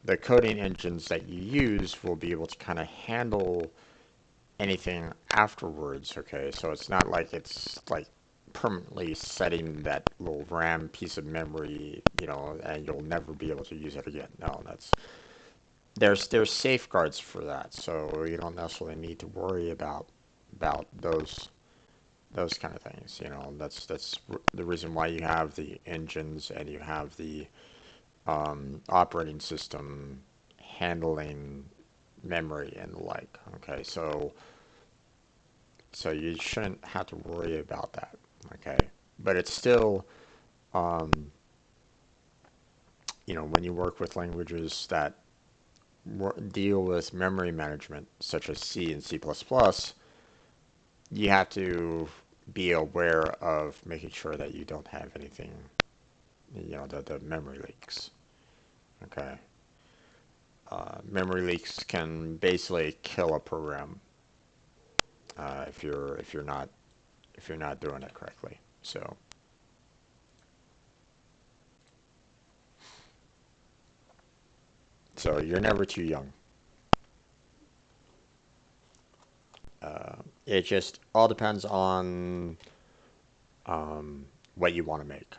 Speaker 1: the coding engines that you use will be able to kind of handle anything afterwards, okay? So it's not like it's like permanently setting that little RAM piece of memory, and you'll never be able to use it again. No, there's safeguards for that, so you don't necessarily need to worry about those kind of things. That's the reason why you have the engines and you have the operating system handling memory and the like. Okay, so you shouldn't have to worry about that. Okay, but it's still, um, when you work with languages that deal with memory management, such as C and C++, you have to be aware of making sure that you don't have anything, the memory leaks. Okay, memory leaks can basically kill a program if you're not doing it correctly. So you're never too young. It just all depends on what you want to make.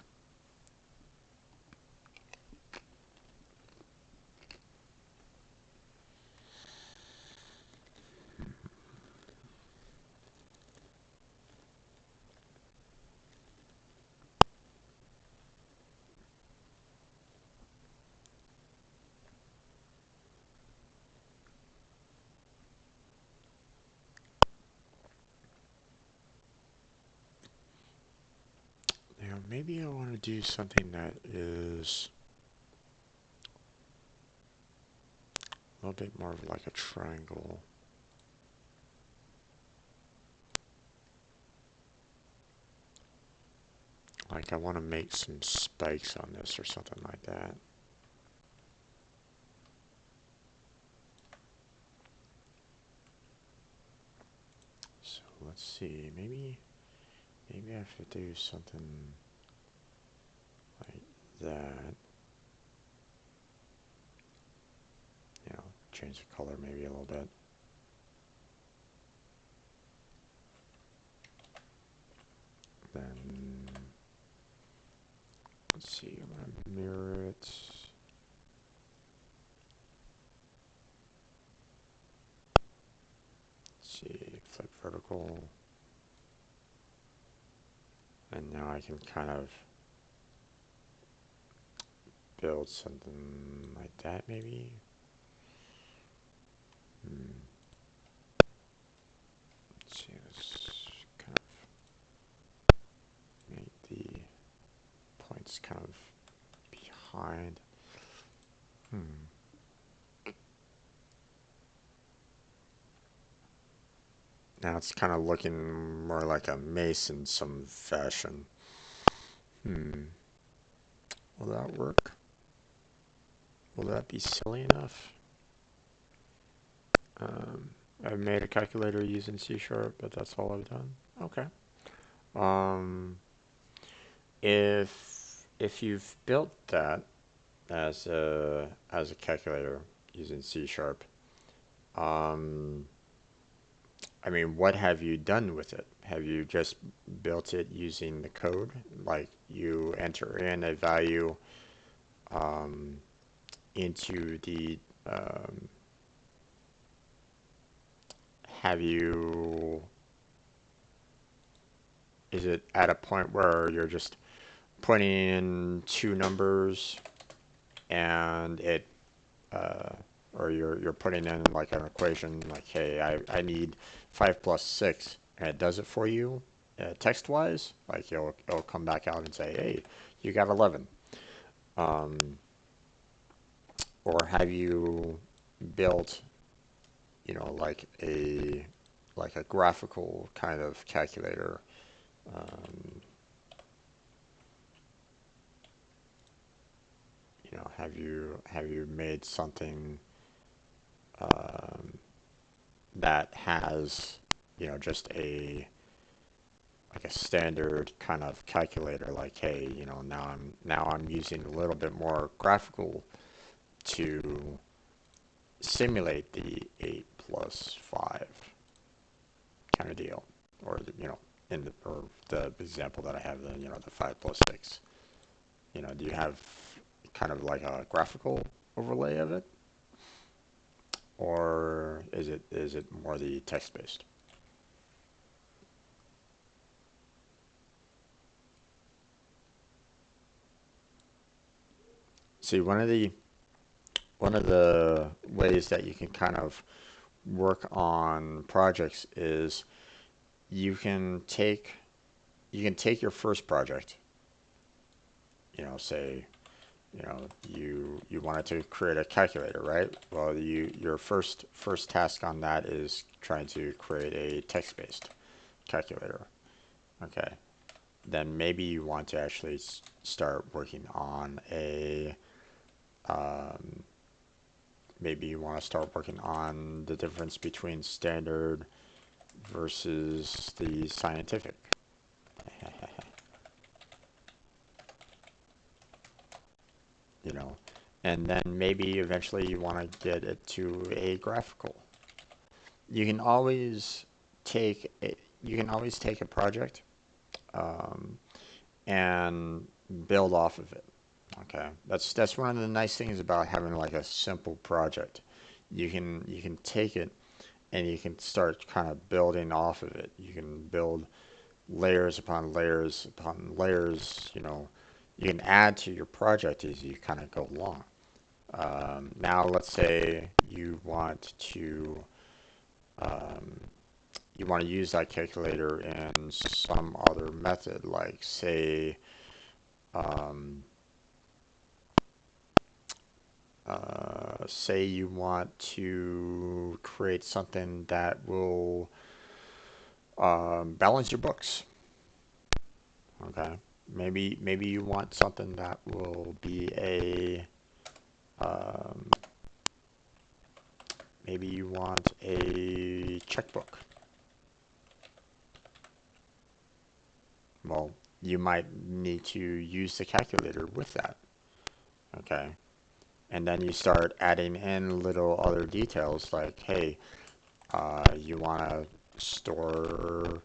Speaker 1: maybe I want to do something that is a little bit more of like a triangle. Like I want to make some spikes on this or something like that. So let's see, maybe I have to do something like that. You know, change the color maybe a little bit. Then let's see, I'm gonna mirror it. Let's see, flip vertical. And now I can kind of build something like that maybe. Let's see, let's kind of make the points kind of behind. Now it's kind of looking more like a mace in some fashion. Will that work? Will that be silly enough? I've made a calculator using C Sharp, but that's all I've done. Okay. Um, if you've built that as a calculator using C Sharp, um, I mean, what have you done with it? Have you just built it using the code? Like you enter in a value um, into the have you is it at a point where you're just putting in two numbers and it or you're putting in like an equation like, hey, I need 5 plus 6, and it does it for you text wise, like it'll come back out and say, hey, you got 11. Or have you built, you know, like a graphical kind of calculator? You know, have you made something that has, you know, just a like a standard kind of calculator, like, hey, you know, now I'm using a little bit more graphical to simulate the 8 plus 5 kind of deal, or you know, or the example that I have, the, you know, the 5 plus 6. You know, do you have kind of like a graphical overlay of it, or is it more the text based? See, one of the ways that you can kind of work on projects is you can take your first project, you know, say, you know, you wanted to create a calculator, right? Well, your first task on that is trying to create a text-based calculator. Okay. Then maybe you want to actually start working on a maybe you want to start working on the difference between standard versus the scientific. You know, and then maybe eventually you want to get it to a graphical. You can always you can always take a project and build off of it. Okay, that's one of the nice things about having like a simple project. You can take it and you can start kind of building off of it. You can build layers upon layers upon layers. You know, you can add to your project as you kind of go along. Now, let's say you want to use that calculator in some other method, like say Um, Say you want to create something that will balance your books. Okay, maybe you want something that will be a um, maybe you want a checkbook. Well, you might need to use the calculator with that. Okay, and then you start adding in little other details like, hey, you want to store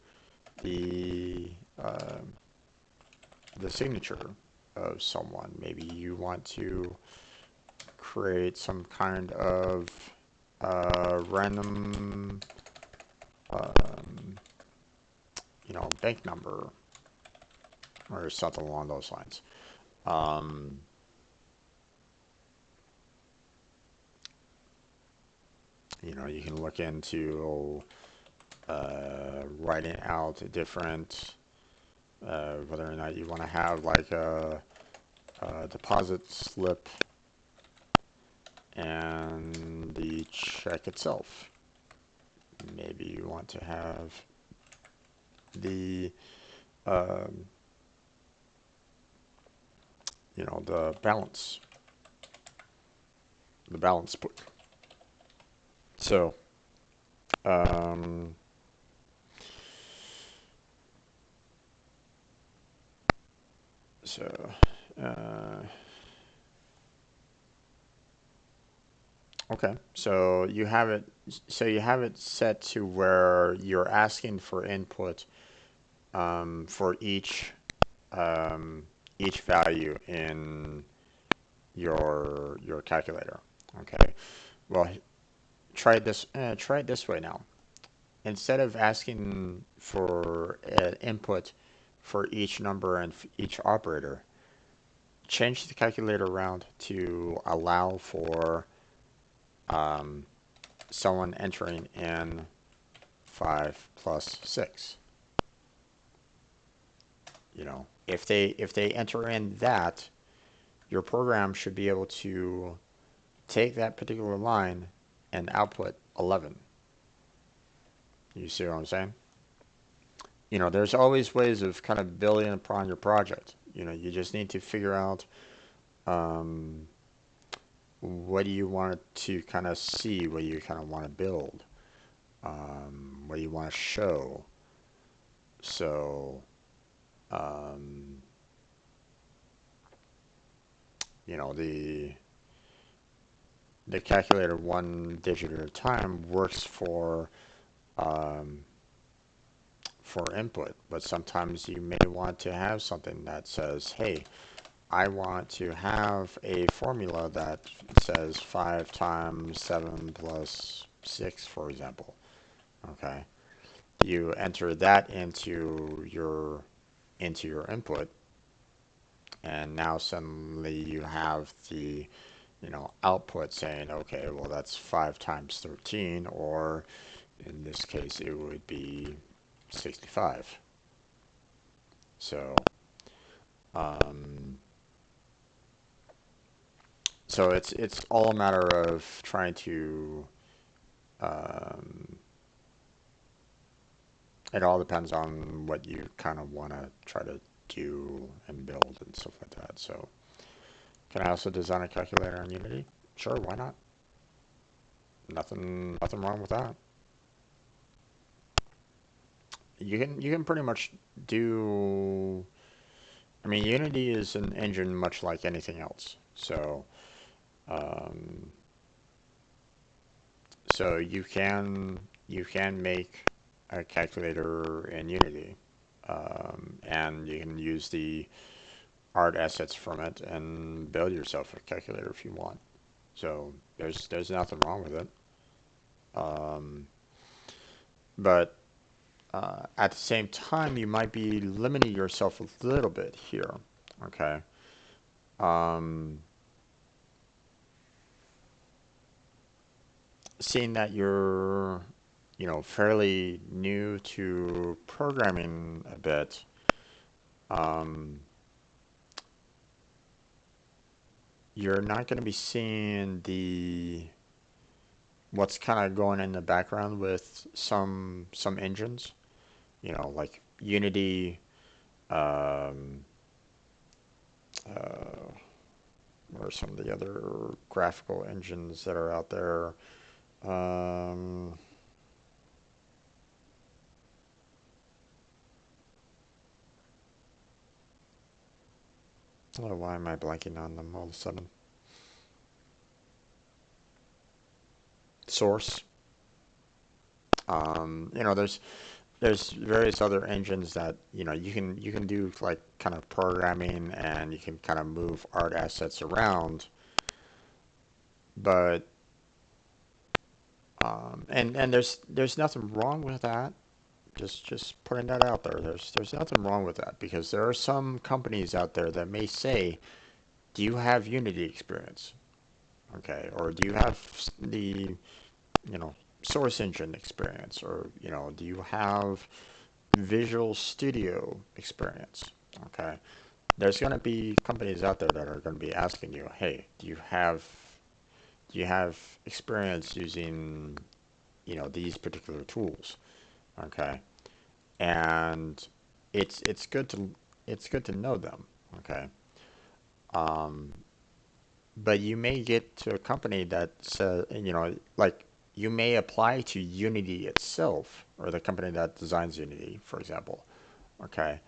Speaker 1: the uh, the signature of someone. Maybe you want to create some kind of random, um, bank number or something along those lines. Um, you can look into writing out different, whether or not you want to have like a deposit slip and the check itself. Maybe you want to have the um, the balance book. So, um, so, uh, okay. So you have it set to where you're asking for input for um, each value in your calculator. Okay. Well, try it this way now. Instead of asking for input for each number and each operator, change the calculator around to allow for um, someone entering in 5 plus 6. If they enter in that, your program should be able to take that particular line and output 11. You see what I'm saying? There's always ways of kind of building upon your project. You just need to figure out um, what do you want to kind of see, what do you kind of want to build, what do you want to show. So, um, the calculator one digit at a time works um, for input, but sometimes you may want to have something that says, hey, I want to have a formula that says 5 times 7 plus 6, for example. Okay. You enter that into your input, and now suddenly you have the output saying, okay, well, that's 5 times 13, or in this case, it would be 65. So, um, so it's all a matter of trying to. Um, it all depends on what you kind of want to try to do and build and stuff like that. So, can I also design a calculator in Unity? Sure, why not? Nothing wrong with that. You can pretty much do. I mean, Unity is an engine much like anything else. Um, so you can make a calculator in Unity, and you can use the art assets from it and build yourself a calculator if you want. So there's nothing wrong with it. Um, but at the same time, you might be limiting yourself a little bit here. Okay. Um, Seeing that you're, fairly new to programming a bit, um, you're not going to be seeing the what's kind of going in the background with some engines, like Unity, um, uh, or some of the other graphical engines that are out there. Um, oh, why am I blanking on them all of a sudden? Source. There's various other engines that you can do like kind of programming and you can kind of move art assets around, but and there's nothing wrong with that. Just putting that out there. There's nothing wrong with that because there are some companies out there that may say, "Do you have Unity experience?" Okay, or do you have the you know Source Engine experience, or do you have Visual Studio experience? Okay, there's going to be companies out there that are going to be asking you, "Hey, do you have experience using these particular tools?" Okay, and it's good to know them. Okay, um, but you may get to a company that says, like you may apply to Unity itself or the company that designs Unity, for example. Okay,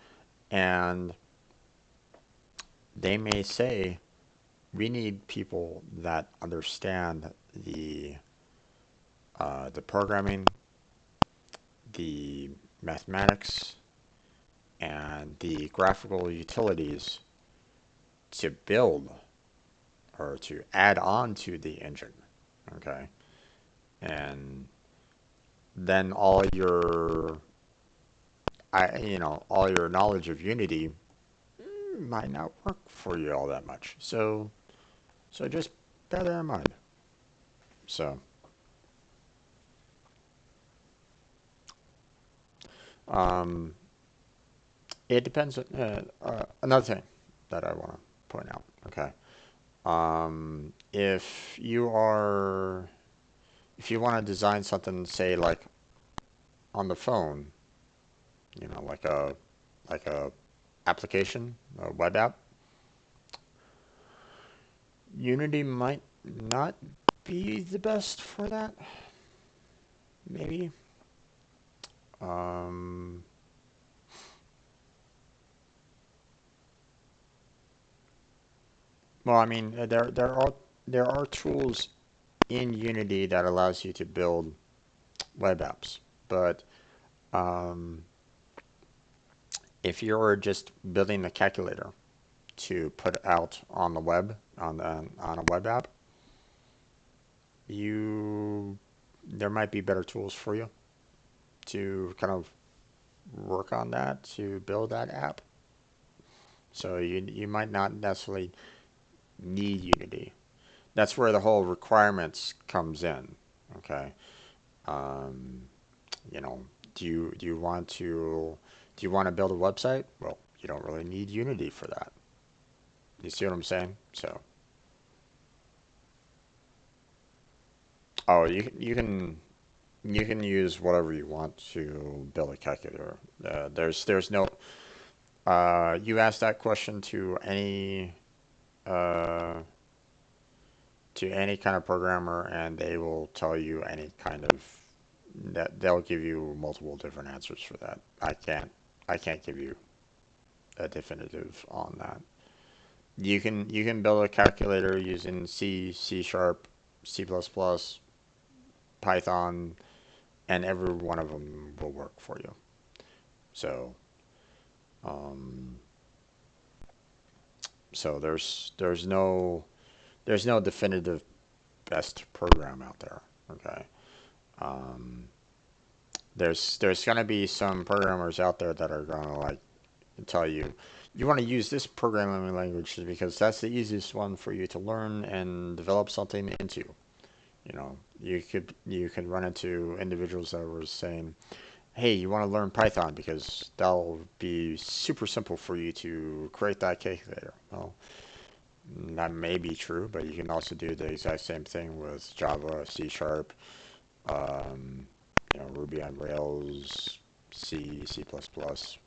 Speaker 1: and they may say, we need people that understand the programming, the mathematics, and the graphical utilities to build or to add on to the engine. Okay, and then all your knowledge of Unity might not work for you all that much. So just bear that in mind. So um, it depends. Another thing that I want to point out. Okay, if you want to design something, say like on the phone, like a application, a web app, Unity might not be the best for that. Maybe. Um, well, I mean, there are tools in Unity that allows you to build web apps, but um, if you're just building a calculator to put out on the web on a web app, you there might be better tools for you to kind of work on that to build that app. So you might not necessarily need Unity. That's where the whole requirements comes in. Okay. Um, you know, do you want to build a website? Well, you don't really need Unity for that. You see what I'm saying? So, oh, you can use whatever you want to build a calculator. There's no you ask that question uh, to any kind of programmer, and they will tell you any kind of that they'll give you multiple different answers for that. I can't give you a definitive on that. You can build a calculator using C, C sharp, C++, Python, and every one of them will work for you. So, um, so there's no definitive best program out there. Okay. Um, there's gonna be some programmers out there that are gonna like tell you want to use this programming language because that's the easiest one for you to learn and develop something into. You could run into individuals that were saying, "Hey, you want to learn Python because that'll be super simple for you to create that calculator." Well, That may be true, but you can also do the exact same thing with Java, C Sharp, um, Ruby on Rails, C, C++.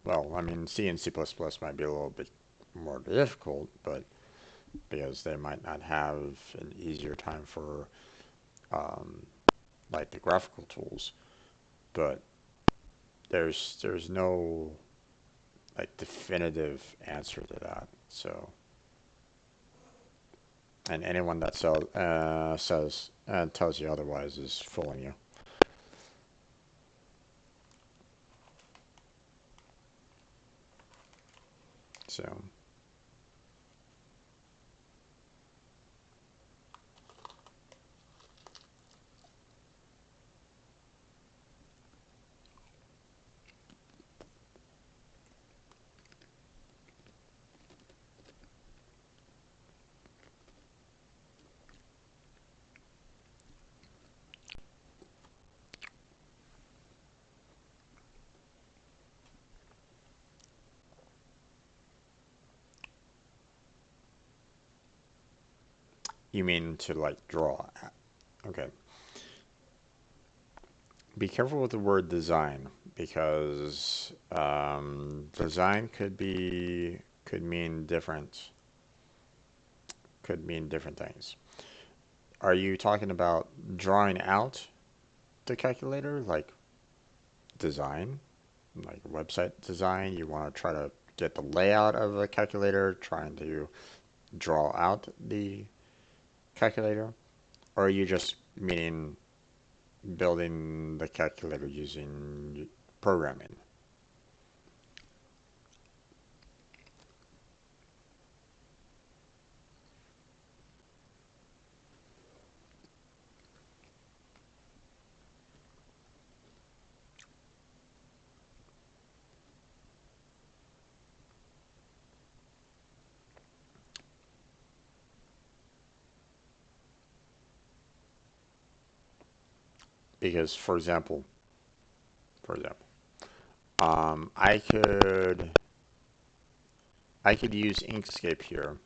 Speaker 1: Well, I mean, C and C++ might be a little bit more difficult, but because they might not have an easier time for um, like the graphical tools. But there's no like definitive answer to that. So, and anyone that says tells you otherwise is fooling you. So, you mean to like draw? Okay. Be careful with the word design because design could mean different things. Are you talking about drawing out the calculator, like design, like website design? You want to try to get the layout of a calculator, trying to draw out the calculator, or are you just meaning building the calculator using programming? Because, for example, um, I could I could use Inkscape here,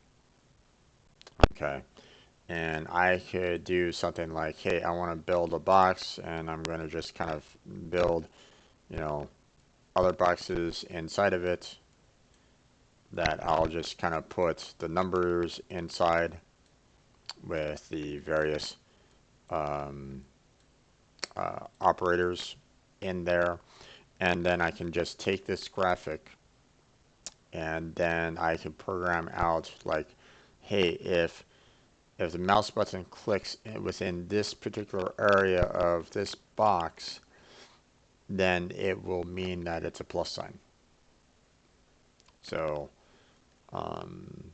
Speaker 1: okay, and I could do something like, hey, I want to build a box, and I'm going to just kind of build, you know, other boxes inside of it that I'll just kind of put the numbers inside with the various um, operators in there, and then I can just take this graphic and then I can program out like, hey, if the mouse button clicks within this particular area of this box, then it will mean that it's a plus sign. So, um,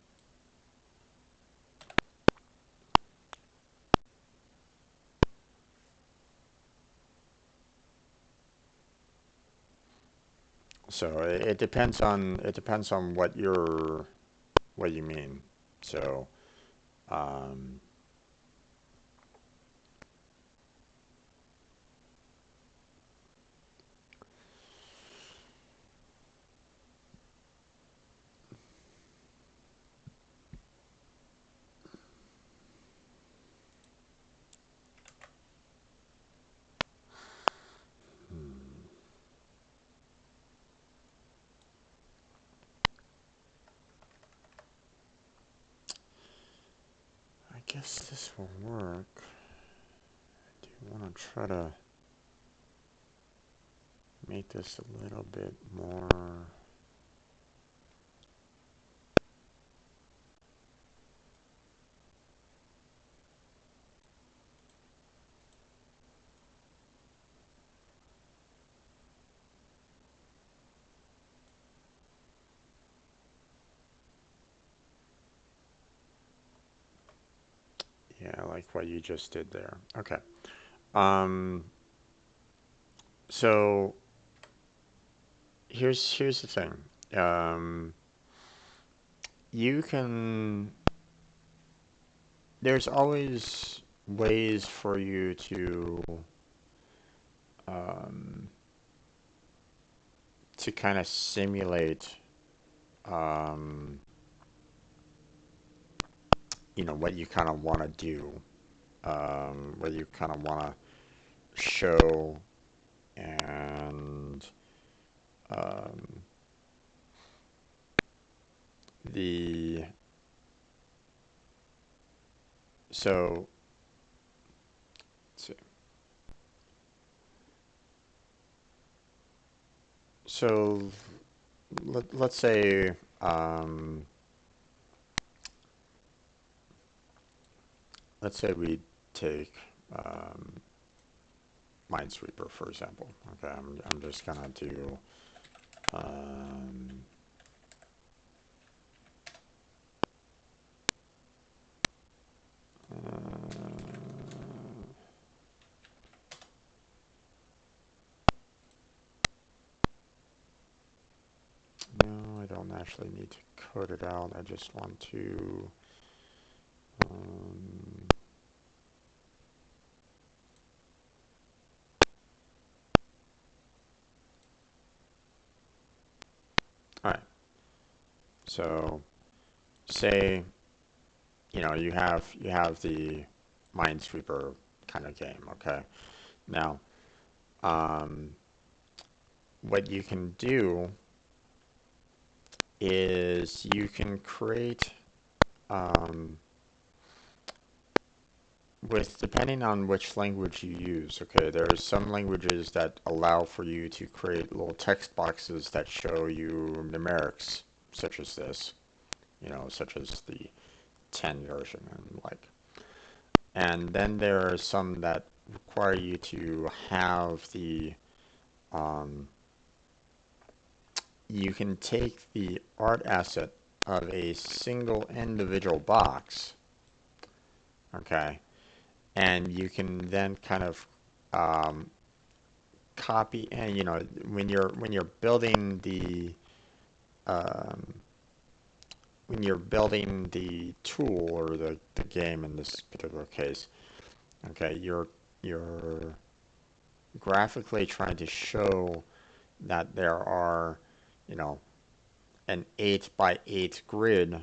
Speaker 1: so it depends on what you mean. So, um, I guess this will work. Do you want to try to make this a little bit more? Yeah, I like what you just did there. Okay. Um, so here's the thing. Um, you can. There's always ways for you um, to kind of simulate um, what you kind of want to do, what you kind of want to show, and um, the so let's see. So let's say um, let's say we take um, Minesweeper, for example. Okay, I'm just gonna do um, uh, no, I don't actually need to code it out. I just want to um, all right. So say you have the Minesweeper kind of game. Okay. Now, um, what you can do is you can create um, with depending on which language you use. Okay, there are some languages that allow for you to create little text boxes that show you numerics, such as this, such as the 10 version and like. And then there are some that require you to have um, you can take the art asset of a single individual box, okay, and you can then kind of um, copy, and when you're building um, the tool or the game in this particular case, okay, you're graphically trying to show that there are, you know, an 8 by 8 grid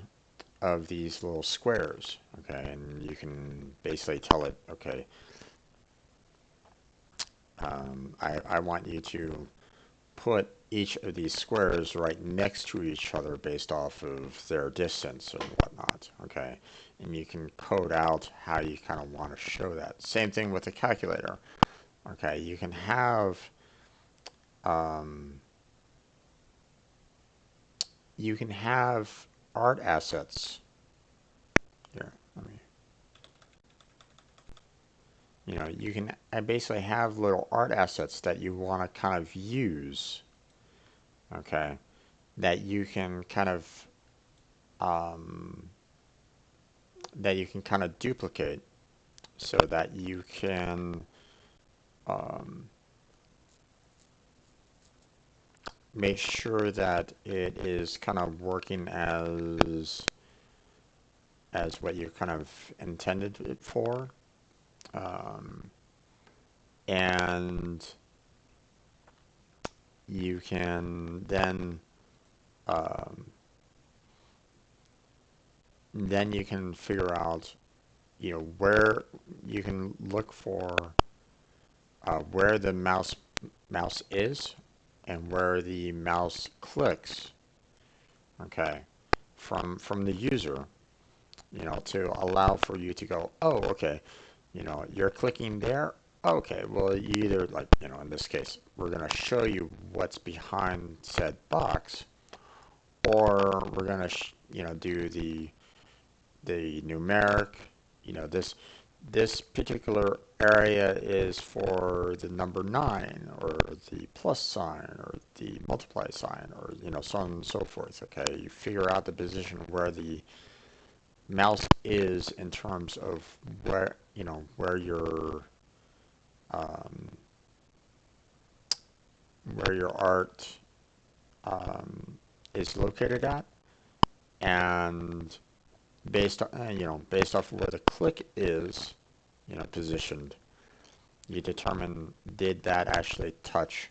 Speaker 1: of these little squares, okay, and you can basically tell it, okay, I want you to put each of these squares right next to each other based off of their distance and whatnot, okay, and you can code out how you kind of want to show that. Same thing with the calculator, okay, um, you can have art assets here. You can basically have little art assets that you want to kind of use, okay, that you can kind of um, duplicate so that you can um, make sure that it is kind of working as what you kind of intended it for, um, and you can um, then you can figure out where you can look for where the mouse is and where the mouse clicks, okay, from the user, to allow for you to go, oh, okay, you're clicking there. Okay, well, you either, like, in this case, we're going to show you what's behind said box, or we're going to, do the numeric, this particular area is for the number 9 or the plus sign or the multiply sign or so on and so forth. Okay, you figure out the position where the mouse is in terms of um, where your art um, is located at, and based off of where the click is positioned, you determine, did that actually touch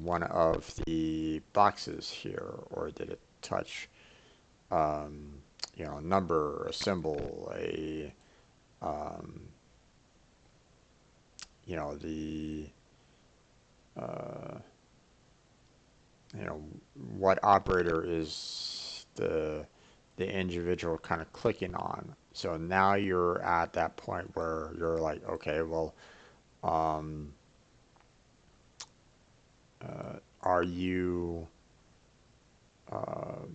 Speaker 1: one of the boxes here, or did it touch number, a symbol, a um, the uh, you know what operator is the individual kind of clicking on. So now you're at that point where you're like, okay, well, um, are you uh,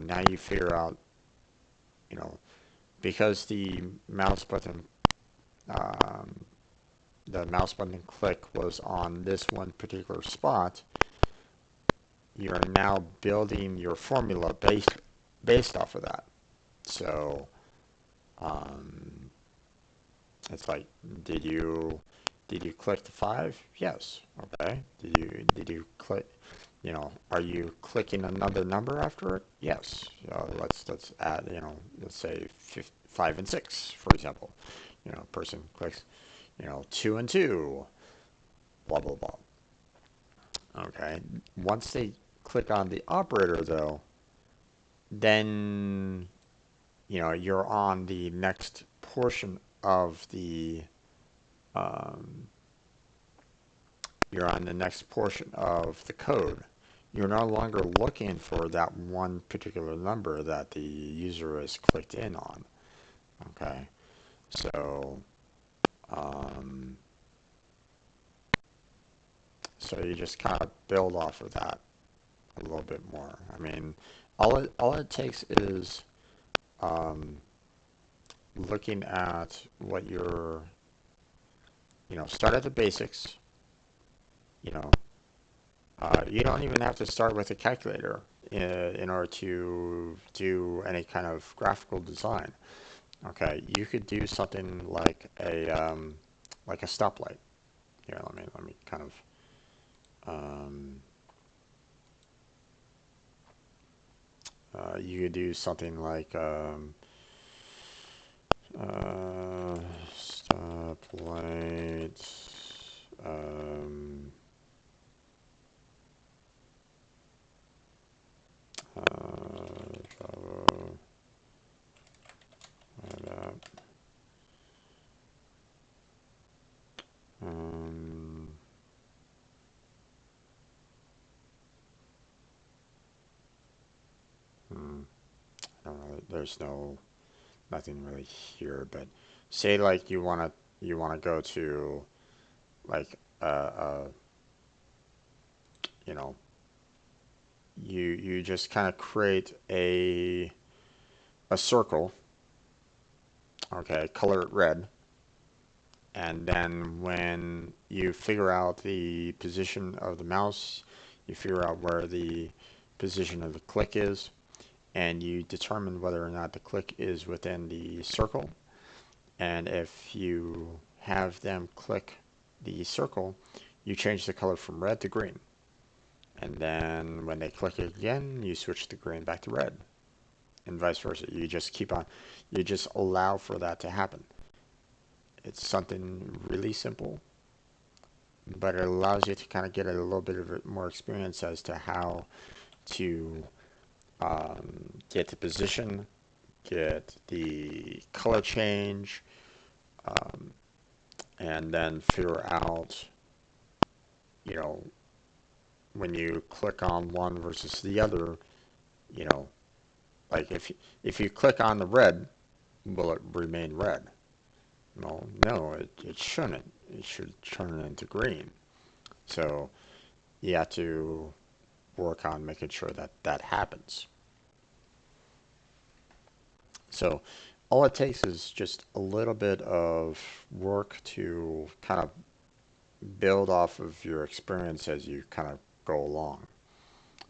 Speaker 1: now you figure out, you know, because mouse button um, the mouse button click was on this one particular spot, you're now building your formula based off of that. So um, it's like, did you click the 5? Yes. Okay. Did you click? Are you clicking another number after it? Yes. Let's add. Let's say 5 and 6, for example. Person clicks. 2 and 2. Blah blah blah. Okay. Once they click on the operator, though, then you're on the next portion of the um, you're on the next portion of the code. You're no longer looking for that one particular number that the user has clicked in on. Okay, so um, so you just kind of build off of that a little bit more. I mean, all it takes is um, looking at what start at the basics. You know, you don't even have to start with a calculator in order to do any kind of graphical design. Okay, you could do something like a stoplight. Here, let me kind of you could do something like stoplight. Um, Java, that, um, hmm, I don't know. There's nothing really here, but say like you wanna go to like you know you just kind of create a circle. Okay, color it red, and then when you figure out the position of the mouse, you figure out where the position of the click is, and you determine whether or not the click is within the circle. And if you have them click the circle, you change the color from red to green. And then when they click it again, you switch the green back to red, and vice versa. You just keep on, you just allow for that to happen. It's something really simple, but it allows you to kind of get a little bit of more experience as to how to get the position, get the color change, um, and then figure out, you know, when you click on one versus the other, you know, like if you click on the red, will it remain red? Well, no, it shouldn't. It should turn into green. So you have to work on making sure that that happens. So all it takes is just a little bit of work to kind of build off of your experience as you kind of go along.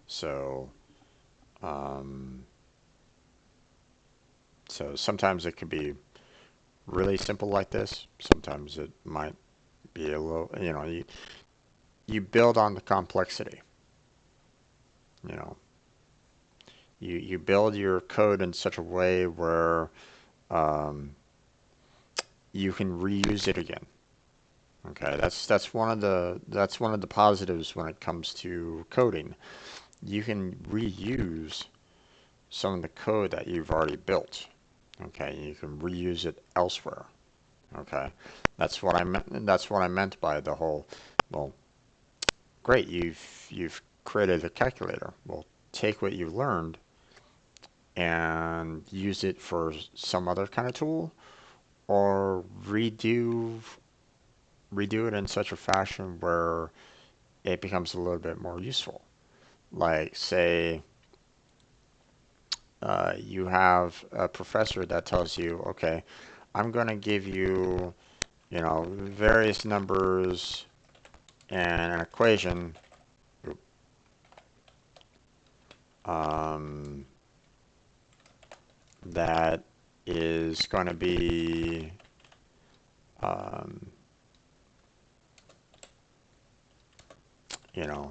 Speaker 1: So, um, so sometimes it could be really simple like this. Sometimes it might be a little, you build on the complexity. You know, you build your code in such a way where um, you can reuse it again. Okay, that's one of the positives when it comes to coding you can reuse some of the code that you've already built. Okay, you can reuse it elsewhere. Okay, that's what I meant. That's what I meant by the whole. Well, great, you've created a calculator. Well, take what you learned and use it for some other kind of tool, or redo it in such a fashion where it becomes a little bit more useful. Like, say, you have a professor that tells you, okay, I'm going to give you, various numbers and an equation um, that is going to be, um, you know,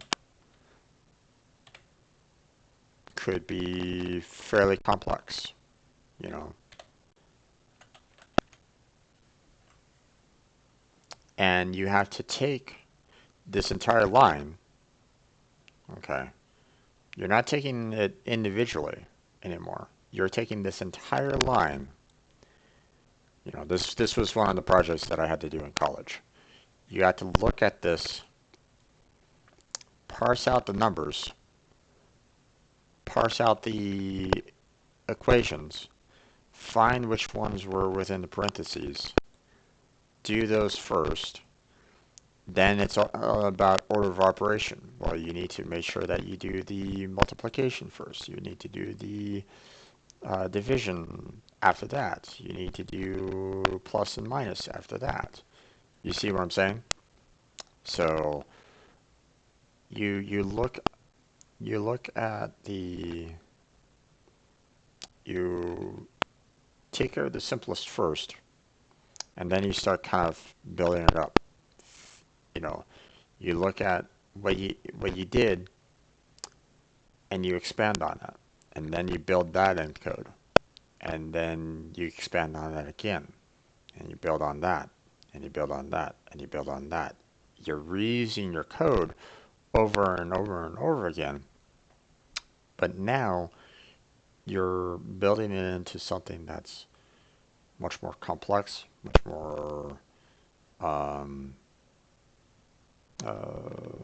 Speaker 1: could be fairly complex, you know, and you have to take this entire line, okay, you're not taking it individually anymore. You're taking this entire line. This was one of the projects that I had to do in college. You had to look at this, parse out the numbers, parse out the equations, find which ones were within the parentheses, do those first. Then it's all about order of operation. Well, you need to make sure that you do the multiplication first. You need to do the division after that. You need to do plus and minus after that. You see what I'm saying? So you look at you take care of the simplest first, and then you start kind of building it up. You know, you look at what you did, and you expand on it, and then you build that in code, and then you expand on that again, and you build on that, and you build on that, and you build on that. You're reusing your code over and over and over again, but now you're building it into something that's much more complex, much more um, uh,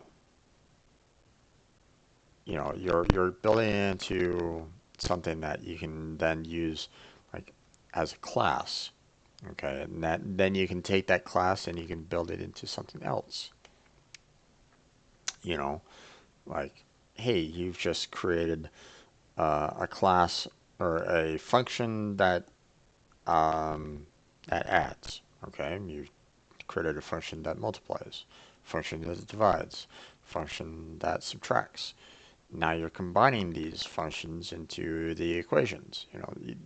Speaker 1: you're building it into something that you can then use like as a class. Okay, and then you can take that class and you can build it into something else. You know, like, hey, you've just created a class or a function that adds. Okay, you created a function that multiplies, function that divides, function that subtracts. Now you're combining these functions into the equations.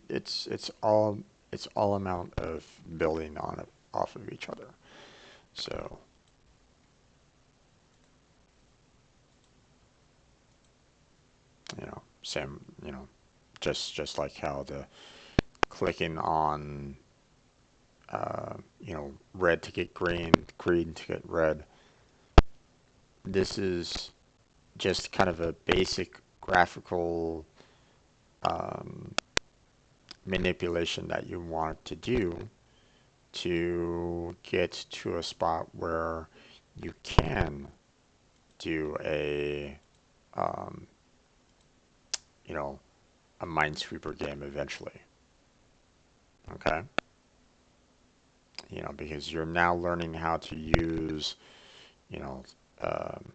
Speaker 1: It's all amount of building on it off of each other. So, same, just like how the clicking on red to get green, green to get red. This is just kind of a basic graphical um, manipulation that you want to do to get to a spot where you can do um, you know, a Minesweeper game eventually. Okay, because you're now learning how to use, you know, um,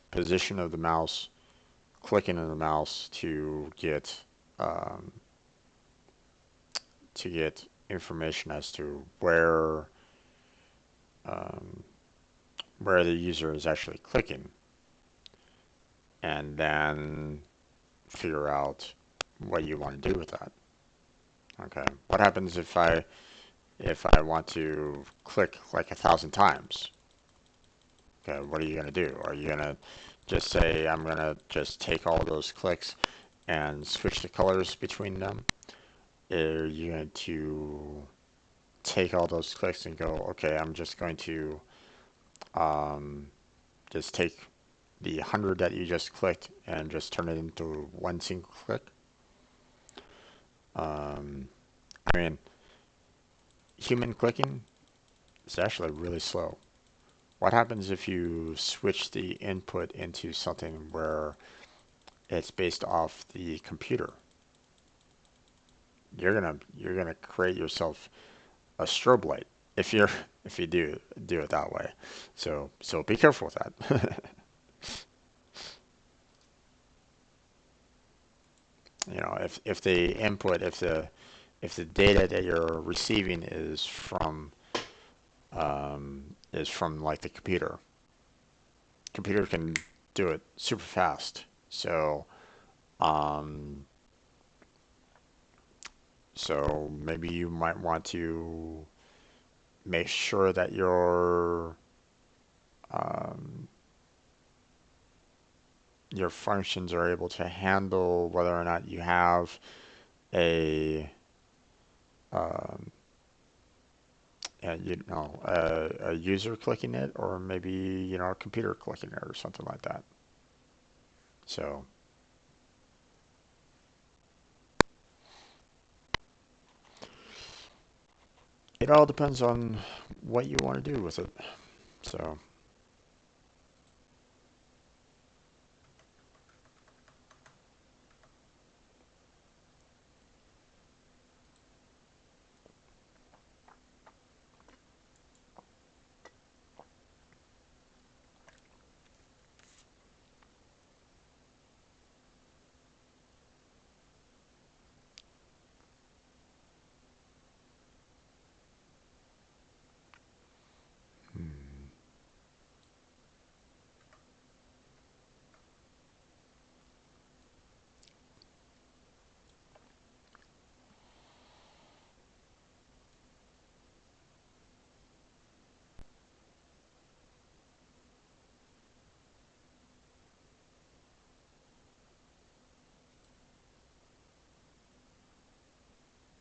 Speaker 1: position of the mouse, clicking of the mouse um, to get information as to um, where the user is actually clicking, and then figure out what you want to do with that. Okay, what happens if I want to click like 1,000 times? Okay, what are you gonna do? Are you gonna just say I'm gonna just take all those clicks and switch the colors between them? Are you going to take all those clicks and go, okay, I'm just going to um, just take the 100 that you just clicked and just turn it into one single click. Um, I mean, human clicking is actually really slow. What happens if you switch the input into something where it's based off the computer? You're gonna create yourself a strobe light if you're if you do it that way. So be careful with that. You know, if the input, if the data that you're receiving is from like the computer can do it super fast. Um, so maybe you might want to make sure that um, your functions are able to handle whether or not you have a um, a user clicking it, or maybe a computer clicking it, or something like that. So it all depends on what you want to do with it. So hmm.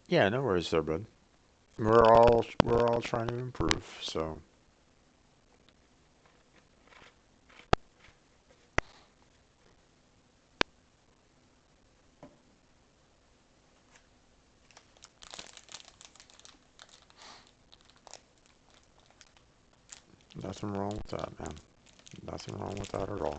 Speaker 1: Yeah, no worries there, bud. We're all trying to improve. So nothing wrong with that, man. Nothing wrong with that at all.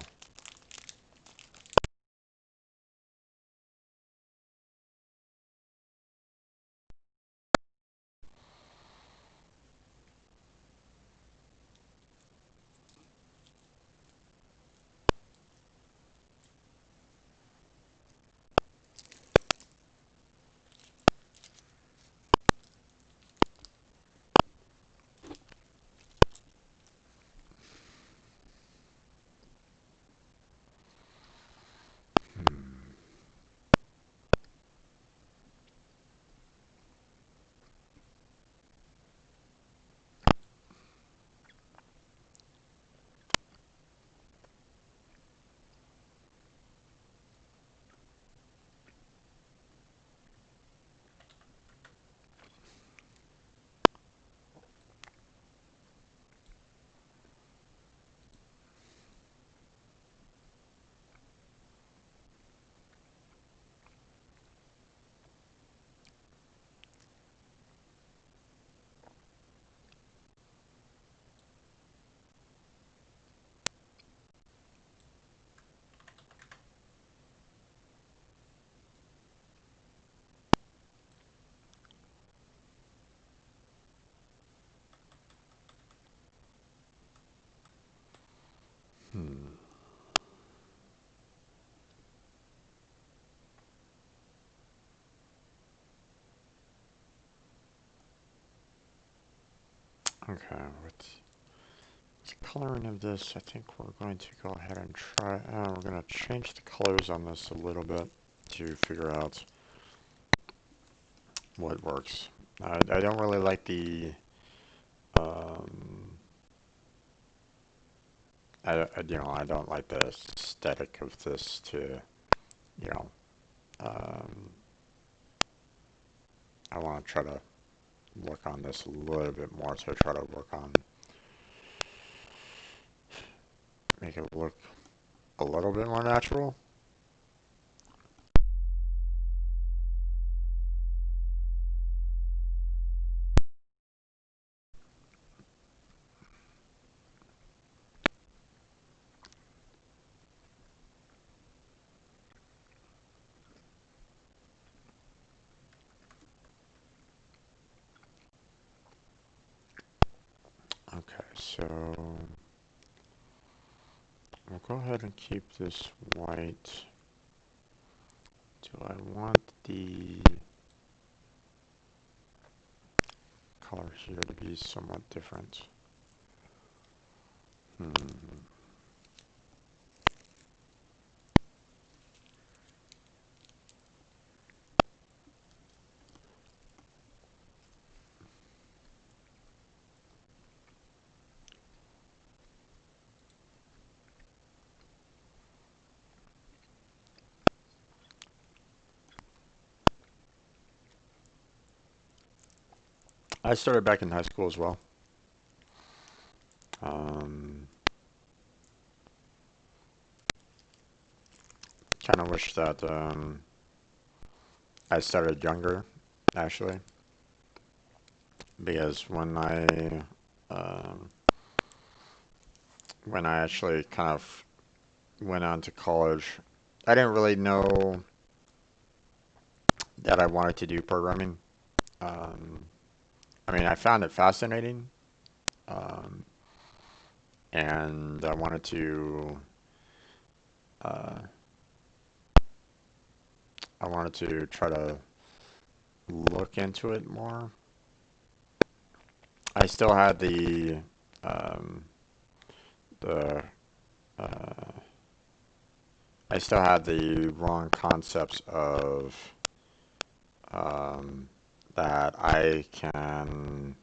Speaker 1: Hmm. Okay, with the coloring of this, I think we're going to go ahead and try. We're going to change the colors on this a little bit to figure out what works. I don't really like the um, I don't like the aesthetic of this to, you know, um, I want to try to work on this a little bit more. So I try to work on, make it look a little bit more natural. Okay, so we'll go ahead and keep this white. Do I want the color here to be somewhat different? Hmm. I started back in high school as well. Um, kind of wish that I started younger, actually, because um, when I actually kind of went on to college, I didn't really know that I wanted to do programming. Um, I mean, I found it fascinating, um, and uh, I wanted to try to look into it more. I still had um, the uh, I still had the wrong concepts of um, that I can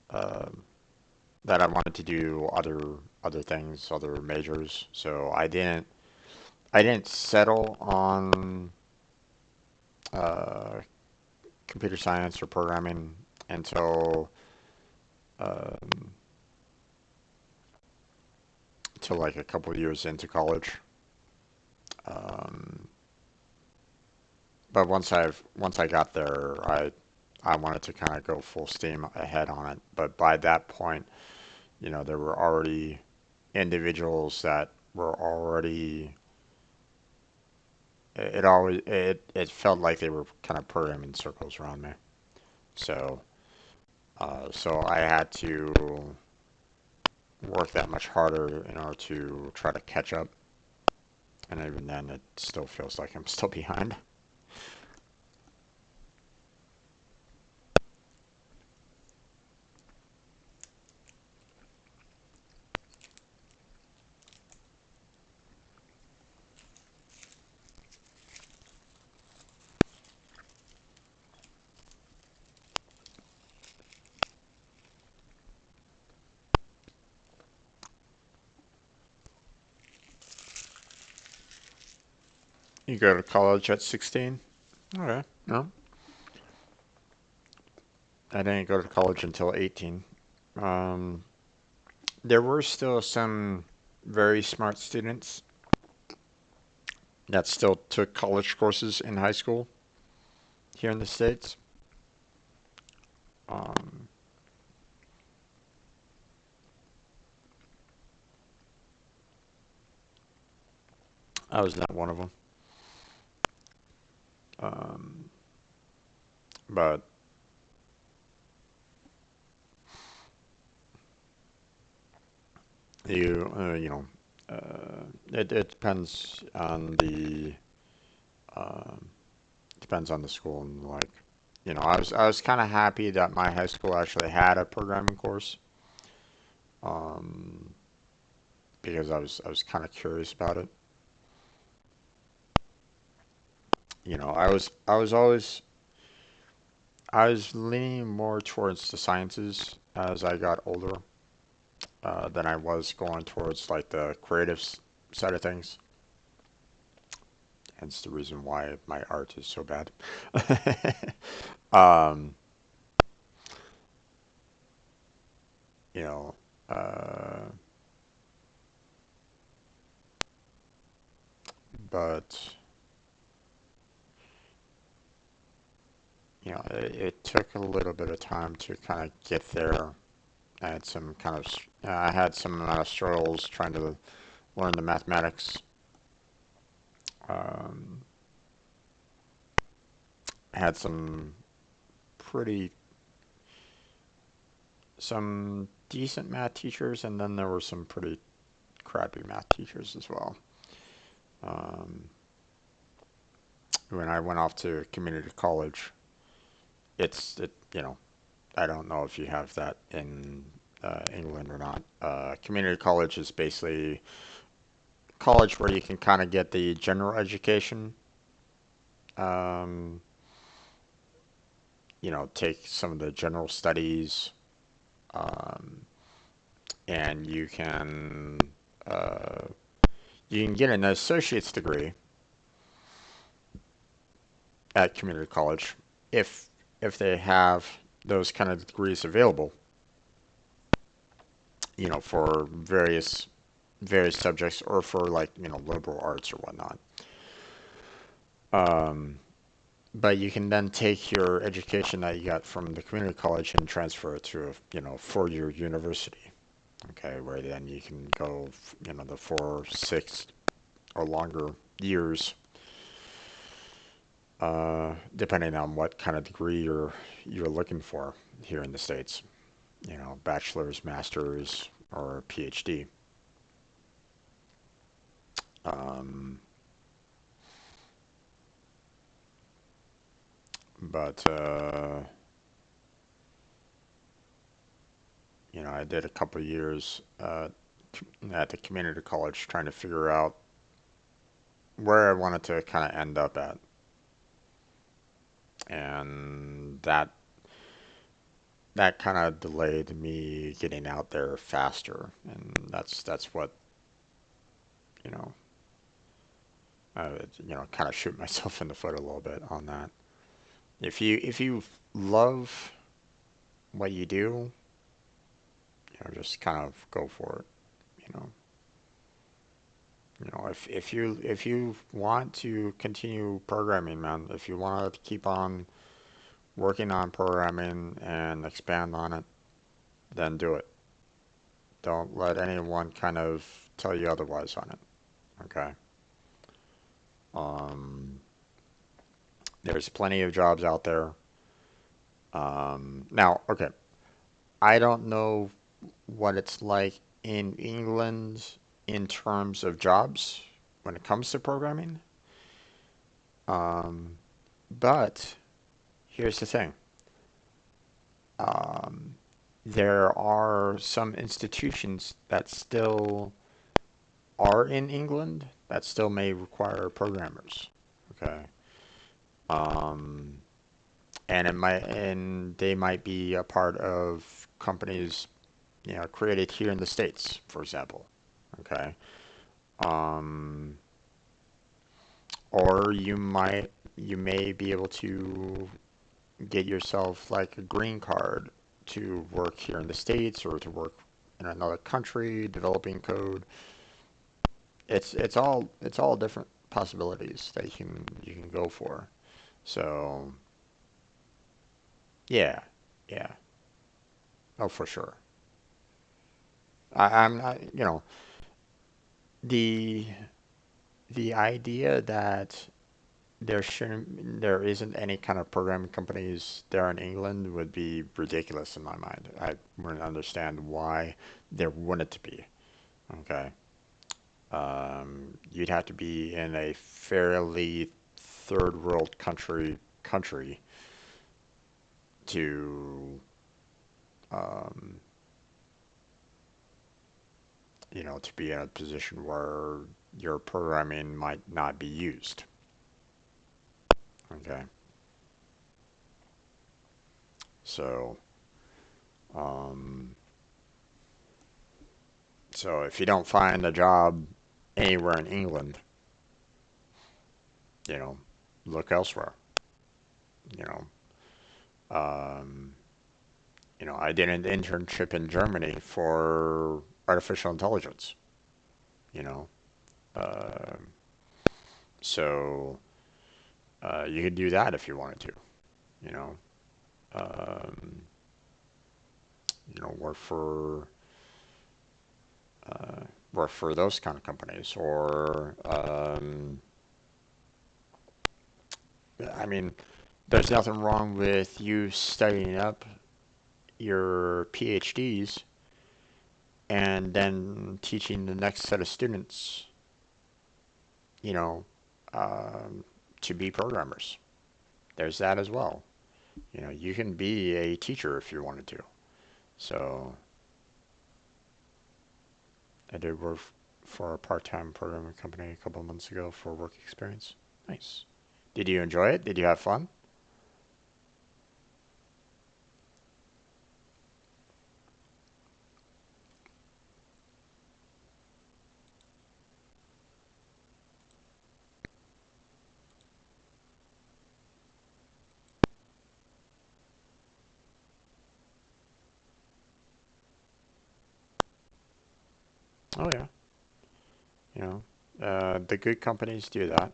Speaker 1: um that I wanted to do other things, other majors. So I didn't settle on uh, computer science or programming until um, until like a couple of years into college. Um, but once I got there, I wanted to kind of go full steam ahead on it. But by that point, there were already individuals that were already it felt like they were kind of programming circles around me. So so I had to work that much harder in order to try to catch up. And even then, it still feels like I'm still behind. You go to college at 16? Okay. No, I didn't go to college until 18. Um, there were still some very smart students that still took college courses in high school here in the States. Um, I was not one of them. Um, but you, it depends on um, the school and like, I was kind of happy that my high school actually had a programming course, um, because I was kind of curious about it. I was leaning more towards the sciences as I got older, than I was going towards like the creative side of things. Hence the reason why my art is so bad. um, you know, uh, but it took a little bit of time to kind of get there. I had some struggles trying to learn the mathematics. Um, had pretty, some decent math teachers, and then there were some pretty crappy math teachers as well. Um, when I went off to community college, it's it you know I don't know if you have that in England or not. Community college is basically college where you can kind of get the general education. Um, take some of the general studies, um, and uh, you can get an associate's degree at community college if they have those kind of degrees available. For various subjects or for like liberal arts or whatnot. Um, but you can then take your education that you got from the community college and transfer it to a 4-year university. Okay, where then you can go the 4, 6 or longer years, depending on what kind of degree you're looking for here in the States. Bachelor's, master's, or PhD. Um, but I did a couple of years at the community college trying to figure out where I wanted to kind of end up at, and that kind of delayed me getting out there faster, and that's what you know kind of shoot myself in the foot a little bit on that. If you love what you do, just kind of go for it. You know, if you want to continue programming, man, if you want to keep on working on programming and expand on it, then do it. Don't let anyone kind of tell you otherwise on it. Okay. Um, there's plenty of jobs out there. Now, okay, I don't know what it's like in England in terms of jobs when it comes to programming. Um, but here's the thing. Um, there are some institutions that still are in England that still may require programmers. Okay. Um, and they might be a part of companies, created here in the States, for example. Okay. Um, or you may be able to get yourself like a green card to work here in the States or to work in another country developing code. It's all different possibilities that you can go for. So yeah, yeah, oh for sure. I'm not, the the idea that there isn't any kind of programming companies there in England would be ridiculous in my mind. I wouldn't understand why there wouldn't be. Okay. You'd have to be in a fairly third world country to um, to be in a position where your programming might not be used. Okay. So, um, so if you don't find a job anywhere in England, you know, look elsewhere. You know, um, I did an internship in Germany for artificial intelligence. You know, uh, So you could do that if you wanted to, you know, um, work uh, for those kind of companies, or I mean, there's nothing wrong with you studying up your PhDs and then teaching the next set of students, you know, um, to be programmers. There's that as well. You can be a teacher if you wanted to. So I did work for a part-time programming company a couple of months ago for work experience. Nice. Did you enjoy it? Did you have fun? Oh yeah. You the good companies do that.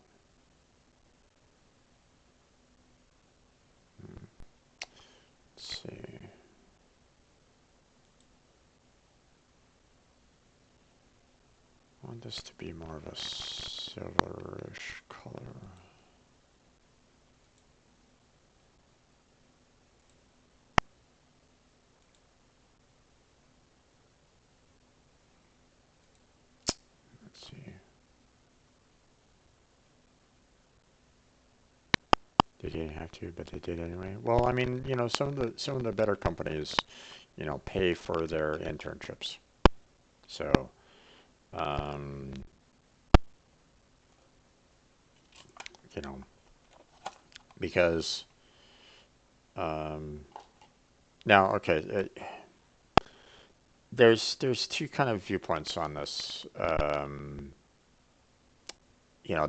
Speaker 1: Let's see. I want this to be more of a silverish color. Let's see. They didn't have to, but they did anyway. Well, I mean, some of the better companies, pay for their internships. So, um, you know, because um, now, okay, there's two kind of viewpoints on this.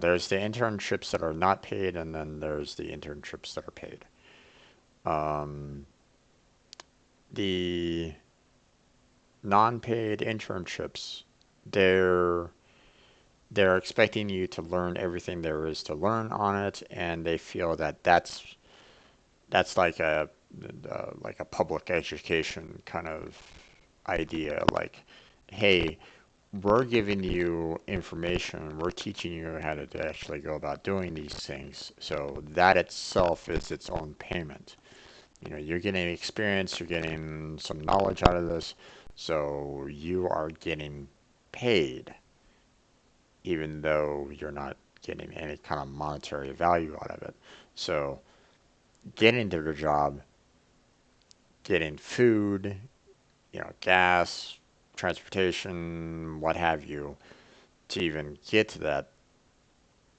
Speaker 1: There's the internships that are not paid, and then there's the internships that are paid. Um, the non-paid internships, they're they're expecting you to learn everything there is to learn on it, and they feel that that's like a public education kind of idea. Like, hey, we're giving you information, we're teaching you how to actually go about doing these things. So that itself is its own payment. You're getting experience, you're getting some knowledge out of this, so you are getting paid, even though you're not getting any kind of monetary value out of it. So getting to the job, getting food, gas, transportation, what have you, to even get to that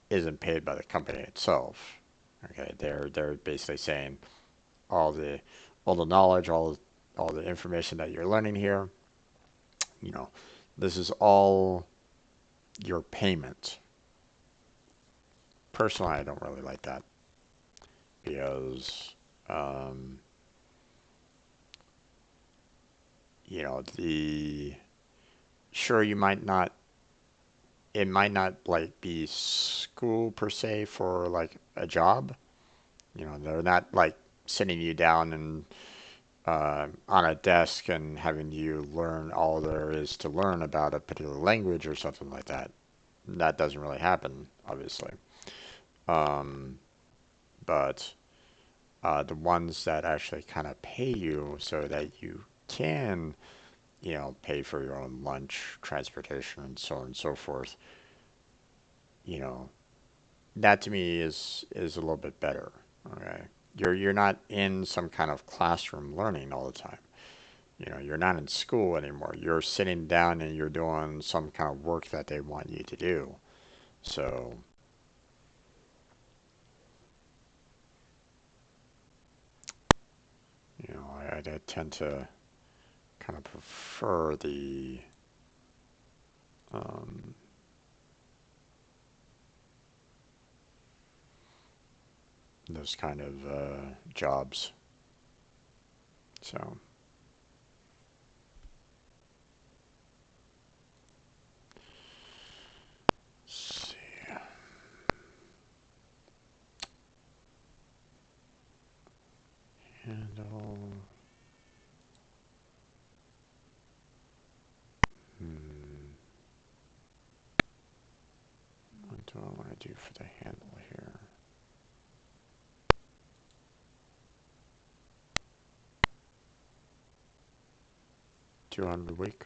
Speaker 1: isn't paid by the company itself. Okay, they're basically saying all the all the knowledge, all the information that you're learning here, you know, this is all your payment. Personally, I don't really like that because um, the sure you might not it might not like be school per se for like a job. They're not like sitting you down and on a desk and having you learn all there is to learn about a particular language or something like that. That doesn't really happen, obviously. Um, but the ones that actually kind of pay you so that you can, pay for your own lunch, transportation, and so on and so forth, you know, that to me is a little bit better. Okay, you're not in some kind of classroom learning all the time. You're not in school anymore. You're sitting down and you're doing some kind of work that they want you to do. So, I tend to kind of prefer um, those kind of jobs. So, let's see. Middle. Hmm. What do I want to do for the handle here? 200 a week.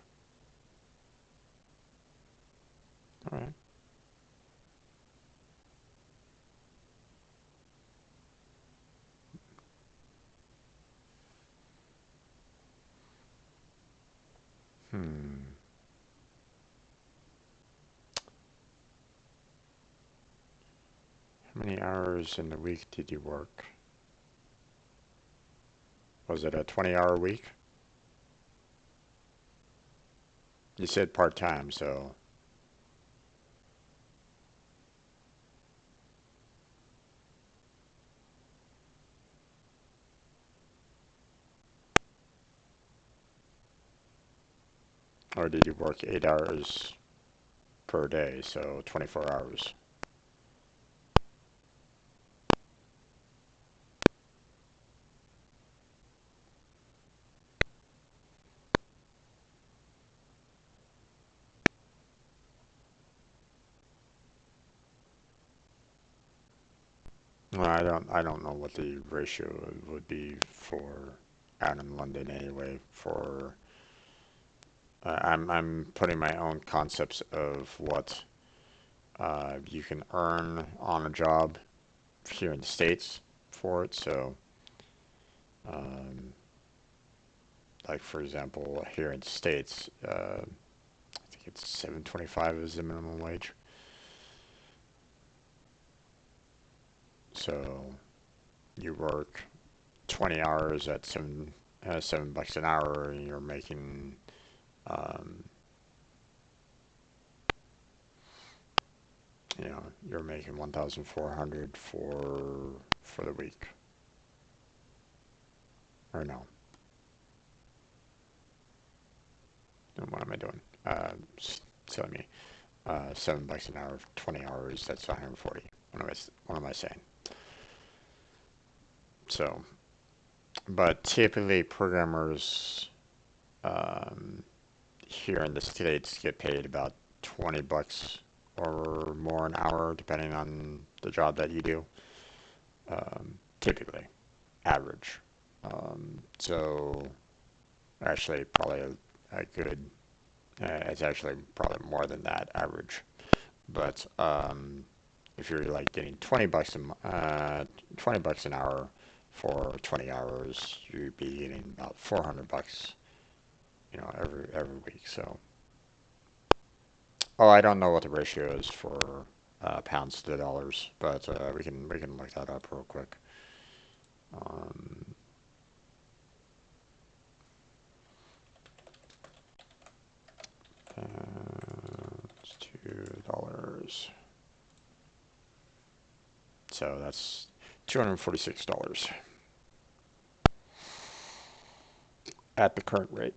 Speaker 1: All right. Hmm. How many hours in the week did you work? Was it a 20-hour week? You said part-time, so... Or did you work 8 hours per day, so 24 hours? Well, I don't know what the ratio would be for out in London anyway. For I'm putting my own concepts of what you can earn on a job here in the States for it. So, um, like for example, here in the States, I think it's 7.25 is the minimum wage. So you work 20 hours at $7 an hour, and you're making um, you're making 1,400 for the week. Or no, what am I doing? Silly me. $7 an hour, 20 hours. That's 140. What am I saying? So, but typically programmers um, here in the States get paid about 20 bucks or more an hour, depending on the job that you do. Typically, average. So actually, probably a good. It's actually probably more than that average. But if you're like getting 20 bucks an hour for 20 hours, you'd be getting about 400 bucks, every week. So, oh, I don't know what the ratio is for pounds to dollars, but we can look that up real quick. Um, pounds to dollars. So that's $246 at the current rate.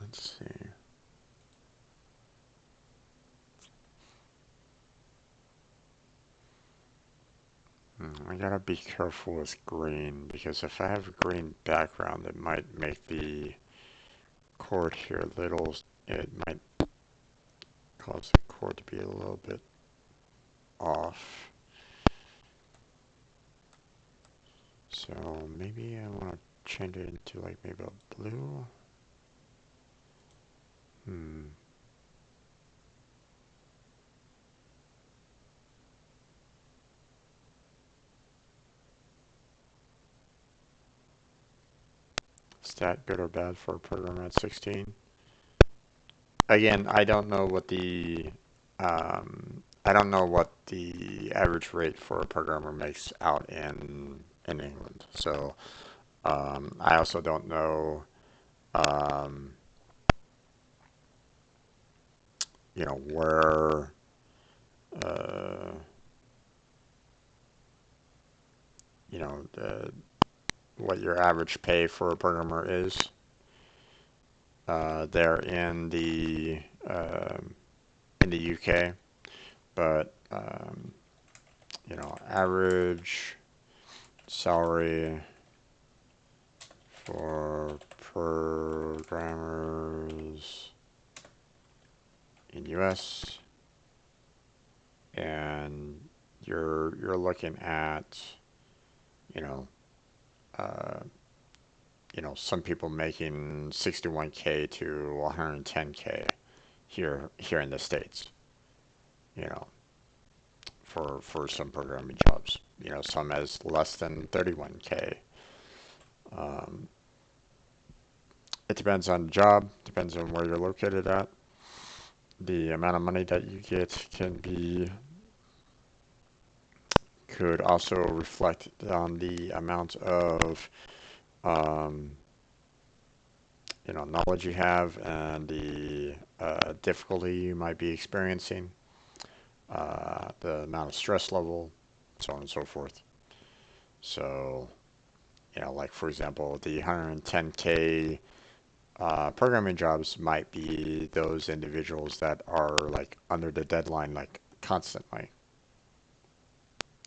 Speaker 1: Let's see. I gotta be careful with green because if I have a green background, it might make the chord here a little, it might cause the chord to be a little bit off. So maybe I want to change it into like maybe a blue. Hmm. Is that good or bad for a program at 16? Again, I don't know what the average rate for a programmer makes out in England. So I also don't know, um, where uh, what your average pay for a programmer is. They're in the UK, but average salary for programmers in US, and you're looking at you know uh, some people making 61K to 110K here in the States. You know, for some programming jobs. Some as less than 31K. Um, it depends on the job, depends on where you're located at. The amount of money that you get could also reflect on the amount of um, knowledge you have and the difficulty you might be experiencing, the amount of stress level, so on and so forth. So, like for example, the 110K programming jobs might be those individuals that are like under the deadline like constantly.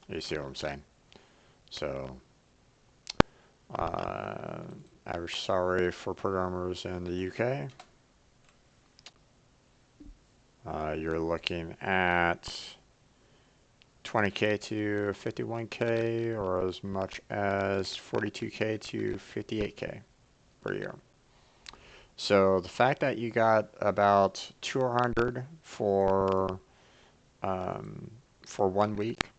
Speaker 1: You see what I'm saying? So, uh, average salary for programmers in the UK, you're looking at 20K to 51K, or as much as 42K to 58K per year. So the fact that you got about 200 for 1 week,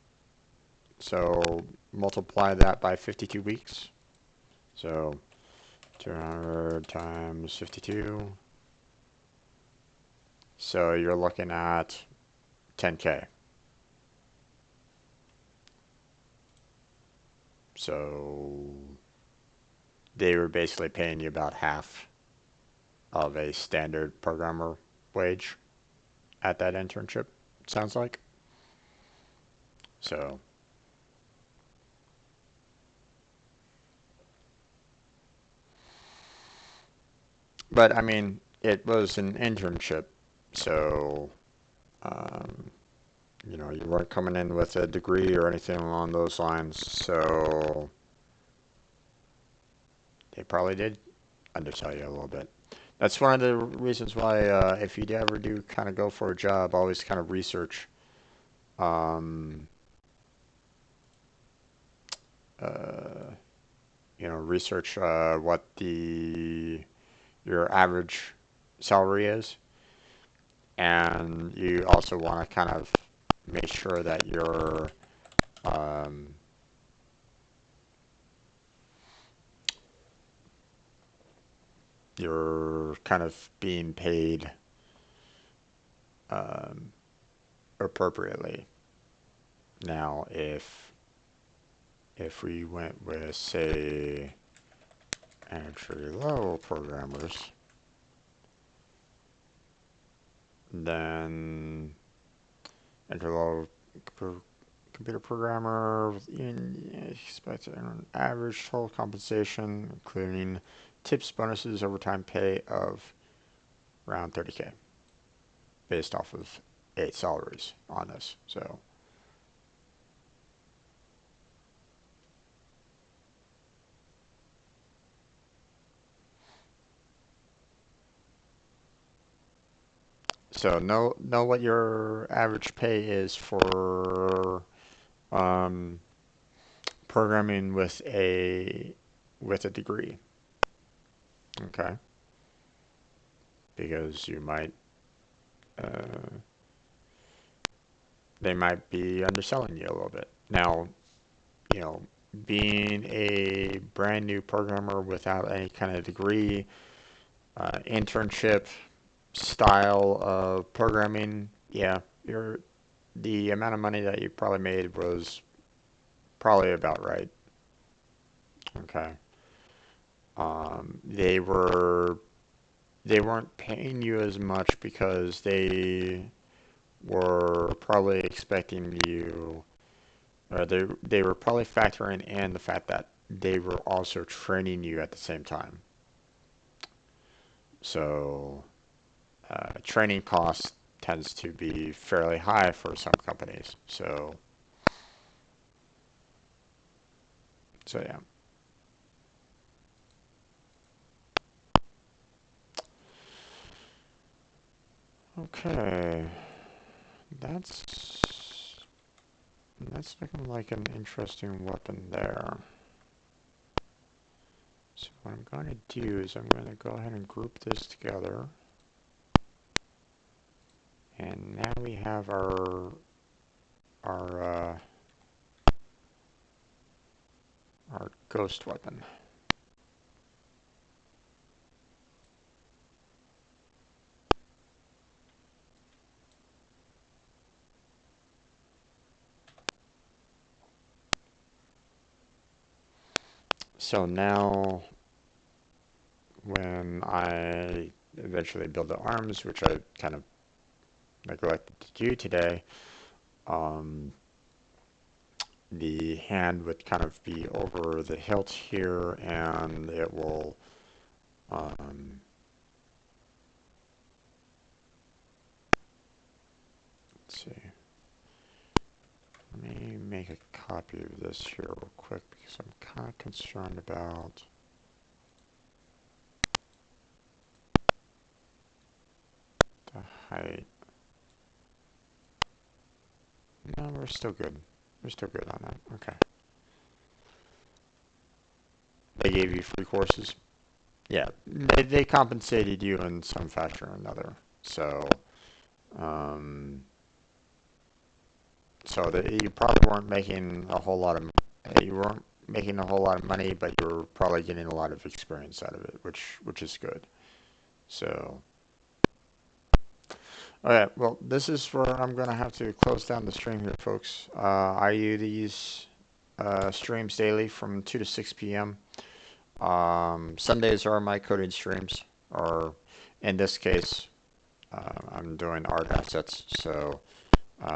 Speaker 1: so multiply that by 52 weeks. So 200 times 52. So you're looking at 10K. So they were basically paying you about half of a standard programmer wage at that internship, sounds like. So, but I mean, it was an internship, so um, you weren't coming in with a degree or anything along those lines, so they probably did undersell you a little bit. That's one of the reasons why, if you ever do kind of go for a job, always kind of um, uh, research what your average salary is, and you also want to kind of make sure that um, you're kind of being paid um, appropriately. Now, if we went with, say, entry level programmers, then entry level computer programmer expected an average total compensation, including tips, bonuses, overtime pay of around 30K, based off of 8 salaries on this. So know what your average pay is for um, programming with a degree. Okay, because uh, they might be underselling you a little bit. Now, you know, being a brand new programmer without any kind of degree, internship style of programming, yeah, the amount of money that you probably made was probably about right. Okay. They weren't paying you as much because they were probably expecting you or they were probably factoring in the fact that they were also training you at the same time. So training costs tends to be fairly high for some companies. So yeah. Okay, that's that's looking like an interesting weapon there. So what I'm going to do is I'm going to go ahead and group this together. And now we have our our ghost weapon. So now when I eventually build the arms, which I kind of neglected to do today, um, the hand would kind of be over the hilt here, and it will, um, let's see, let me make a copy of this here real quick because I'm kind of concerned about the height. No, we're still good. We're still good on that. Okay. They gave you free courses? Yeah, they compensated you in some fashion or another. So, um, so that you probably weren't making a whole lot of you weren't making a whole lot of money, but you were probably getting a lot of experience out of it, which is good. So, okay, well, this is where I'm gonna have to close down the stream here, folks. I do these streams daily from 2 to 6 p.m. Sundays are my coding streams, or in this case, I'm doing art assets, so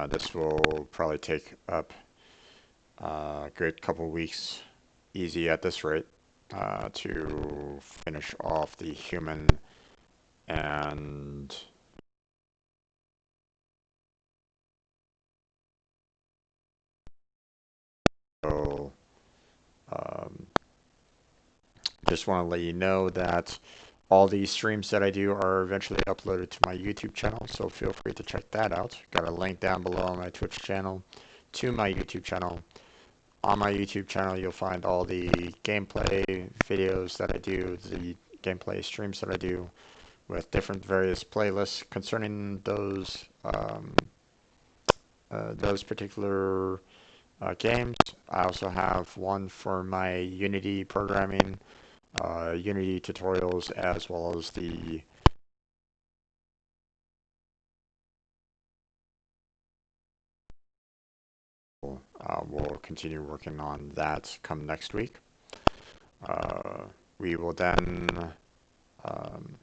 Speaker 1: this will probably take up a good couple weeks, easy at this rate, to finish off the human and so um, just want to let you know that all these streams that I do are eventually uploaded to my YouTube channel, so feel free to check that out. Got a link down below on my Twitch channel to my YouTube channel. On my YouTube channel, you'll find all the gameplay videos that I do, the gameplay streams that I do, with different various playlists concerning those particular games. I also have one for my Unity programming, Unity tutorials, as well as the we'll continue working on that come next week. Uh, we will then um,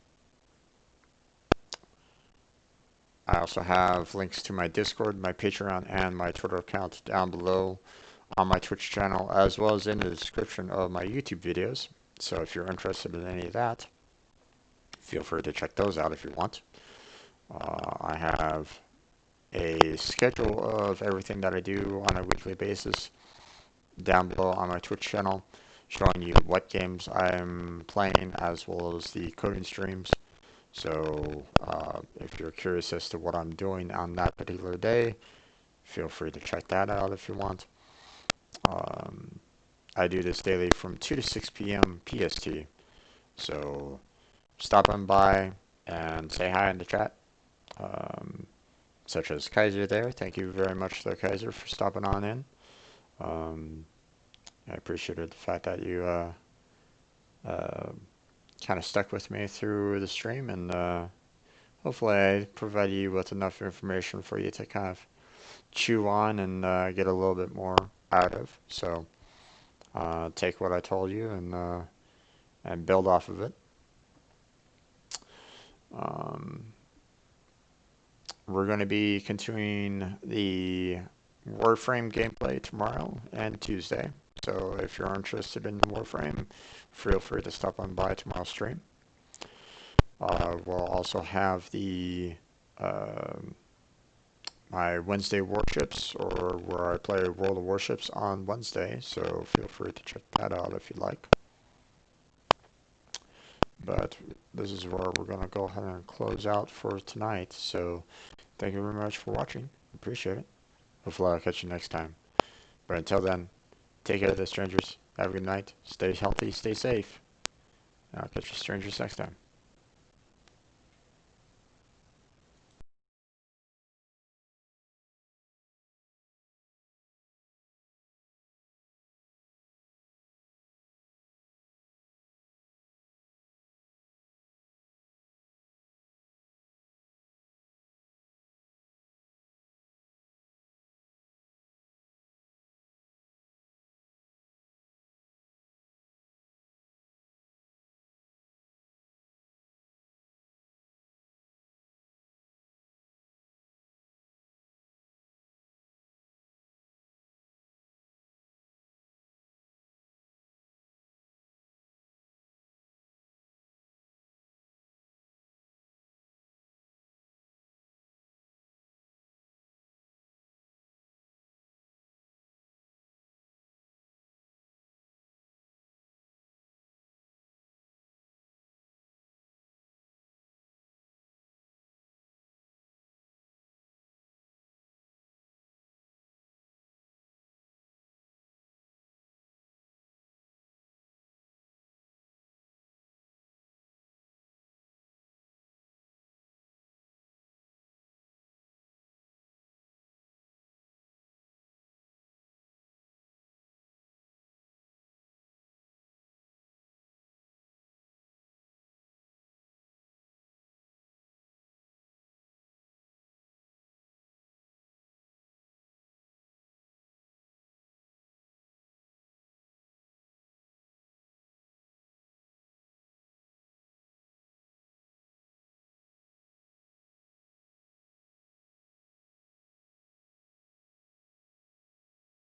Speaker 1: I also have links to my Discord, my Patreon, and my Twitter account down below on my Twitch channel, as well as in the description of my YouTube videos. So if you're interested in any of that, feel free to check those out if you want. I have a schedule of everything that I do on a weekly basis down below on my Twitch channel, showing you what games I'm playing as well as the coding streams. So if you're curious as to what I'm doing on that particular day, feel free to check that out if you want. Um, I do this daily from 2 to 6 p.m. PST. So stop on by and say hi in the chat. Um, Such as Kaiser there. Thank you very much, though, Kaiser, for stopping on in. Um, I appreciated the fact that you uh, kind of stuck with me through the stream, and hopefully I provided you with enough information for you to kind of chew on and get a little bit more out of. So take what I told you and build off of it. Um, we're going to be continuing the Warframe gameplay tomorrow and Tuesday. So if you're interested in Warframe, feel free to stop on by tomorrow's stream. We'll also have the uh, my Wednesday Warships, or where I play World of Warships on Wednesday. So feel free to check that out if you like. But this is where we're going to go ahead and close out for tonight. So thank you very much for watching. Appreciate it. Hopefully I'll catch you next time. But until then, take care of the strangers. Have a good night. Stay healthy. Stay safe. And I'll catch you strangers next time.